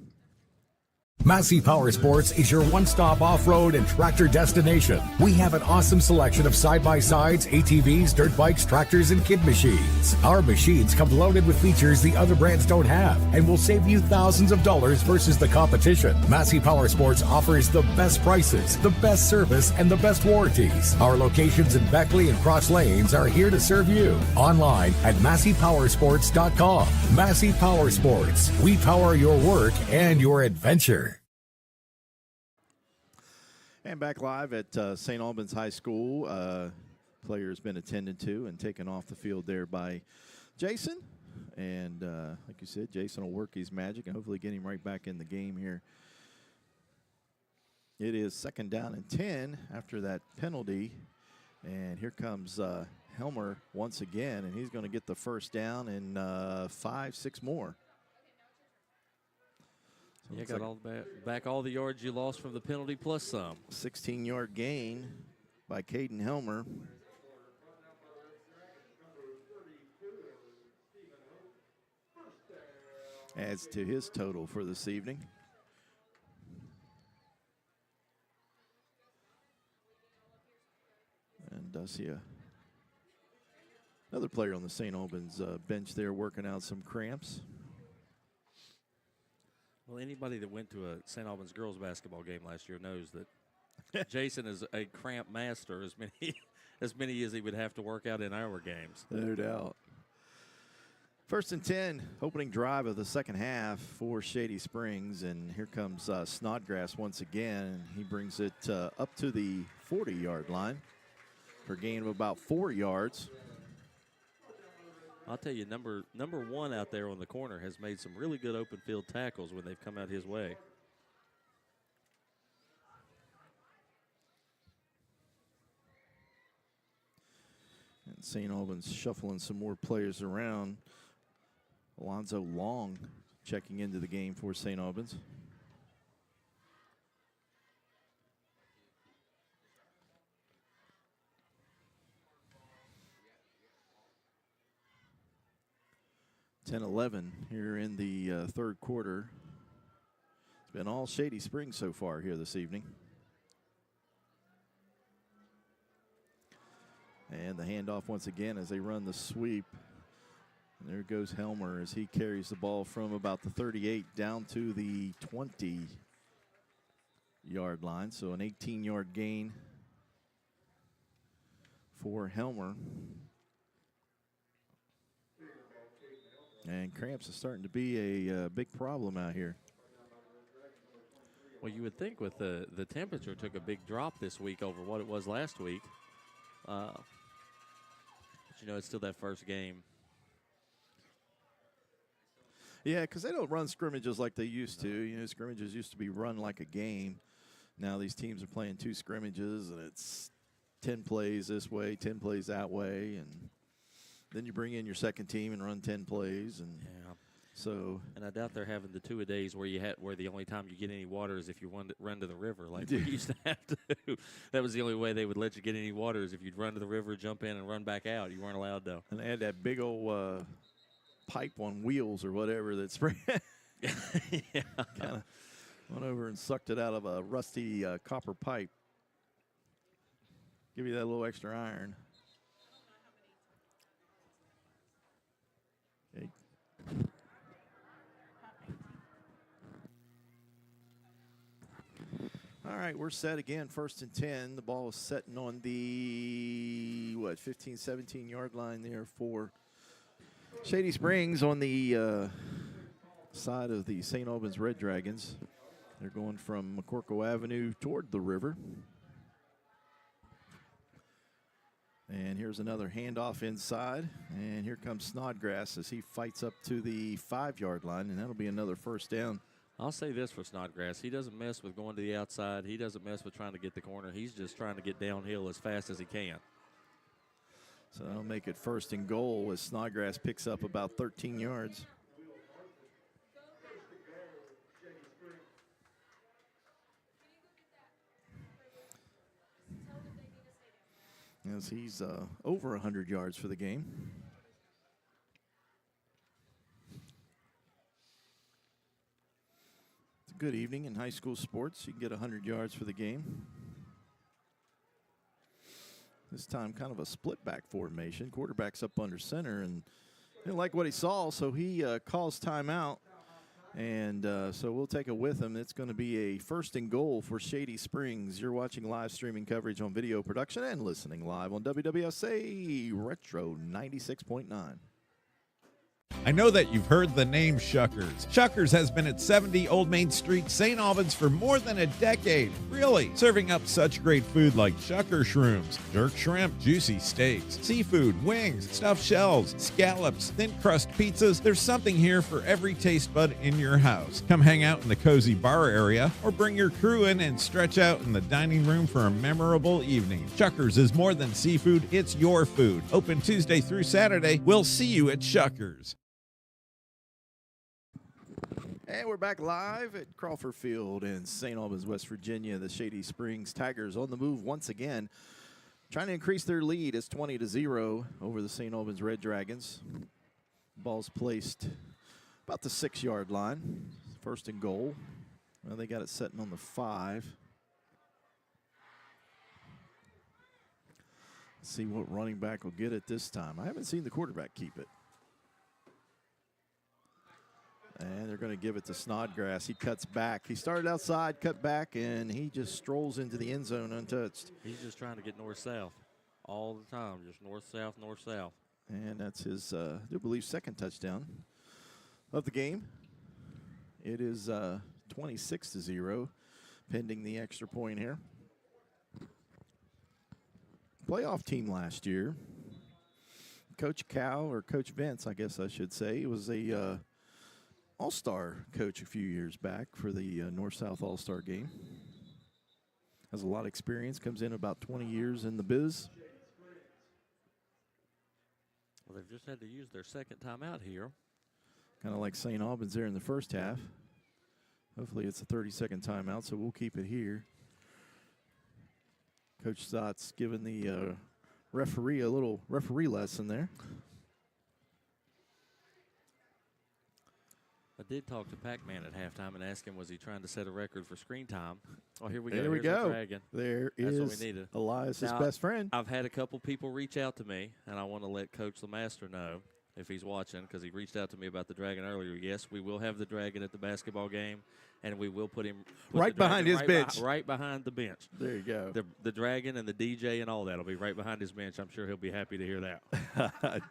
Massey Power Sports is your one-stop off-road and tractor destination. We have an awesome selection of side-by-sides, ATVs, dirt bikes, tractors, and kid machines. Our machines come loaded with features the other brands don't have and will save you thousands of dollars versus the competition. Massey Power Sports offers the best prices, the best service, and the best warranties. Our locations in Beckley and Cross Lanes are here to serve you. Online at MasseyPowersports.com. Massey Power Sports. We power your work and your adventure. And back live at St. Albans High School. Player has been attended to and taken off the field there by Jason. And like you said, Jason will work his magic and hopefully get him right back in the game here. It is 2nd down and 10 after that penalty. And here comes Helmer once again, and he's going to get the first down and 5-6 more. So you got all back all the yards you lost from the penalty plus some. 16-yard gain by Caden Helmer. Adds to his total for this evening. And I see another player on the St. Albans bench there working out some cramps. Well, anybody that went to a St. Albans girls basketball game last year knows that Jason is a cramp master, as many as he would have to work out in our games. No doubt. First and 10, opening drive of the second half for Shady Springs. And here comes Snodgrass once again. He brings it up to the 40-yard line for a gain of about 4 yards. I'll tell you, number one out there on the corner has made some really good open field tackles when they've come out his way. And St. Albans shuffling some more players around. Alonzo Long checking into the game for St. Albans. (10-11) here in the third quarter. It's been all Shady Springs so far here this evening. And the handoff once again as they run the sweep. And there goes Helmer as he carries the ball from about the 38 down to the 20-yard line. So an 18-yard gain for Helmer. And cramps is starting to be a big problem out here. Well, you would think with the temperature took a big drop this week over what it was last week. But, you know, it's still that first game. Yeah, because they don't run scrimmages like they used to. You know, scrimmages used to be run like a game. Now these teams are playing 2 scrimmages, and it's 10 plays this way, 10 plays that way, and then you bring in your second team and run 10 plays, and so. And I doubt they're having the 2-a-days where the only time you get any water is if you run to the river, like we used to have to do. That was the only way they would let you get any water is if you'd run to the river, jump in, and run back out. You weren't allowed to. And they had that big old pipe on wheels or whatever that sprayed. Yeah. Kind of went over and sucked it out of a rusty copper pipe. Give you that little extra iron. Okay. All right, we're set again, first and 10. The ball is setting on the, 15, 17-yard line there for Shady Springs on the side of the St. Albans Red Dragons. They're going from McCorkle Avenue toward the river. And here's another handoff inside. And here comes Snodgrass as he fights up to the 5-yard line, and that'll be another first down. I'll say this for Snodgrass. He doesn't mess with going to the outside. He doesn't mess with trying to get the corner. He's just trying to get downhill as fast as he can. So that'll make it first and goal as Snodgrass picks up about 13 yards. As he's over 100 yards for the game. It's a good evening in high school sports. You can get 100 yards for the game. This time kind of a split back formation. Quarterback's up under center and didn't like what he saw, so he calls timeout. And so we'll take it with him. It's going to be a first and goal for Shady Springs. You're watching live streaming coverage on video production and listening live on WWSA Retro 96.9. I know that you've heard the name Shuckers. Shuckers has been at 70 Old Main Street, St. Albans for more than a decade. Really, serving up such great food like Shucker shrooms, jerk shrimp, juicy steaks, seafood, wings, stuffed shells, scallops, thin crust pizzas. There's something here for every taste bud in your house. Come hang out in the cozy bar area or bring your crew in and stretch out in the dining room for a memorable evening. Shuckers is more than seafood, it's your food. Open Tuesday through Saturday. We'll see you at Shuckers. And we're back live at Crawford Field in St. Albans, West Virginia. The Shady Springs Tigers on the move once again, trying to increase their lead. It's 20-0 over the St. Albans Red Dragons. Ball's placed about the 6-yard line. First and goal. Well, they got it setting on the 5. Let's see what running back will get it this time. I haven't seen the quarterback keep it. And they're going to give it to Snodgrass. He cuts back. He started outside, cut back, and he just strolls into the end zone untouched. He's just trying to get north-south all the time, just north-south, north-south. And that's his, I do believe, second touchdown of the game. It is 26-0, pending the extra point here. Playoff team last year. Coach Cal, or Coach Vince, I guess I should say, was a all-star coach a few years back for the North-South All-Star game. Has a lot of experience, comes in about 20 years in the biz. Well, they've just had to use their second timeout here. Kind of like St. Albans there in the first half. Hopefully it's a 30-second timeout, so we'll keep it here. Coach Stott's giving the referee a little referee lesson there. I did talk to Pac-Man at halftime and ask him, was he trying to set a record for screen time? Oh, here we go. There we Here's the go. Dragon. There That's what is we needed. Elias's Now, best friend. I've had a couple people reach out to me, and I want to let Coach Lemaster know if he's watching, because he reached out to me about the Dragon earlier. Yes, we will have the Dragon at the basketball game, and we will put right behind his bench. Right behind the bench. There you go. The Dragon and the DJ and all that will be right behind his bench. I'm sure he'll be happy to hear that.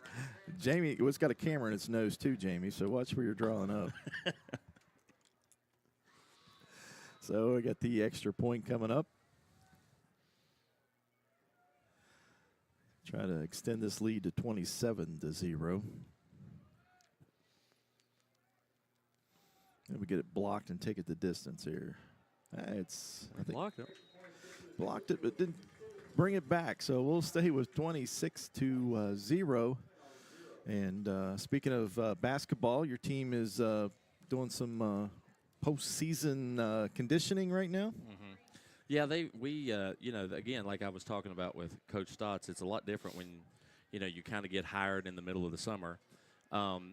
Jamie, it's got a camera in its nose too, Jamie, so watch where you're drawing up. So we got the extra point coming up. Try to extend this lead to 27-0. And we get it blocked and take it the distance here. I think blocked it. Blocked it, but didn't bring it back. So we'll stay with 26-0. And speaking of basketball, your team is doing some postseason conditioning right now. Mm-hmm. Yeah, again, like I was talking about with Coach Stotts, it's a lot different when, you kind of get hired in the middle of the summer, and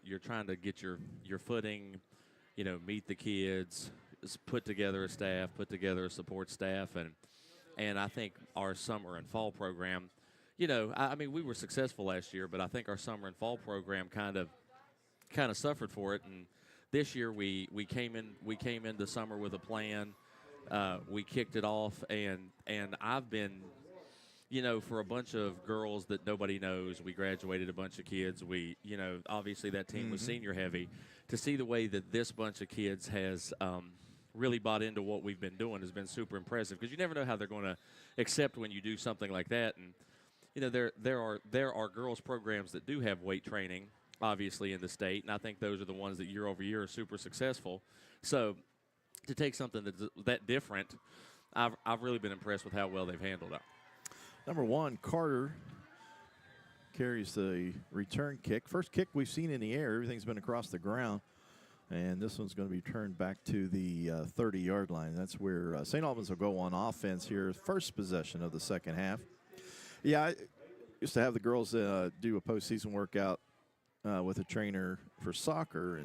you're trying to get your footing, meet the kids, put together a staff, put together a support staff, and I think our summer and fall program, I mean, we were successful last year, but I think our summer and fall program kind of suffered for it, and this year we came into summer with a plan. We kicked it off, and I've been, for a bunch of girls that nobody knows, we graduated a bunch of kids. We, obviously that team was senior heavy. To see the way that this bunch of kids has really bought into what we've been doing has been super impressive, because you never know how they're going to accept when you do something like that. And there are girls programs that do have weight training, obviously, in the state, and I think those are the ones that year over year are super successful. So to take something that's that different, I've really been impressed with how well they've handled it. Number one, Carter carries the return kick. First kick we've seen in the air. Everything's been across the ground. And this one's going to be turned back to the 30-yard line. That's where St. Albans will go on offense here, first possession of the second half. Yeah, I used to have the girls do a postseason workout with a trainer for soccer,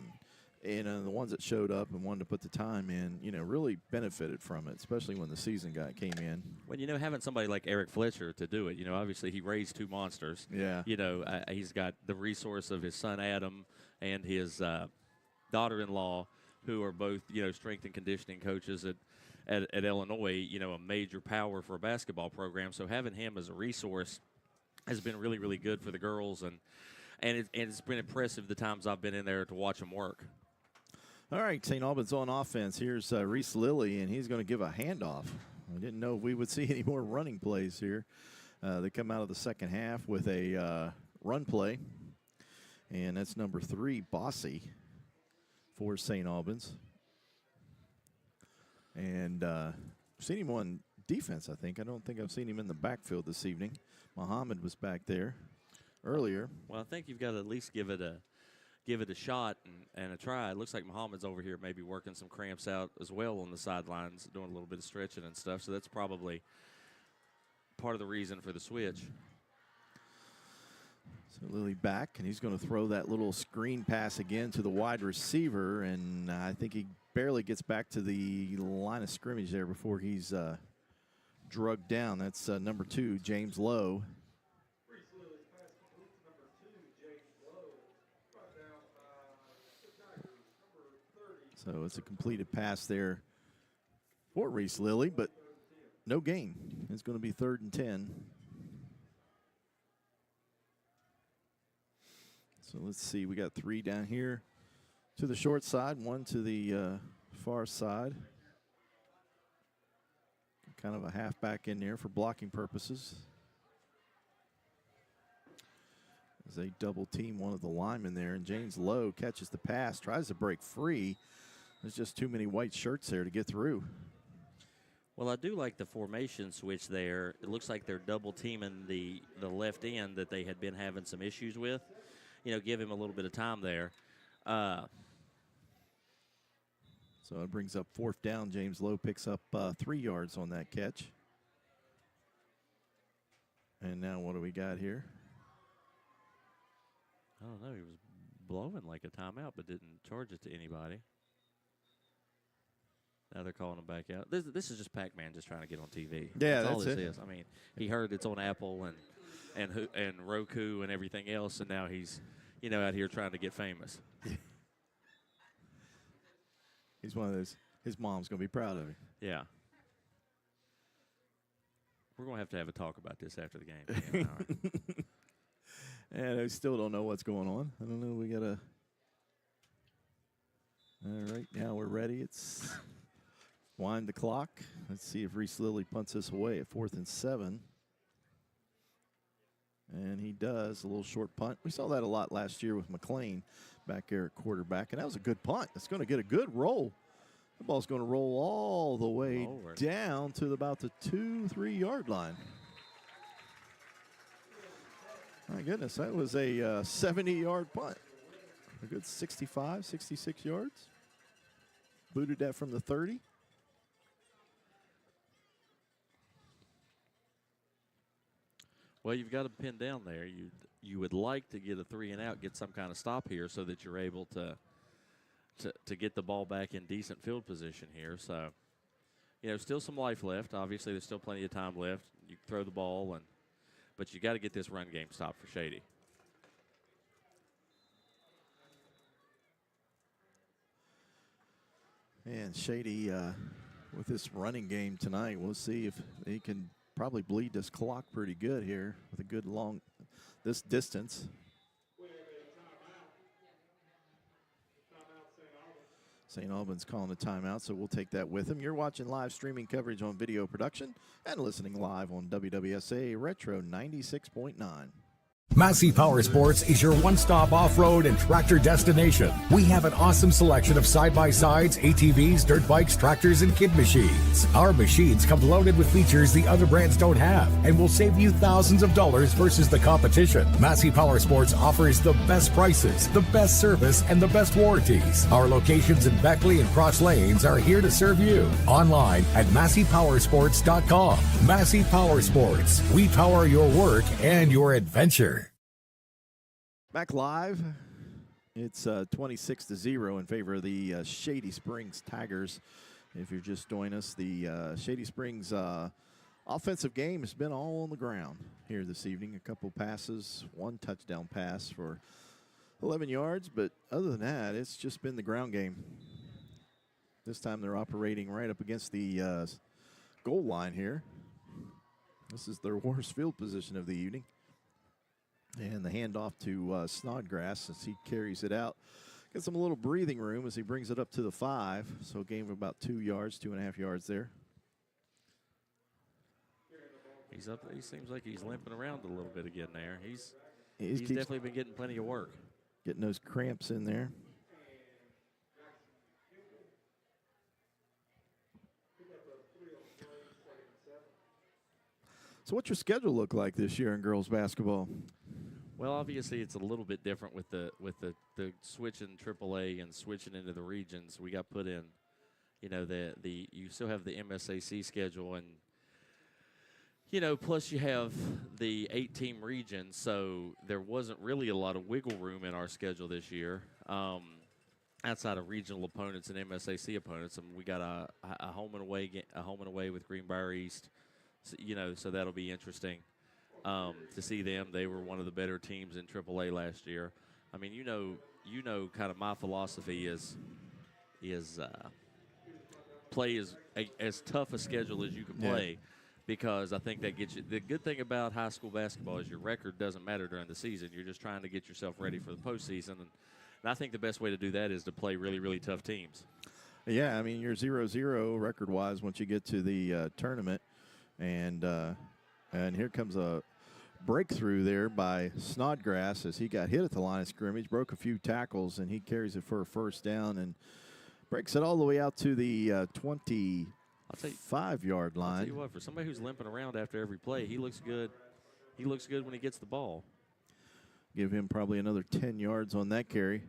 and the ones that showed up and wanted to put the time in, really benefited from it, especially when the season came in. When, having somebody like Eric Fletcher to do it, obviously he raised two monsters. Yeah. He's got the resource of his son Adam and his daughter-in-law, who are both, strength and conditioning coaches at Illinois, a major power for a basketball program. So having him as a resource has been really, really good for the girls, and it's been impressive the times I've been in there to watch them work. All right, St. Albans on offense. Here's Reese Lilly, and he's going to give a handoff. I didn't know if we would see any more running plays here. They come out of the second half with a run play, and that's number 3, Bossy, for St. Albans. And I've seen him on defense, I think. I don't think I've seen him in the backfield this evening. Muhammad was back there earlier. Well, I think you've got to at least give it a shot and a try. It looks like Muhammad's over here maybe working some cramps out as well on the sidelines, doing a little bit of stretching and stuff. So that's probably part of the reason for the switch. So Lilly back, and he's going to throw that little screen pass again to the wide receiver, and I think he barely gets back to the line of scrimmage there before he's drugged down. That's number 2, James Lowe. So it's a completed pass there for Reese Lilly, but no gain. It's going to be 3rd and 10. So let's see. We got 3 down here to the short side, 1 to the far side. Kind of a halfback in there for blocking purposes. As they double team one of the linemen there, and James Lowe catches the pass, tries to break free. There's just too many white shirts there to get through. Well, I do like the formation switch there. It looks like they're double teaming the left end that they had been having some issues with. You know, give him a little bit of time there. So it brings up 4th down. James Lowe picks up 3 yards on that catch. And now what do we got here? I don't know. He was blowing like a timeout, but didn't charge it to anybody. Now they're calling him back out. This is just Pac-Man just trying to get on TV. Yeah, that's all that's this it. is. I mean, he heard it's on Apple and Roku and everything else, and now he's, you know, out here trying to get famous. He's one of those. His mom's going to be proud of him. Yeah. We're going to have a talk about this after the game. Yeah, all right. And I still don't know what's going on. I don't know. We got to. All right, now we're ready. It's wind the clock. Let's see if Reese Lilly punts us away at 4th and 7. And he does a little short punt. We saw that a lot last year with McLean back there at quarterback, and that was a good punt. It's going to get a good roll. The ball's going to roll all the way down to about the 2-3 yard line. My goodness, that was a 70-yard punt. A good 65, 66 yards. Booted that from the 30. Well, you've got to pin down there. You would like to get a 3 and out, get some kind of stop here so that you're able to get the ball back in decent field position here. So, you know, still some life left. Obviously, there's still plenty of time left. You throw the ball, but you got to get this run game stopped for Shady. And Shady, with this running game tonight, we'll see if he can probably bleed this clock pretty good here with a good this distance. St. Albans calling a timeout, so we'll take that with him. You're watching live streaming coverage on video production and listening live on WWSA Retro 96.9. Massey Power Sports is your one-stop off-road and tractor destination. We have an awesome selection of side-by-sides, ATVs, dirt bikes, tractors, and kid machines. Our machines come loaded with features the other brands don't have and will save you thousands of dollars versus the competition. Massey Power Sports offers the best prices, the best service, and the best warranties. Our locations in Beckley and Cross Lanes are here to serve you. Online at MasseyPowersports.com. Massey Power Sports. We power your work and your adventure. Back live. It's 26-0 in favor of the Shady Springs Tigers. If you're just joining us, the Shady Springs offensive game has been all on the ground here this evening. A couple passes, 1 touchdown pass for 11 yards, but other than that, it's just been the ground game. This time they're operating right up against the goal line here. This is their worst field position of the evening. And the handoff to Snodgrass as he carries it out. Gets him a little breathing room as he brings it up to the 5. So a gain of about 2 yards, 2.5 yards there. He's up. He seems like he's limping around a little bit again there. He's He definitely been getting plenty of work. Getting those cramps in there. So what's your schedule look like this year in girls basketball? Well, obviously it's a little bit different with the switching AAA and switching into the regions. We got put in, you know, you still have the MSAC schedule, and you know, plus you have the 8-team region, so there wasn't really a lot of wiggle room in our schedule this year. Outside of regional opponents and MSAC opponents, and we got a home and away with Greenbrier East. So, you know, so that'll be interesting to see them. They were one of the better teams in AAA last year. I mean, you know, kind of my philosophy is play as tough a schedule as you can play, because I think that gets you. The good thing about high school basketball is your record doesn't matter during the season. You're just trying to get yourself ready for the postseason, and I think the best way to do that is to play really, really tough teams. Yeah, I mean, you're 0-0 record-wise once you get to the tournament, and here comes a breakthrough there by Snodgrass as he got hit at the line of scrimmage, broke a few tackles, and he carries it for a first down and breaks it all the way out to the 25-yard line. I'll tell you what, for somebody who's limping around after every play, he looks good. He looks good when he gets the ball. Give him probably another 10 yards on that carry.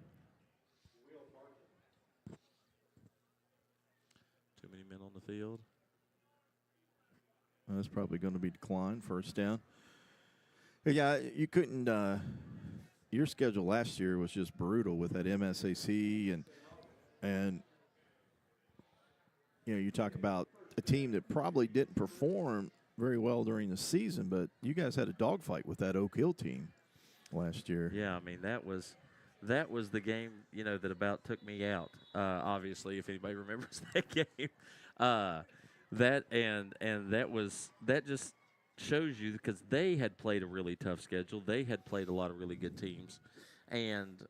Too many men on the field. That's probably going to be declined, first down. Yeah, you couldn't your schedule last year was just brutal with that MSAC and you know, you talk about a team that probably didn't perform very well during the season, but you guys had a dogfight with that Oak Hill team last year. Yeah, I mean, that was the game, you know, that about took me out, obviously, if anybody remembers that game. That just shows you, because they had played a really tough schedule. They had played a lot of really good teams. And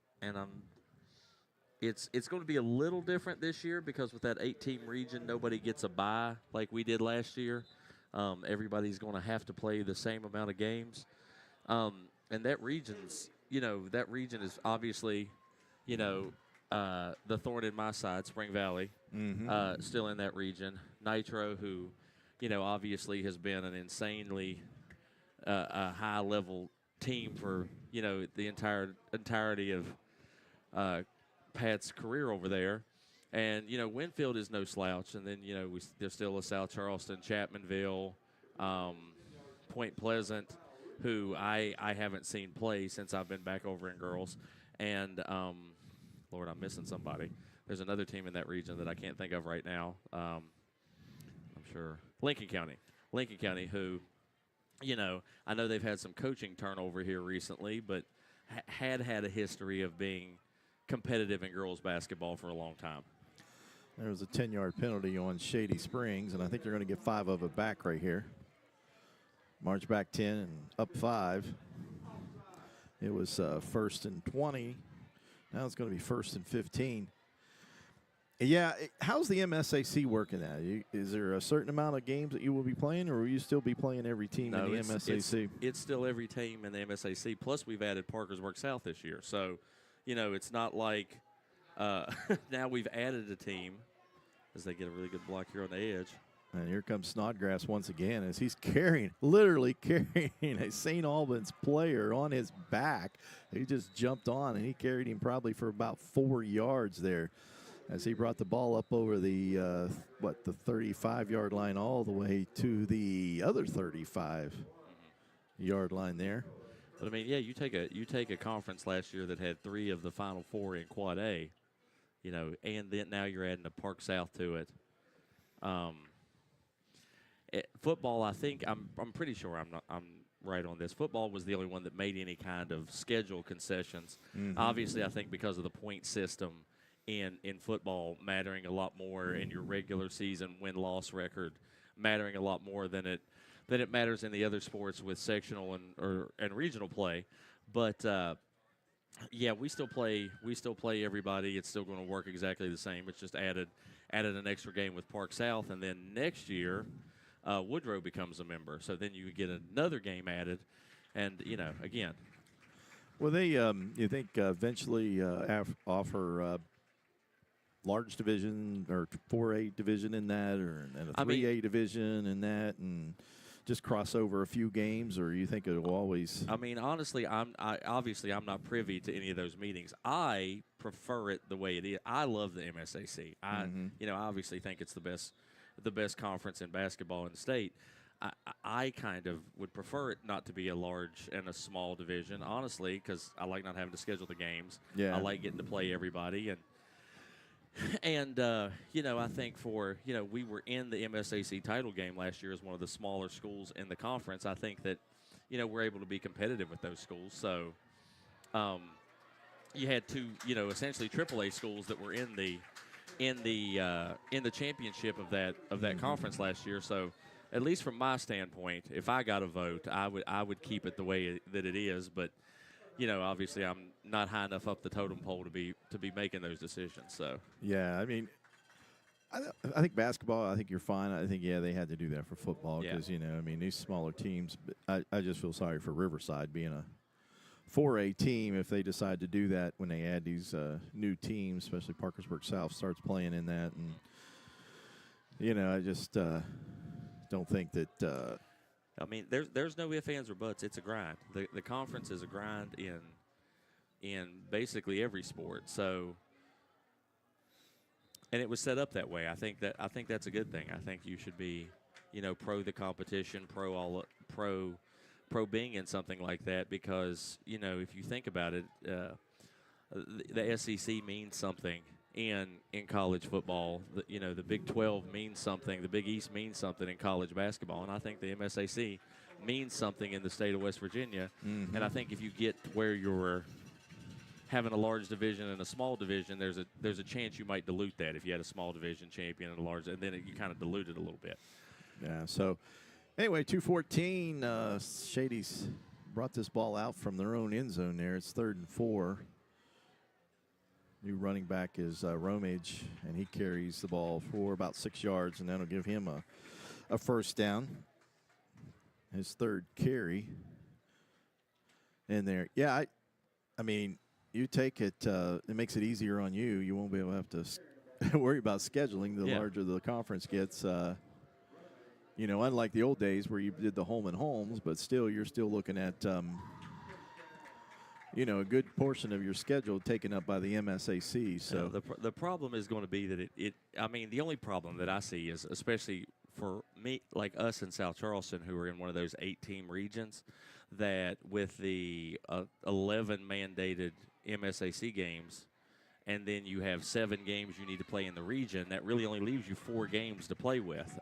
it's going to be a little different this year because with that 8-team region, nobody gets a bye like we did last year. Everybody's going to have to play the same amount of games. And that region is obviously, you know, the thorn in my side, Spring Valley, still in that region. Nitro, who, you know, obviously has been an insanely high-level team for, you know, the entirety of Pat's career over there. And, you know, Winfield is no slouch. And then, you know, there's still a South Charleston, Chapmanville, Point Pleasant, who I haven't seen play since I've been back over in girls. And, Lord, I'm missing somebody. There's another team in that region that I can't think of right now. I'm sure. Lincoln County, who, you know, I know they've had some coaching turnover here recently, but had a history of being competitive in girls basketball for a long time. There was a 10-yard penalty on Shady Springs, and I think they're going to get 5 of it back right here. March back 10 and up 5. It was first and 20. Now it's going to be first and 15. Yeah, how's the MSAC working at? Is there a certain amount of games that you will be playing, or will you still be playing every team in the MSAC? It's still every team in the MSAC. Plus, we've added Parkersburg South this year. So, you know, it's not like now we've added a team as they get a really good block here on the edge. And here comes Snodgrass once again as he's literally carrying a St. Albans player on his back. He just jumped on, and he carried him probably for about 4 yards there as he brought the ball up over the, the 35-yard line all the way to the other 35-yard line there. But, I mean, yeah, you take a conference last year that had 3 of the Final 4 in Quad A, you know, and then now you're adding a Park South to it. Football, I think I'm pretty sure I'm right on this. Football was the only one that made any kind of schedule concessions. Obviously, I think because of the point system in football mattering a lot more in your regular season win-loss record, mattering a lot more than it matters in the other sports with sectional and regional play. But yeah, we still play everybody. It's still going to work exactly the same. It's just added an extra game with Park South, and then next year Woodrow becomes a member. So then you get another game added, and you know, again. Will they? You think eventually offer large division or 4A division in that, and a 3A division in that, and just cross over a few games, or you think it will always? I mean, honestly, I'm not privy to any of those meetings. I prefer it the way it is. I love the MSAC. I obviously think it's the best conference in basketball in the state. I kind of would prefer it not to be a large and a small division, honestly, because I like not having to schedule the games. Yeah. I like getting to play everybody, and you know, I think we were in the MSAC title game last year as one of the smaller schools in the conference. I think that, you know, we're able to be competitive with those schools. So you had 2, you know, essentially AAA schools that were in the championship of that conference last year. So at least from my standpoint, if I got a vote, I would keep it the way that it is. But obviously, I'm not high enough up the totem pole to be making those decisions. So yeah, I mean, I think basketball. I think you're fine. I think they had to do that for football because these smaller teams. I just feel sorry for Riverside being a 4A team if they decide to do that when they add these new teams, especially Parkersburg South starts playing in that, and I just don't think that. I mean, there's no ifs, ands, or buts. It's a grind. The conference is a grind in basically every sport. So, and it was set up that way. I think that's a good thing. I think you should be, pro the competition, pro being in something like that because if you think about it, the SEC means something in college football. The Big 12 means something. The Big East means something in college basketball, and I think the MSAC means something in the state of West Virginia. Mm-hmm. And I think if you get where you're having a large division and a small division, there's a chance you might dilute that if you had a small division champion and a large, and then you kind of dilute it a little bit. Yeah. So anyway, 2:14. Shady's brought this ball out from their own end zone there. It's 3rd and 4. New running back is Romage, and he carries the ball for about 6 yards, and that'll give him a first down. His 3rd carry in there. Yeah, I mean, you take it. It makes it easier on you. You won't be able to have to worry about scheduling the larger the conference gets. Unlike the old days where you did the home and homes, but still you're still looking at a good portion of your schedule taken up by the MSAC. So the problem is going to be that the only problem that I see is, especially for me, like us in South Charleston, who are in one of those 8-team regions, that with the 11 mandated MSAC games, and then you have 7 games you need to play in the region, that really only leaves you 4 games to play with.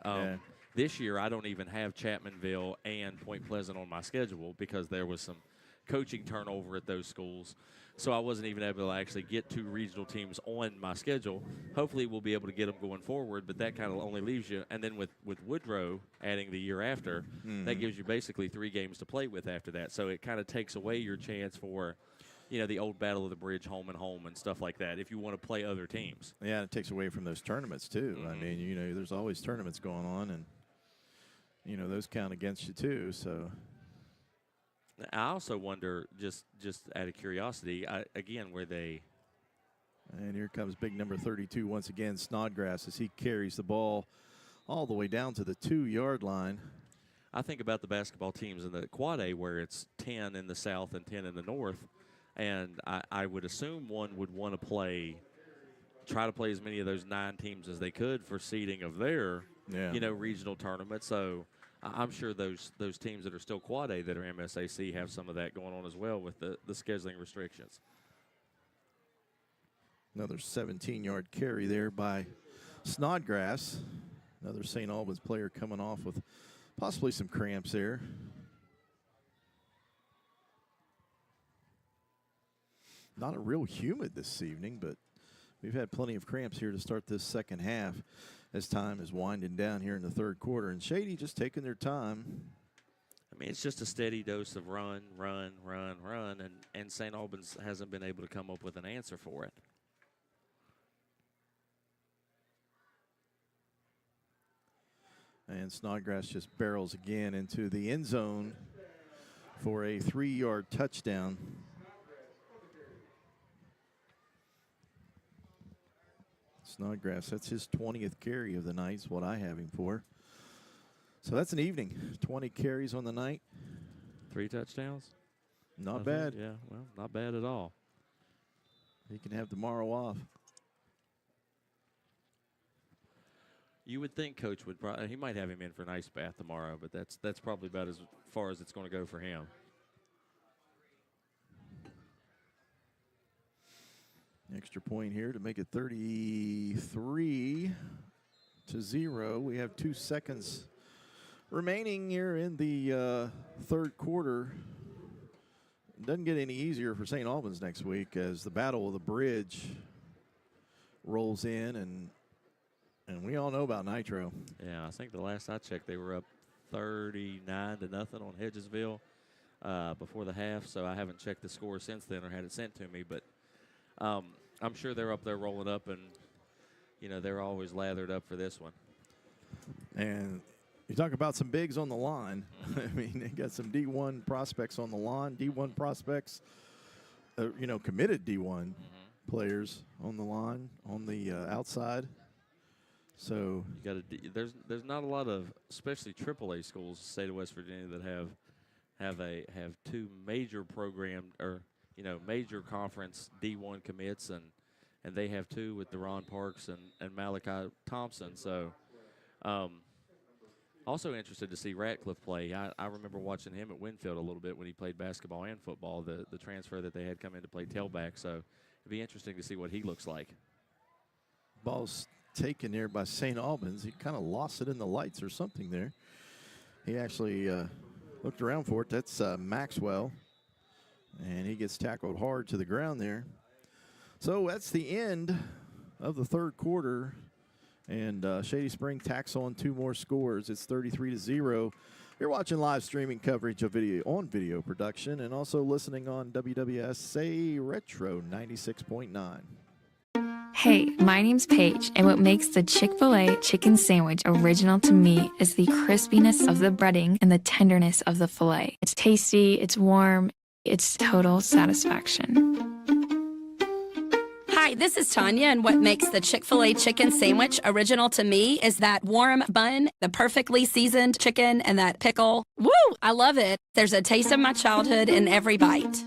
This year, I don't even have Chapmanville and Point Pleasant on my schedule because there was some coaching turnover at those schools. So I wasn't even able to actually get 2 regional teams on my schedule. Hopefully we'll be able to get them going forward, but that kind of only leaves you. And then with Woodrow adding the year after, that gives you basically 3 games to play with after that. So it kind of takes away your chance for, the old Battle of the Bridge home and stuff like that if you want to play other teams. Yeah, it takes away from those tournaments too. Mm-hmm. I mean, there's always tournaments going on, and those count against you too. So I also wonder, just out of curiosity, where they. And here comes big number 32 once again, Snodgrass, as he carries the ball all the way down to the 2-yard line. I think about the basketball teams in the Quad A where it's 10 in the south and 10 in the north, and I would assume one would want to try to play as many of those 9 teams as they could for seeding of their, regional tournament. So I'm sure those teams that are still Quad A that are MSAC have some of that going on as well with the scheduling restrictions. Another 17-yard carry there by Snodgrass. Another St. Albans player coming off with possibly some cramps there. Not a real humid this evening, but we've had plenty of cramps here to start this second half as time is winding down here in the 3rd quarter. And Shady just taking their time. I mean, it's just a steady dose of run, and St. Albans hasn't been able to come up with an answer for it. And Snodgrass just barrels again into the end zone for a 3-yard touchdown. Snodgrass, that's his 20th carry of the night is what I have him for. So that's an evening. 20 carries on the night. 3 touchdowns? Not bad. Yeah, well, not bad at all. He can have tomorrow off. You would think Coach would he might have him in for an ice bath tomorrow, but that's probably about as far as it's going to go for him. Extra point here to make it 33-0. We have 2 seconds remaining here in the 3rd quarter. It doesn't get any easier for St. Albans next week as the Battle of the Bridge rolls in, and we all know about Nitro. Yeah, I think the last I checked, they were up 39-0 on Hedgesville before the half, so I haven't checked the score since then or had it sent to me. But I'm sure they're up there rolling up, and, they're always lathered up for this one. And you talk about some bigs on the line. I mean, they got some D1 prospects on the line, D1 prospects, committed D1 players on the line, on the outside. So you got there's not a lot of, especially AAA schools, in the state of West Virginia, that have two major programmed or major conference D1 commits, and they have two with Deron Parks and Malachi Thompson. So also interested to see Ratcliffe play. I remember watching him at Winfield a little bit when he played basketball and football, the transfer that they had come in to play tailback. So it'd be interesting to see what he looks like. Ball's taken there by St. Albans. He kind of lost it in the lights or something there. He actually looked around for it. That's Maxwell, and he gets tackled hard to the ground there. So that's the end of the third quarter, and Shady Spring tacks on two more scores. It's 33-0. You're watching live streaming coverage of video production, and also listening on WWSA Retro 96.9. Hey, my name's Paige, and what makes the Chick-fil-A chicken sandwich original to me is the crispiness of the breading and the tenderness of the filet. It's tasty, it's warm, it's total satisfaction. Hi, this is Tanya, and what makes the Chick-fil-A chicken sandwich original to me is that warm bun, the perfectly seasoned chicken, and that pickle. Woo! I love it. There's a taste of my childhood in every bite.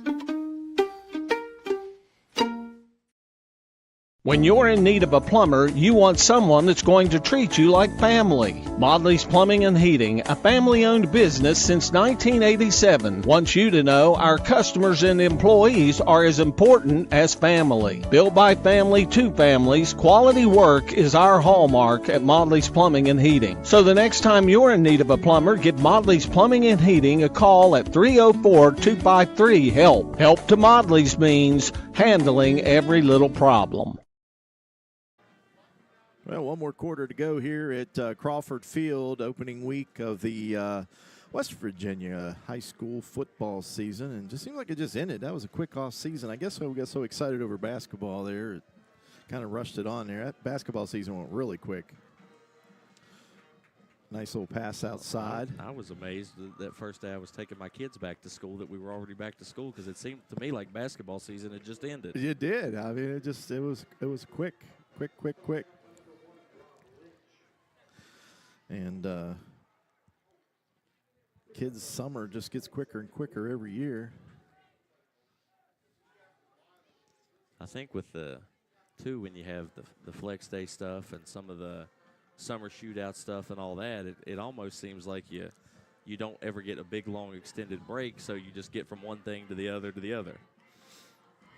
When you're in need of a plumber, you want someone that's going to treat you like family. Modley's Plumbing and Heating, a family-owned business since 1987, wants you to know our customers and employees are as important as family. Built by family to families, quality work is our hallmark at Modley's Plumbing and Heating. So the next time you're in need of a plumber, give Modley's Plumbing and Heating a call at 304-253-HELP. Help to Modley's means handling every little problem. Well, one more quarter to go here at Crawford Field, opening week of the West Virginia high school football season. And just seemed like it just ended. That was a quick off season. I guess we got so excited over basketball there, it kind of rushed it on there. That basketball season went really quick. Nice little pass outside. I was amazed that first day I was taking my kids back to school that we were already back to school, because it seemed to me like basketball season had just ended. It did. I mean, it was quick. And kids' summer just gets quicker and quicker every year. I think with when you have the flex day stuff and some of the summer shootout stuff and all that, it almost seems like you don't ever get a big, long, extended break, so you just get from one thing to the other to the other.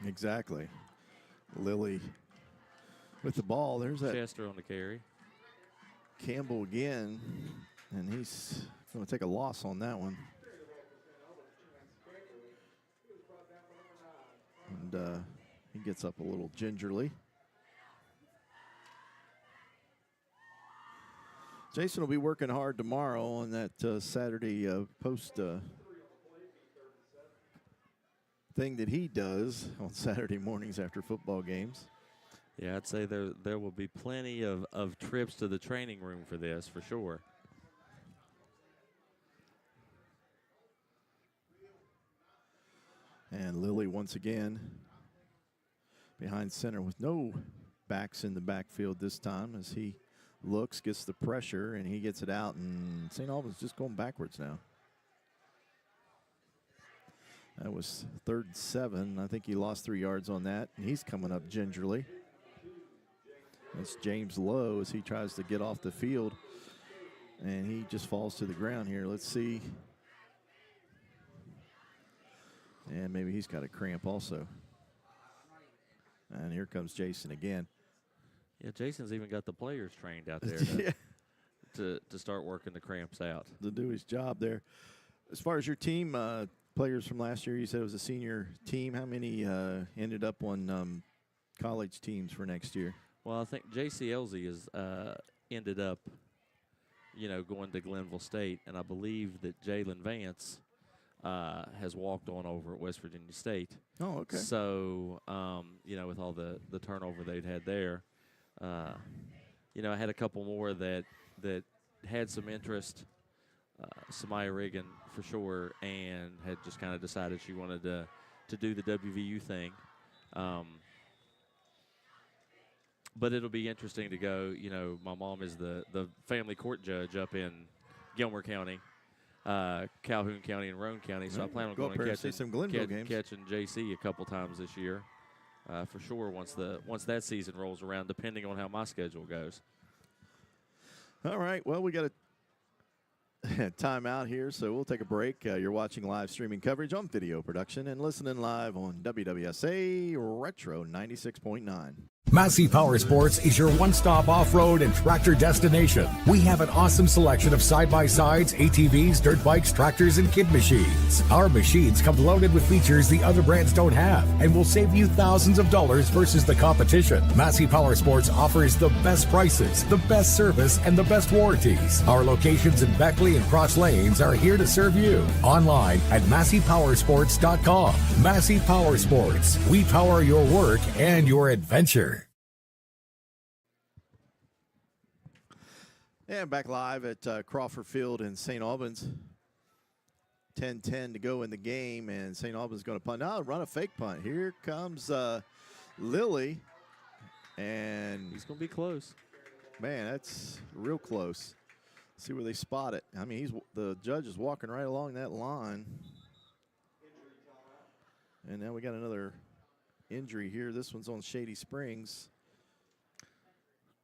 Exactly. Lily with the ball. There's that. Chester on the carry. Campbell again, and he's going to take a loss on that one. And he gets up a little gingerly. Jason will be working hard tomorrow on that Saturday post thing that he does on Saturday mornings after football games. Yeah, I'd say there will be plenty of trips to the training room for this, for sure. And Lilly once again behind center with no backs in the backfield this time, as he looks, gets the pressure, and he gets it out, and St. Albans just going backwards now. That was 3rd and 7. I think he lost 3 yards on that, and he's coming up gingerly. That's James Lowe as he tries to get off the field, and he just falls to the ground here. Let's see. And maybe he's got a cramp also. And here comes Jason again. Yeah, Jason's even got the players trained out there to start working the cramps out. To do his job there. As far as your team, players from last year, you said it was a senior team. How many ended up on college teams for next year? Well, I think J.C. Elsie has ended up going to Glenville State, and I believe that Jalen Vance has walked on over at West Virginia State. Oh, okay. So, with all the turnover they'd had there, I had a couple more that had some interest. Samaya Riggin for sure, and had just kind of decided she wanted to do the WVU thing. But it'll be interesting to go. My mom is the family court judge up in Gilmer County, Calhoun County, and Roane County. So I plan on going and catching JC a couple times this year, for sure. Once that season rolls around, depending on how my schedule goes. All right. Well, we got a time out here, so we'll take a break. You're watching live streaming coverage on video production and listening live on WWSA Retro 96.9. Massey Power Sports is your one-stop off-road and tractor destination. We have an awesome selection of side-by-sides, ATVs, dirt bikes, tractors, and kid machines. Our machines come loaded with features the other brands don't have and will save you thousands of dollars versus the competition. Massey Power Sports offers the best prices, the best service, and the best warranties. Our locations in Beckley and Cross Lanes are here to serve you. Online at MasseyPowersports.com. Massey Power Sports. We power your work and your adventure. And back live at Crawford Field in St. Albans. 10-10 to go in the game, and St. Albans going to punt. Now run a fake punt. Here comes Lilly, and he's going to be close. Man, that's real close. See where they spot it. I mean, the judge is walking right along that line. And now we got another injury here. This one's on Shady Springs.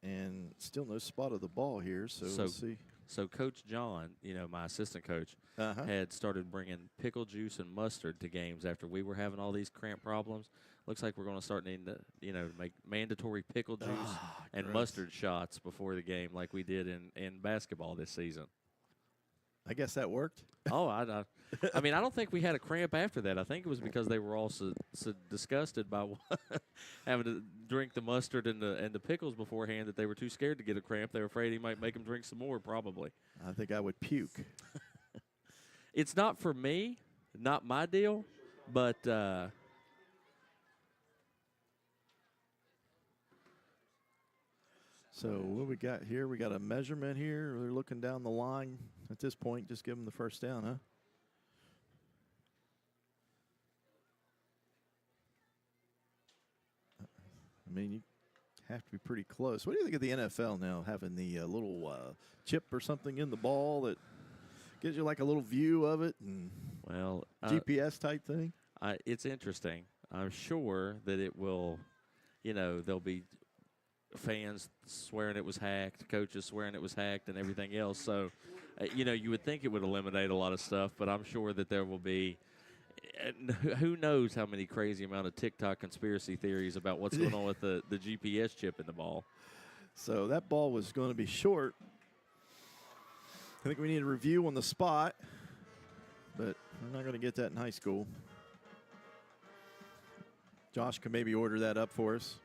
And still no spot of the ball here, so we'll see. So Coach John, my assistant coach, had started bringing pickle juice and mustard to games after we were having all these cramp problems. Looks like we're going to start needing to, make mandatory pickle juice and mustard shots before the game like we did in basketball this season. I guess that worked. Oh, I don't think we had a cramp after that. I think it was because they were all so disgusted by having to drink the mustard and the pickles beforehand that they were too scared to get a cramp. They were afraid he might make them drink some more, probably. I think I would puke. It's not for me, not my deal, but so what we got here? We got a measurement here. They're looking down the line. At this point, just give them the first down, huh? I mean, you have to be pretty close. What do you think of the NFL now, having the little chip or something in the ball that gives you like a little view of it and GPS type thing? It's interesting. I'm sure that it will, there'll be fans swearing it was hacked, coaches swearing it was hacked, and everything else. So, you would think it would eliminate a lot of stuff, but I'm sure that there will be who knows how many crazy amount of TikTok conspiracy theories about what's going on with the GPS chip in the ball. So that ball was going to be short. I think we need a review on the spot, but we're not going to get that in high school. Josh can maybe order that up for us.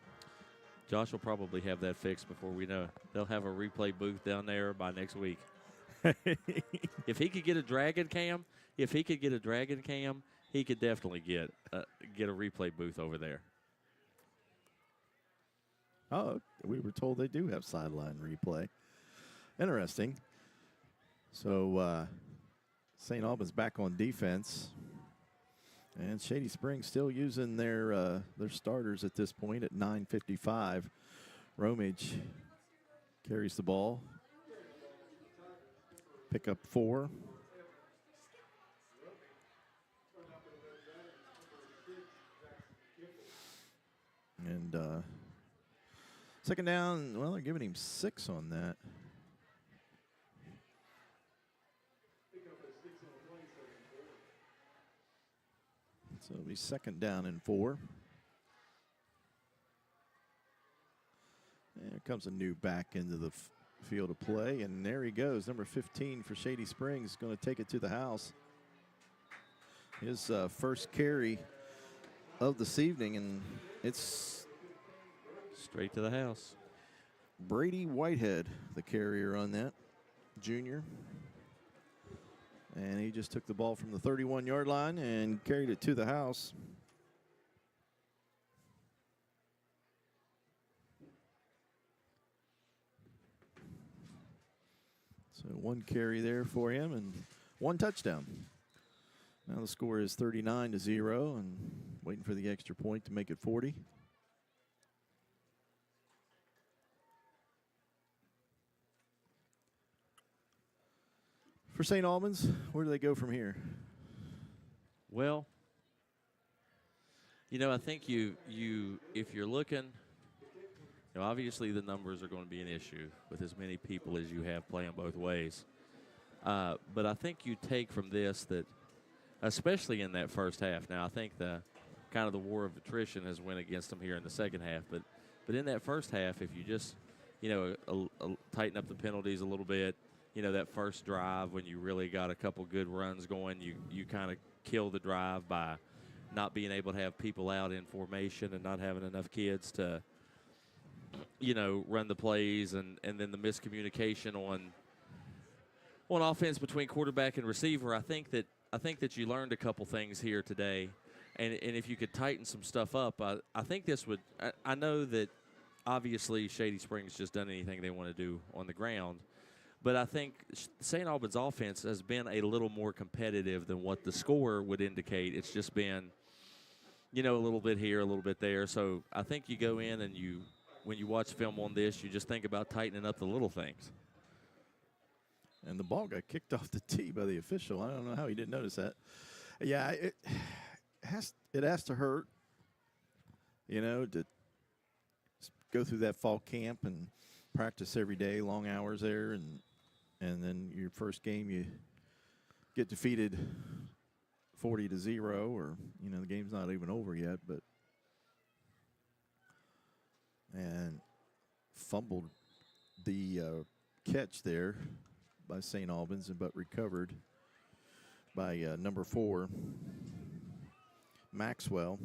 Josh will probably have that fixed before we know. They'll have a replay booth down there by next week. If he could get a Dragon Cam, he could definitely get a replay booth over there. Oh, we were told they do have sideline replay. Interesting. So St. Albans back on defense. And Shady Spring still using their starters at this point at 9:55. Romage carries the ball. Pick up 4. And second down, well, they're giving him 6 on that. So it'll be second down and 4. And here comes a new back into the field of play, and there he goes. Number 15 for Shady Springs is going to take it to the house. His first carry of this evening, and it's straight to the house. Brady Whitehead, the carrier on that. junior. And he just took the ball from the 31-yard line and carried it to the house. So one carry there for him and one touchdown. Now the score is 39-0 and waiting for the extra point to make it 40. For St. Albans, where do they go from here? Well, you know, I think if you're looking, you know, obviously the numbers are going to be an issue with as many people as you have playing both ways. But I think you take from this that, especially in that first half. Now, I think the kind of the war of attrition has went against them here in the second half. But in that first half, if you just, you know, tighten up the penalties a little bit, you know, that first drive when you really got a couple good runs going, you kind of kill the drive by not being able to have people out in formation and not having enough kids to, you know, run the plays, and then the miscommunication on offense between quarterback and receiver. I think that you learned a couple things here today, and if you could tighten some stuff up, I think this would. I know that obviously Shady Spring's just done anything they want to do on the ground, but I think St. Albans' offense has been a little more competitive than what the score would indicate. It's just been, you know, a little bit here, a little bit there. So I think you go in and when you watch film on this, you just think about tightening up the little things. And the ball got kicked off the tee by the official. I don't know how he didn't notice that. Yeah, it has to hurt, you know, to go through that fall camp and practice every day, long hours there, and then your first game you get defeated 40-0, or, you know, the game's not even over yet, and fumbled the catch there by St. Albans, but recovered by number 4, Maxwell.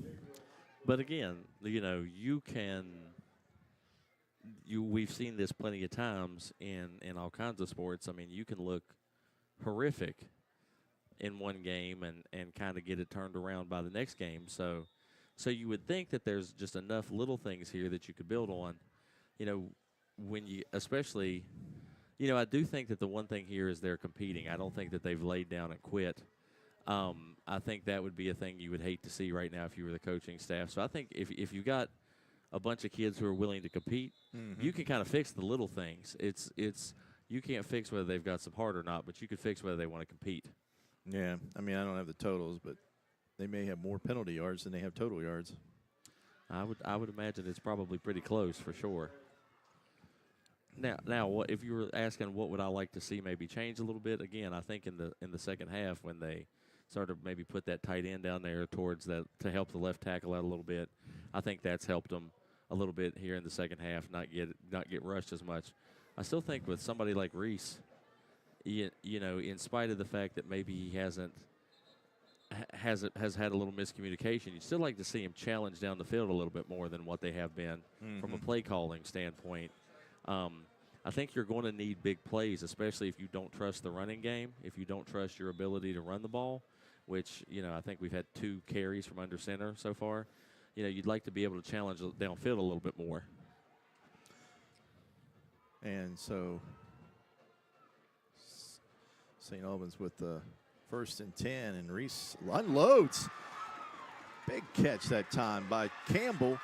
But again, you know, we've seen this plenty of times in all kinds of sports. I mean, you can look horrific in one game and kind of get it turned around by the next game. So you would think that there's just enough little things here that you could build on. You know, when you especially, you know, I do think that the one thing here is they're competing. I don't think that they've laid down and quit. I think that would be a thing you would hate to see right now if you were the coaching staff. So I think if you got a bunch of kids who are willing to compete, you can kind of fix the little things. It's you can't fix whether they've got some heart or not, but you can fix whether they want to compete. Yeah, I mean, I don't have the totals, but they may have more penalty yards than they have total yards. I would imagine it's probably pretty close for sure. Now, what if you were asking what would I like to see maybe change a little bit? Again, I think in the second half when they started maybe put that tight end down there towards that to help the left tackle out a little bit, I think that's helped them a little bit here in the second half, not get rushed as much. I still think with somebody like Reese, you know, in spite of the fact that maybe he has had a little miscommunication, you'd still like to see him challenge down the field a little bit more than what they have been from a play calling standpoint. I think you're going to need big plays, especially if you don't trust the running game, if you don't trust your ability to run the ball, which, you know, I think we've had 2 carries from under center so far. You know, you'd like to be able to challenge downfield a little bit more. And so St. Albans with the 1st and 10, and Reese unloads. Big catch that time by Campbell,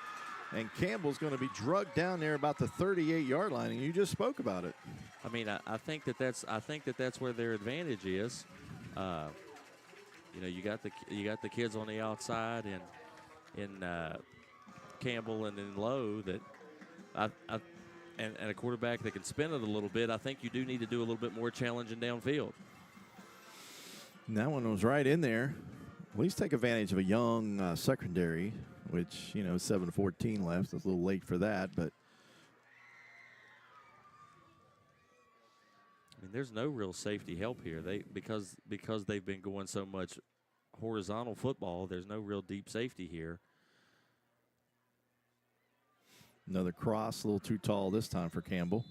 and Campbell's going to be drugged down there about the 38-yard line, and you just spoke about it. I mean, I think that's where their advantage is. You know, you got the kids on the outside and in Campbell and in Lowe that and a quarterback that can spin it a little bit. I think you do need to do a little bit more challenging downfield. And that one was right in there. At least take advantage of a young secondary, which, you know, 7:14 left. It's a little late for that, but I mean, there's no real safety help here. Because they've been going so much horizontal football, there's no real deep safety here. Another cross, a little too tall this time for Campbell.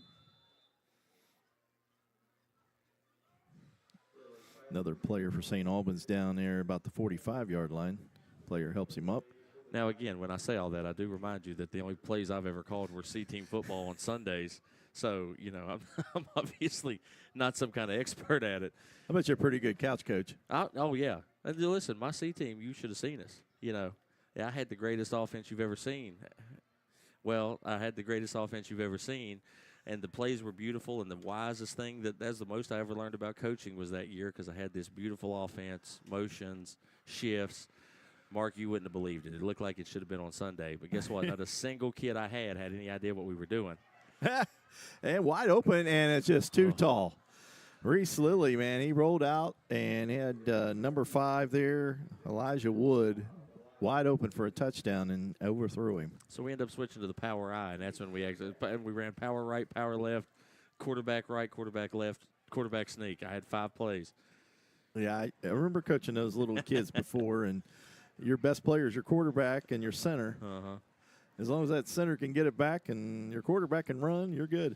Another player for St. Albans down there about the 45-yard line. Player helps him up. Now, again, when I say all that, I do remind you that the only plays I've ever called were C-team football on Sundays. So, I'm obviously not some kind of expert at it. I bet you're a pretty good couch coach. Oh, yeah. And listen, my C-team, you should have seen us. Yeah, I had the greatest offense you've ever seen. Well, I had the greatest offense you've ever seen, and the plays were beautiful, and the wisest thing, that's the most I ever learned about coaching was that year because I had this beautiful offense, motions, shifts. Mark, you wouldn't have believed it. It looked like it should have been on Sunday. But guess what? Not a single kid I had any idea what we were doing. And wide open, and it's just too tall. Reese Lilly, man, he rolled out and had number 5 there, Elijah Wood, wide open for a touchdown and overthrew him. So we ended up switching to the power I, and that's when we ran power right, power left, quarterback right, quarterback left, quarterback sneak. I had 5 plays. Yeah, I remember coaching those little kids before, and your best player is your quarterback and your center. Uh-huh. As long as that center can get it back and your quarterback can run, you're good.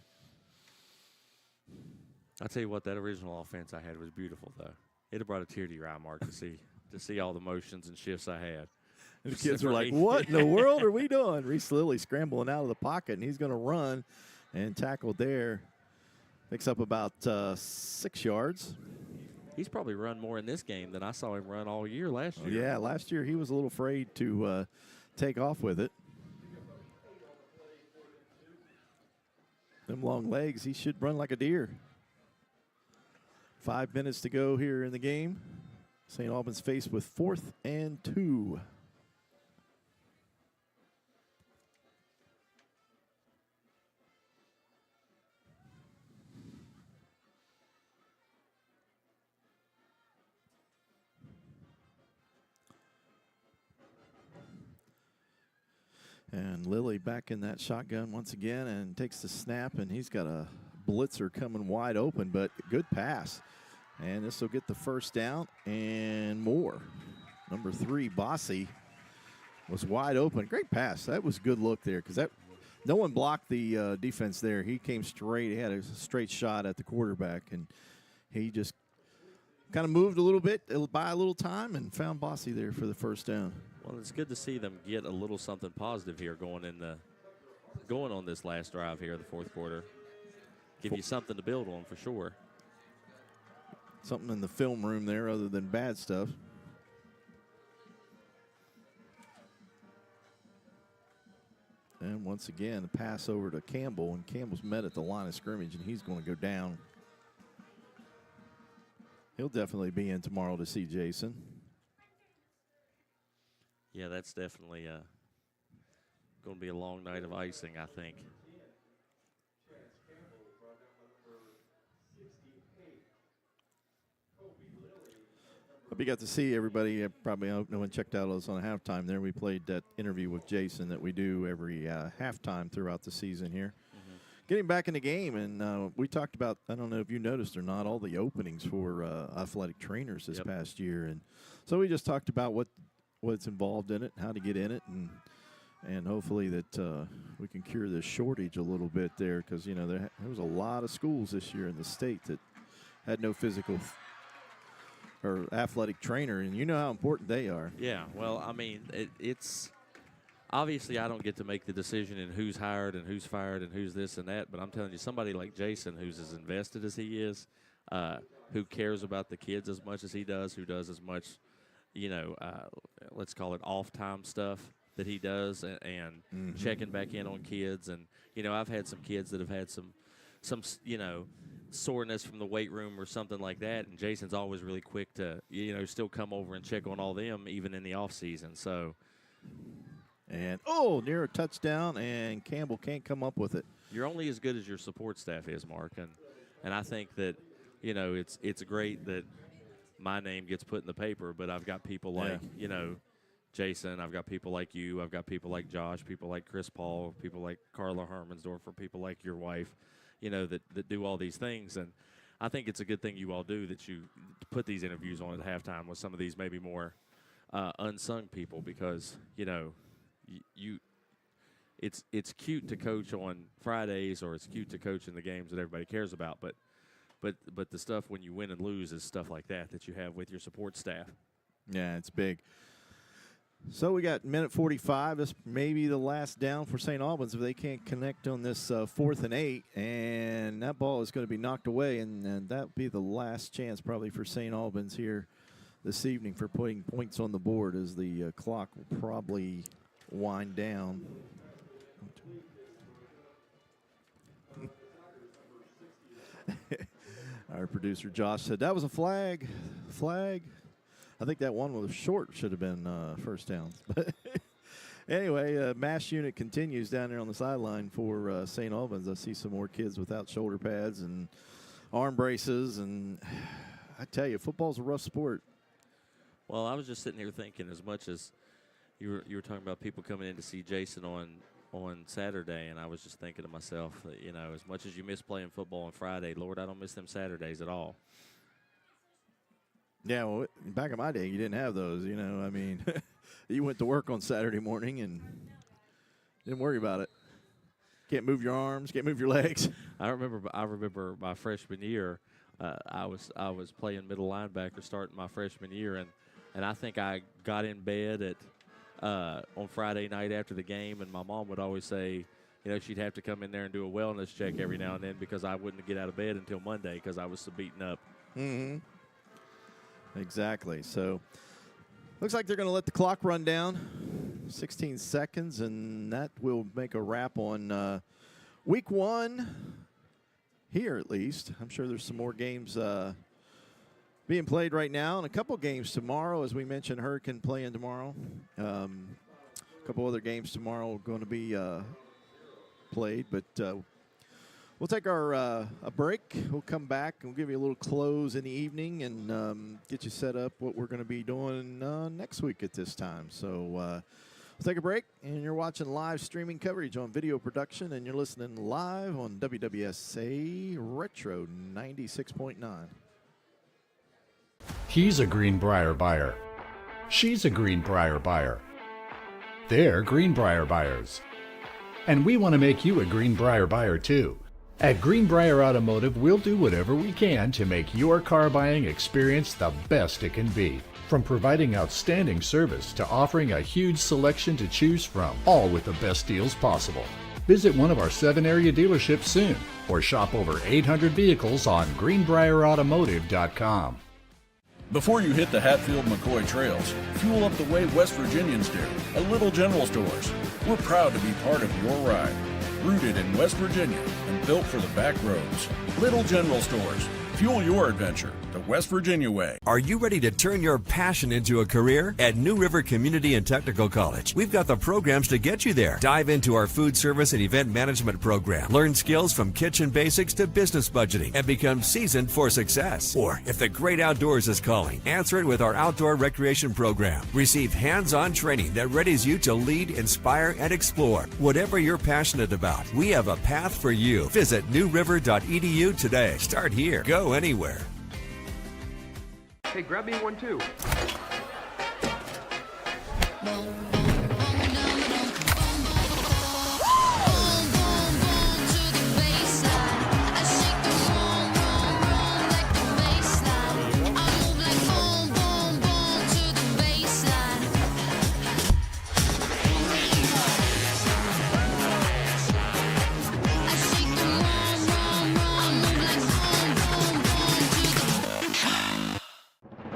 I'll tell you what, that original offense I had was beautiful, though. It have brought a tear to your eye, Mark, to see all the motions and shifts I had. And the kids are like, what in the world are we doing? Reese Lilly scrambling out of the pocket, and he's going to run and tackle there. Picks up about 6 yards. He's probably run more in this game than I saw him run all year last year. Yeah, last year he was a little afraid to take off with it. Them long legs, he should run like a deer. 5 minutes to go here in the game. St. Albans faced with 4th and 2. And Lilly back in that shotgun once again and takes the snap, and he's got a blitzer coming wide open, but good pass. And this will get the first down and more. Number 3, Bossy, was wide open. Great pass. That was a good look there because no one blocked the defense there. He came straight. He had a straight shot at the quarterback, and he just kind of moved a little bit, by a little time, and found Bossy there for the first down. Well, it's good to see them get a little something positive here going on this last drive here, the 4th quarter. Give you something to build on for sure. Something in the film room there other than bad stuff. And once again, the pass over to Campbell, and Campbell's met at the line of scrimmage, and he's going to go down. He'll definitely be in tomorrow to see Jason. Yeah, that's definitely going to be a long night of icing, I think. Hope you got to see everybody. Probably no one checked out us on halftime there. We played that interview with Jason that we do every halftime throughout the season here. Mm-hmm. Getting back in the game, and we talked about, I don't know if you noticed or not, all the openings for athletic trainers this past year. And so we just talked about what's involved in it, how to get in it, and hopefully that we can cure this shortage a little bit there because, there was a lot of schools this year in the state that had no physical or athletic trainer, and you know how important they are. Yeah, well, I mean, it's obviously I don't get to make the decision in who's hired and who's fired and who's this and that, but I'm telling you, somebody like Jason who's as invested as he is, who cares about the kids as much as he does, who does as much, let's call it off-time stuff that he does and checking back in on kids. And, I've had some kids that have had some soreness from the weight room or something like that, and Jason's always really quick to still come over and check on all them even in the off season. So and near a touchdown, and Campbell can't come up with it. You're only as good as your support staff is, Mark, and I think that it's great that my name gets put in the paper, but I've got people like Jason, I've got people like you, I've got people like Josh, people like Chris Paul, people like Carla Hermansdorfer, people like your wife, that do all these things. And I think it's a good thing you all do that you put these interviews on at halftime with some of these maybe more unsung people because, it's cute to coach on Fridays or it's cute to coach in the games that everybody cares about, but but the stuff when you win and lose is stuff like that you have with your support staff. Yeah, it's big. So we got minute 45. This may be the last down for St. Albans if they can't connect on this 4th and 8. And that ball is going to be knocked away, and that will be the last chance probably for St. Albans here this evening for putting points on the board as the clock will probably wind down. Our producer Josh said that was a flag. I think that one was short, should have been first down. But anyway, mass unit continues down there on the sideline for St. Albans. I see some more kids without shoulder pads and arm braces, and I tell you, football's a rough sport. Well, I was just sitting here thinking, as much as you were talking about people coming in to see Jason on Saturday, and I was just thinking to myself, you know, as much as you miss playing football on Friday, Lord, I don't miss them Saturdays at all. Yeah, well, back in my day, you didn't have those, you know. I mean, you went to work on Saturday morning and didn't worry about it. Can't move your arms, can't move your legs. I remember my freshman year, I was playing middle linebacker starting my freshman year, and I think I got in bed on Friday night after the game, and my mom would always say, you know, she'd have to come in there and do a wellness check every now and then because I wouldn't get out of bed until Monday because I was so beaten up. Mm-hmm. Exactly. So looks like they're going to let the clock run down. 16 seconds, and that will make a wrap on week 1 here at least. I'm sure there's some more games being played right now, and a couple games tomorrow. As we mentioned, Hurricane playing tomorrow. A couple other games tomorrow are going to be played, but we'll take our a break. We'll come back and we'll give you a little close in the evening and get you set up what we're going to be doing next week at this time. So we'll take a break, and you're watching live streaming coverage on video production, and you're listening live on WWSA Retro 96.9. He's a Greenbrier buyer. She's a Greenbrier buyer. They're Greenbrier buyers. And we want to make you a Greenbrier buyer too. At Greenbrier Automotive, we'll do whatever we can to make your car buying experience the best it can be. From providing outstanding service to offering a huge selection to choose from, all with the best deals possible. Visit one of our 7 area dealerships soon, or shop over 800 vehicles on greenbrierautomotive.com. Before you hit the Hatfield-McCoy trails, fuel up the way West Virginians do, at Little General Stores. We're proud to be part of your ride. Rooted in West Virginia and built for the back roads. Little General Stores. Fuel your adventure the West Virginia way. Are you ready to turn your passion into a career? At New River Community and Technical College, we've got the programs to get you there. Dive into our food service and event management program. Learn skills from kitchen basics to business budgeting and become seasoned for success. Or if the great outdoors is calling, answer it with our outdoor recreation program. Receive hands-on training that readies you to lead, inspire, and explore. Whatever you're passionate about, we have a path for you. Visit newriver.edu today. Start here. Go anywhere. Hey, grab me one too.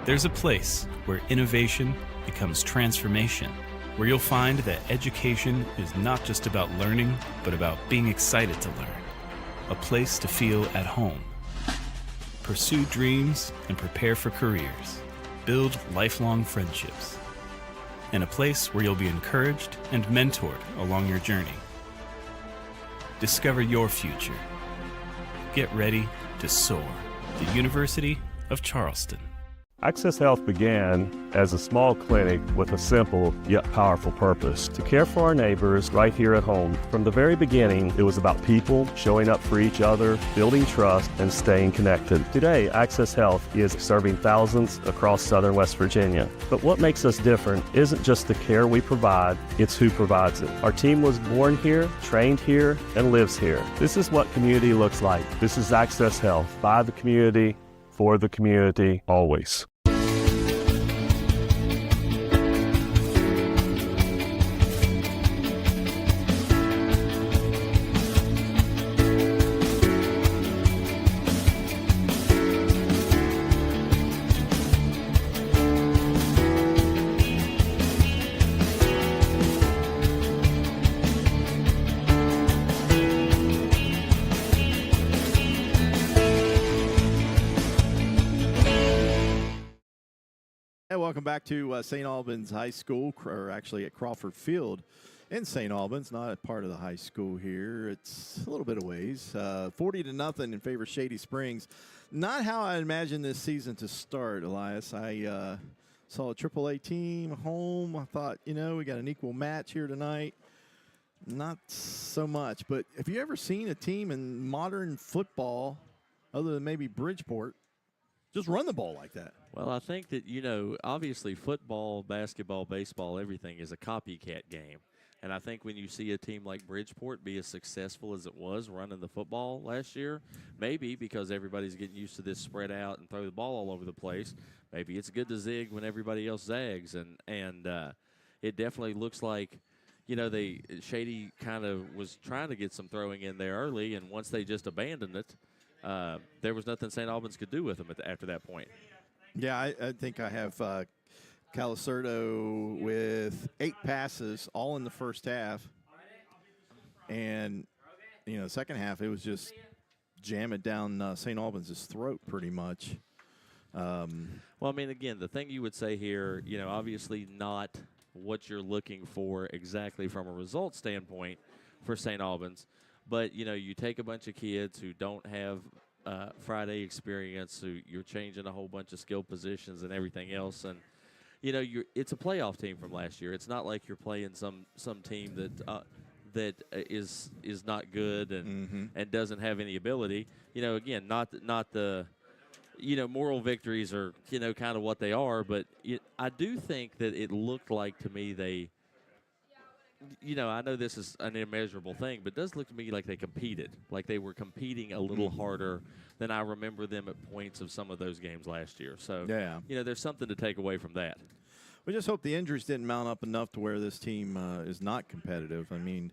There's a place where innovation becomes transformation, where you'll find that education is not just about learning, but about being excited to learn. A place to feel at home. Pursue dreams and prepare for careers. Build lifelong friendships. And a place where you'll be encouraged and mentored along your journey. Discover your future. Get ready to soar. The University of Charleston. Access Health began as a small clinic with a simple yet powerful purpose: to care for our neighbors right here at home. From the very beginning, it was about people showing up for each other, building trust, and staying connected. Today, Access Health is serving thousands across southern West Virginia. But what makes us different isn't just the care we provide, it's who provides it. Our team was born here, trained here, and lives here. This is what community looks like. This is Access Health, by the community, for the community, always. Welcome back to St. Albans High School, or actually at Crawford Field in St. Albans, not a part of the high school here. It's a little bit of ways. 40-0 in favor of Shady Springs. Not how I imagined this season to start, Elias. I saw a AAA team home. I thought, we got an equal match here tonight. Not so much. But have you ever seen a team in modern football, other than maybe Bridgeport, just run the ball like that? Well, I think that, obviously football, basketball, baseball, everything is a copycat game. And I think when you see a team like Bridgeport be as successful as it was running the football last year, maybe because everybody's getting used to this spread out and throw the ball all over the place, maybe it's good to zig when everybody else zags. And it definitely looks like, Shady kind of was trying to get some throwing in there early, and once they just abandoned it, there was nothing St. Albans could do with them after that point. Yeah, I think I have Calicerto with 8 passes, all in the first half. And, second half, it was just jam it down St. Albans' throat pretty much. Well, I mean, again, the thing you would say here, obviously not what you're looking for exactly from a result standpoint for St. Albans. But, you take a bunch of kids who don't have Friday experience, so you're changing a whole bunch of skill positions and everything else, and it's a playoff team from last year. It's not like you're playing some team that is not good and doesn't have any ability. Again, not the moral victories are kind of what they are, but I do think that it looked like to me they. I know this is an immeasurable thing, but it does look to me like they competed, like they were competing a little harder than I remember them at points of some of those games last year. So, yeah. There's something to take away from that. We just hope the injuries didn't mount up enough to where this team is not competitive. I mean,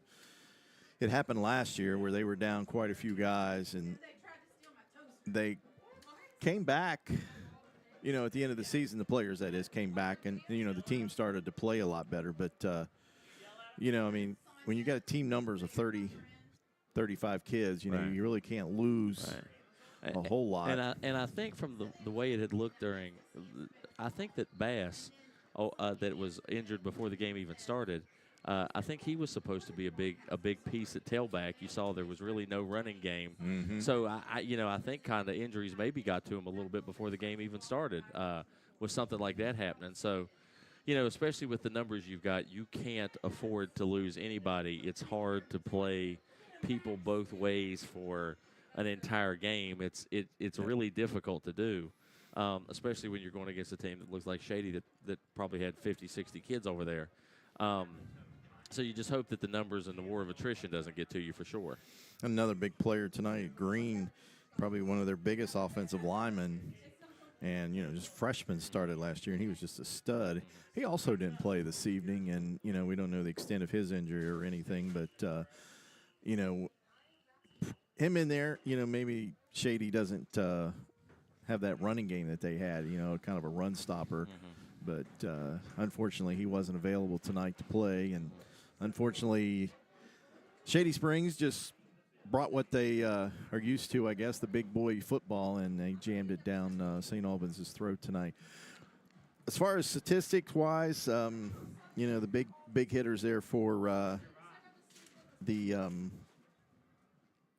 it happened last year where they were down quite a few guys, and they came back, at the end of the season, the players, that is, came back, and, the team started to play a lot better. But, when you got team numbers of 30, 35 kids, Right. you really can't lose a whole lot. And I think from the way it had looked during, I think that Bass, that was injured before the game even started, I think he was supposed to be a big piece at tailback. You saw there was really no running game. Mm-hmm. So, I think kind of injuries maybe got to him a little bit before the game even started with something like that happening. So, especially with the numbers you've got, you can't afford to lose anybody. It's hard to play people both ways for an entire game. It's really difficult to do, especially when you're going against a team that looks like Shady that probably had 50, 60 kids over there. So you just hope that the numbers and the war of attrition doesn't get to you for sure. Another big player tonight, Green, probably one of their biggest offensive linemen. And, just freshman started last year, and he was just a stud. He also didn't play this evening, and, we don't know the extent of his injury or anything. But, him in there, maybe Shady doesn't have that running game that they had, kind of a run stopper. Mm-hmm. But, unfortunately, he wasn't available tonight to play. And, unfortunately, Shady Springs just brought what they are used to, I guess, the big boy football, and they jammed it down St. Albans' throat tonight. As far as statistics-wise, the big hitters there for the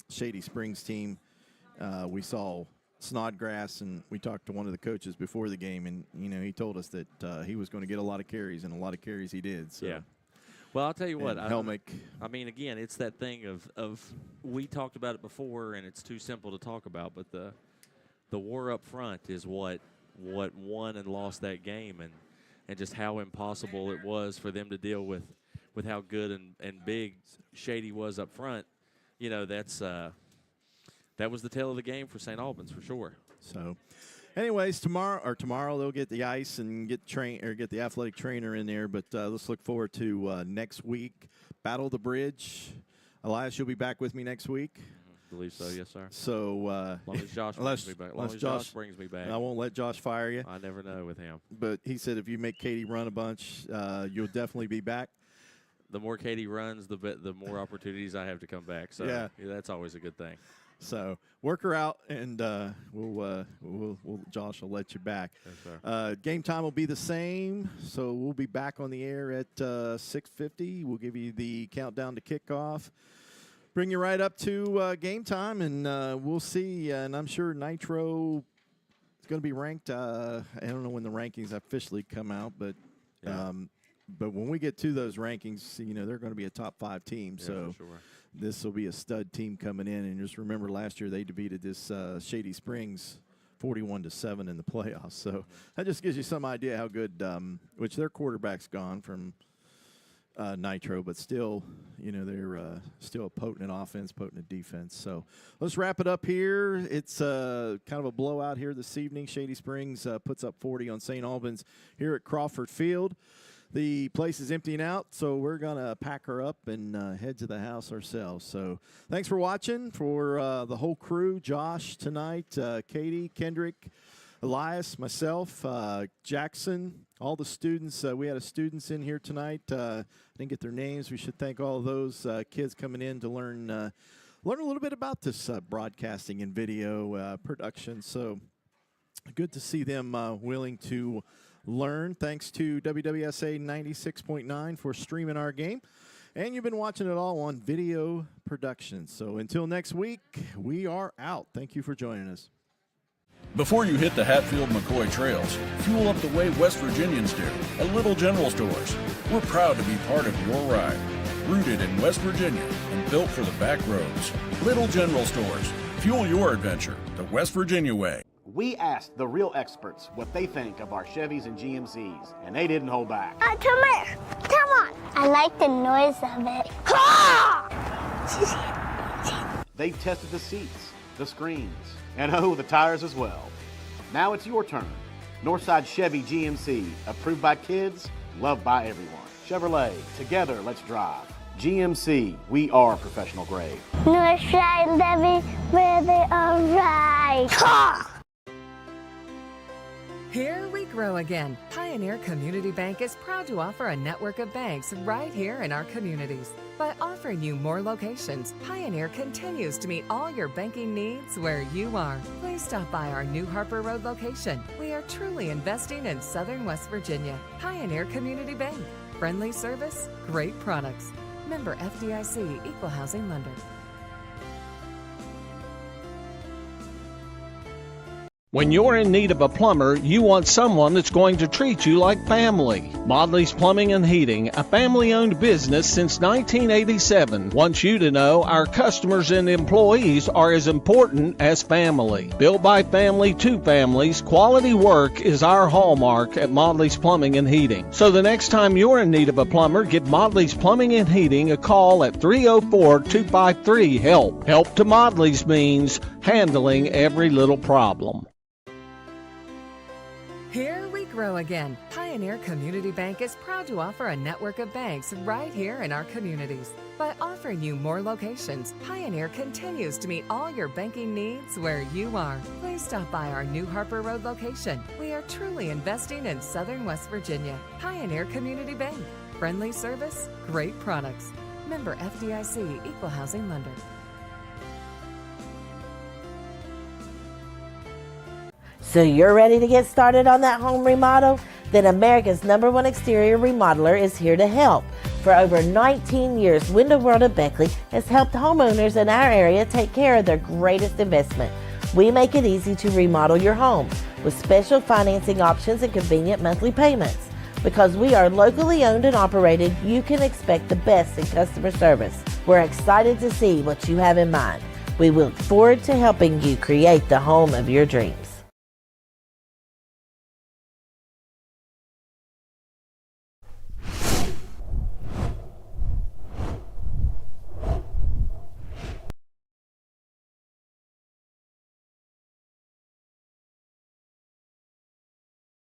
Shady Springs team, we saw Snodgrass, and we talked to one of the coaches before the game, and he told us that he was going to get a lot of carries, and a lot of carries he did. So. Yeah. Well, I'll tell you what. Helmick. I mean, again, it's that thing of we talked about it before, and it's too simple to talk about. But the war up front is what won and lost that game, and just how impossible it was for them to deal with how good and big Shady was up front. That was the tale of the game for St. Albans for sure. So, anyways, tomorrow they'll get the ice and get the athletic trainer in there. But let's look forward to next week. Battle the Bridge. Elias, you'll be back with me next week. I believe so, yes, sir. So, as long as Josh brings me back. As long as Josh brings me back. I won't let Josh fire you. I never know with him. But he said if you make Katie run a bunch, you'll definitely be back. The more Katie runs, the more opportunities I have to come back. So yeah, that's always a good thing. So work her out, and we'll Josh will let you back. Yes, game time will be the same, so we'll be back on the air at 6:50. We'll give you the countdown to kickoff. Bring you right up to game time, and we'll see. And I'm sure Nitro is going to be ranked. I don't know when the rankings officially come out, but but when we get to those rankings, they're going to be a top 5 team. Yeah, so for sure. This will be a stud team coming in. And just remember, last year they defeated this Shady Springs 41-7 in the playoffs. So that just gives you some idea how good. Which their quarterback's gone from Nitro, but still, they're still a potent offense, potent defense. So let's wrap it up here. It's kind of a blowout here this evening. Shady Springs puts up 40 on St. Albans here at Crawford Field. The place is emptying out, so we're going to pack her up and head to the house ourselves. So thanks for watching. For the whole crew, Josh tonight, Katie, Kendrick, Elias, myself, Jackson, all the students. We had students in here tonight. I didn't get their names. We should thank all of those kids coming in to learn a little bit about this broadcasting and video production. So good to see them willing to learn. Thanks to WWSA 96.9 for streaming our game. And you've been watching it all on video production. So until next week, we are out. Thank you for joining us. Before you hit the Hatfield-McCoy trails, fuel up the way West Virginians do at Little General Stores. We're proud to be part of your ride. Rooted in West Virginia and built for the back roads. Little General Stores. Fuel your adventure the West Virginia way. We asked the real experts what they think of our Chevys and GMCs, and they didn't hold back. Come here. Come on. I like the noise of it. They've tested the seats, the screens, and the tires as well. Now it's your turn. Northside Chevy GMC, approved by kids, loved by everyone. Chevrolet, together let's drive. GMC, we are professional grade. Northside Chevy, where they are right. Here we grow again. Pioneer Community Bank is proud to offer a network of banks right here in our communities. By offering you more locations, Pioneer continues to meet all your banking needs where you are. Please stop by our New Harper Road location. We are truly investing in Southern West Virginia. Pioneer Community Bank. Friendly service, great products. Member FDIC, Equal Housing Lender. When you're in need of a plumber, you want someone that's going to treat you like family. Modley's Plumbing and Heating, a family-owned business since 1987, wants you to know our customers and employees are as important as family. Built by family to families, quality work is our hallmark at Modley's Plumbing and Heating. So the next time you're in need of a plumber, give Modley's Plumbing and Heating a call at 304-253-HELP. Help to Modley's means handling every little problem. Here we grow again. Pioneer Community Bank is proud to offer a network of banks right here in our communities. By offering you more locations, Pioneer continues to meet all your banking needs where you are. Please stop by our New Harper Road location. We are truly investing in Southern West Virginia. Pioneer Community Bank. Friendly service, great products. Member FDIC, Equal Housing Lender. So you're ready to get started on that home remodel? Then America's #1 exterior remodeler is here to help. For over 19 years, Window World of Beckley has helped homeowners in our area take care of their greatest investment. We make it easy to remodel your home with special financing options and convenient monthly payments. Because we are locally owned and operated, you can expect the best in customer service. We're excited to see what you have in mind. We look forward to helping you create the home of your dreams.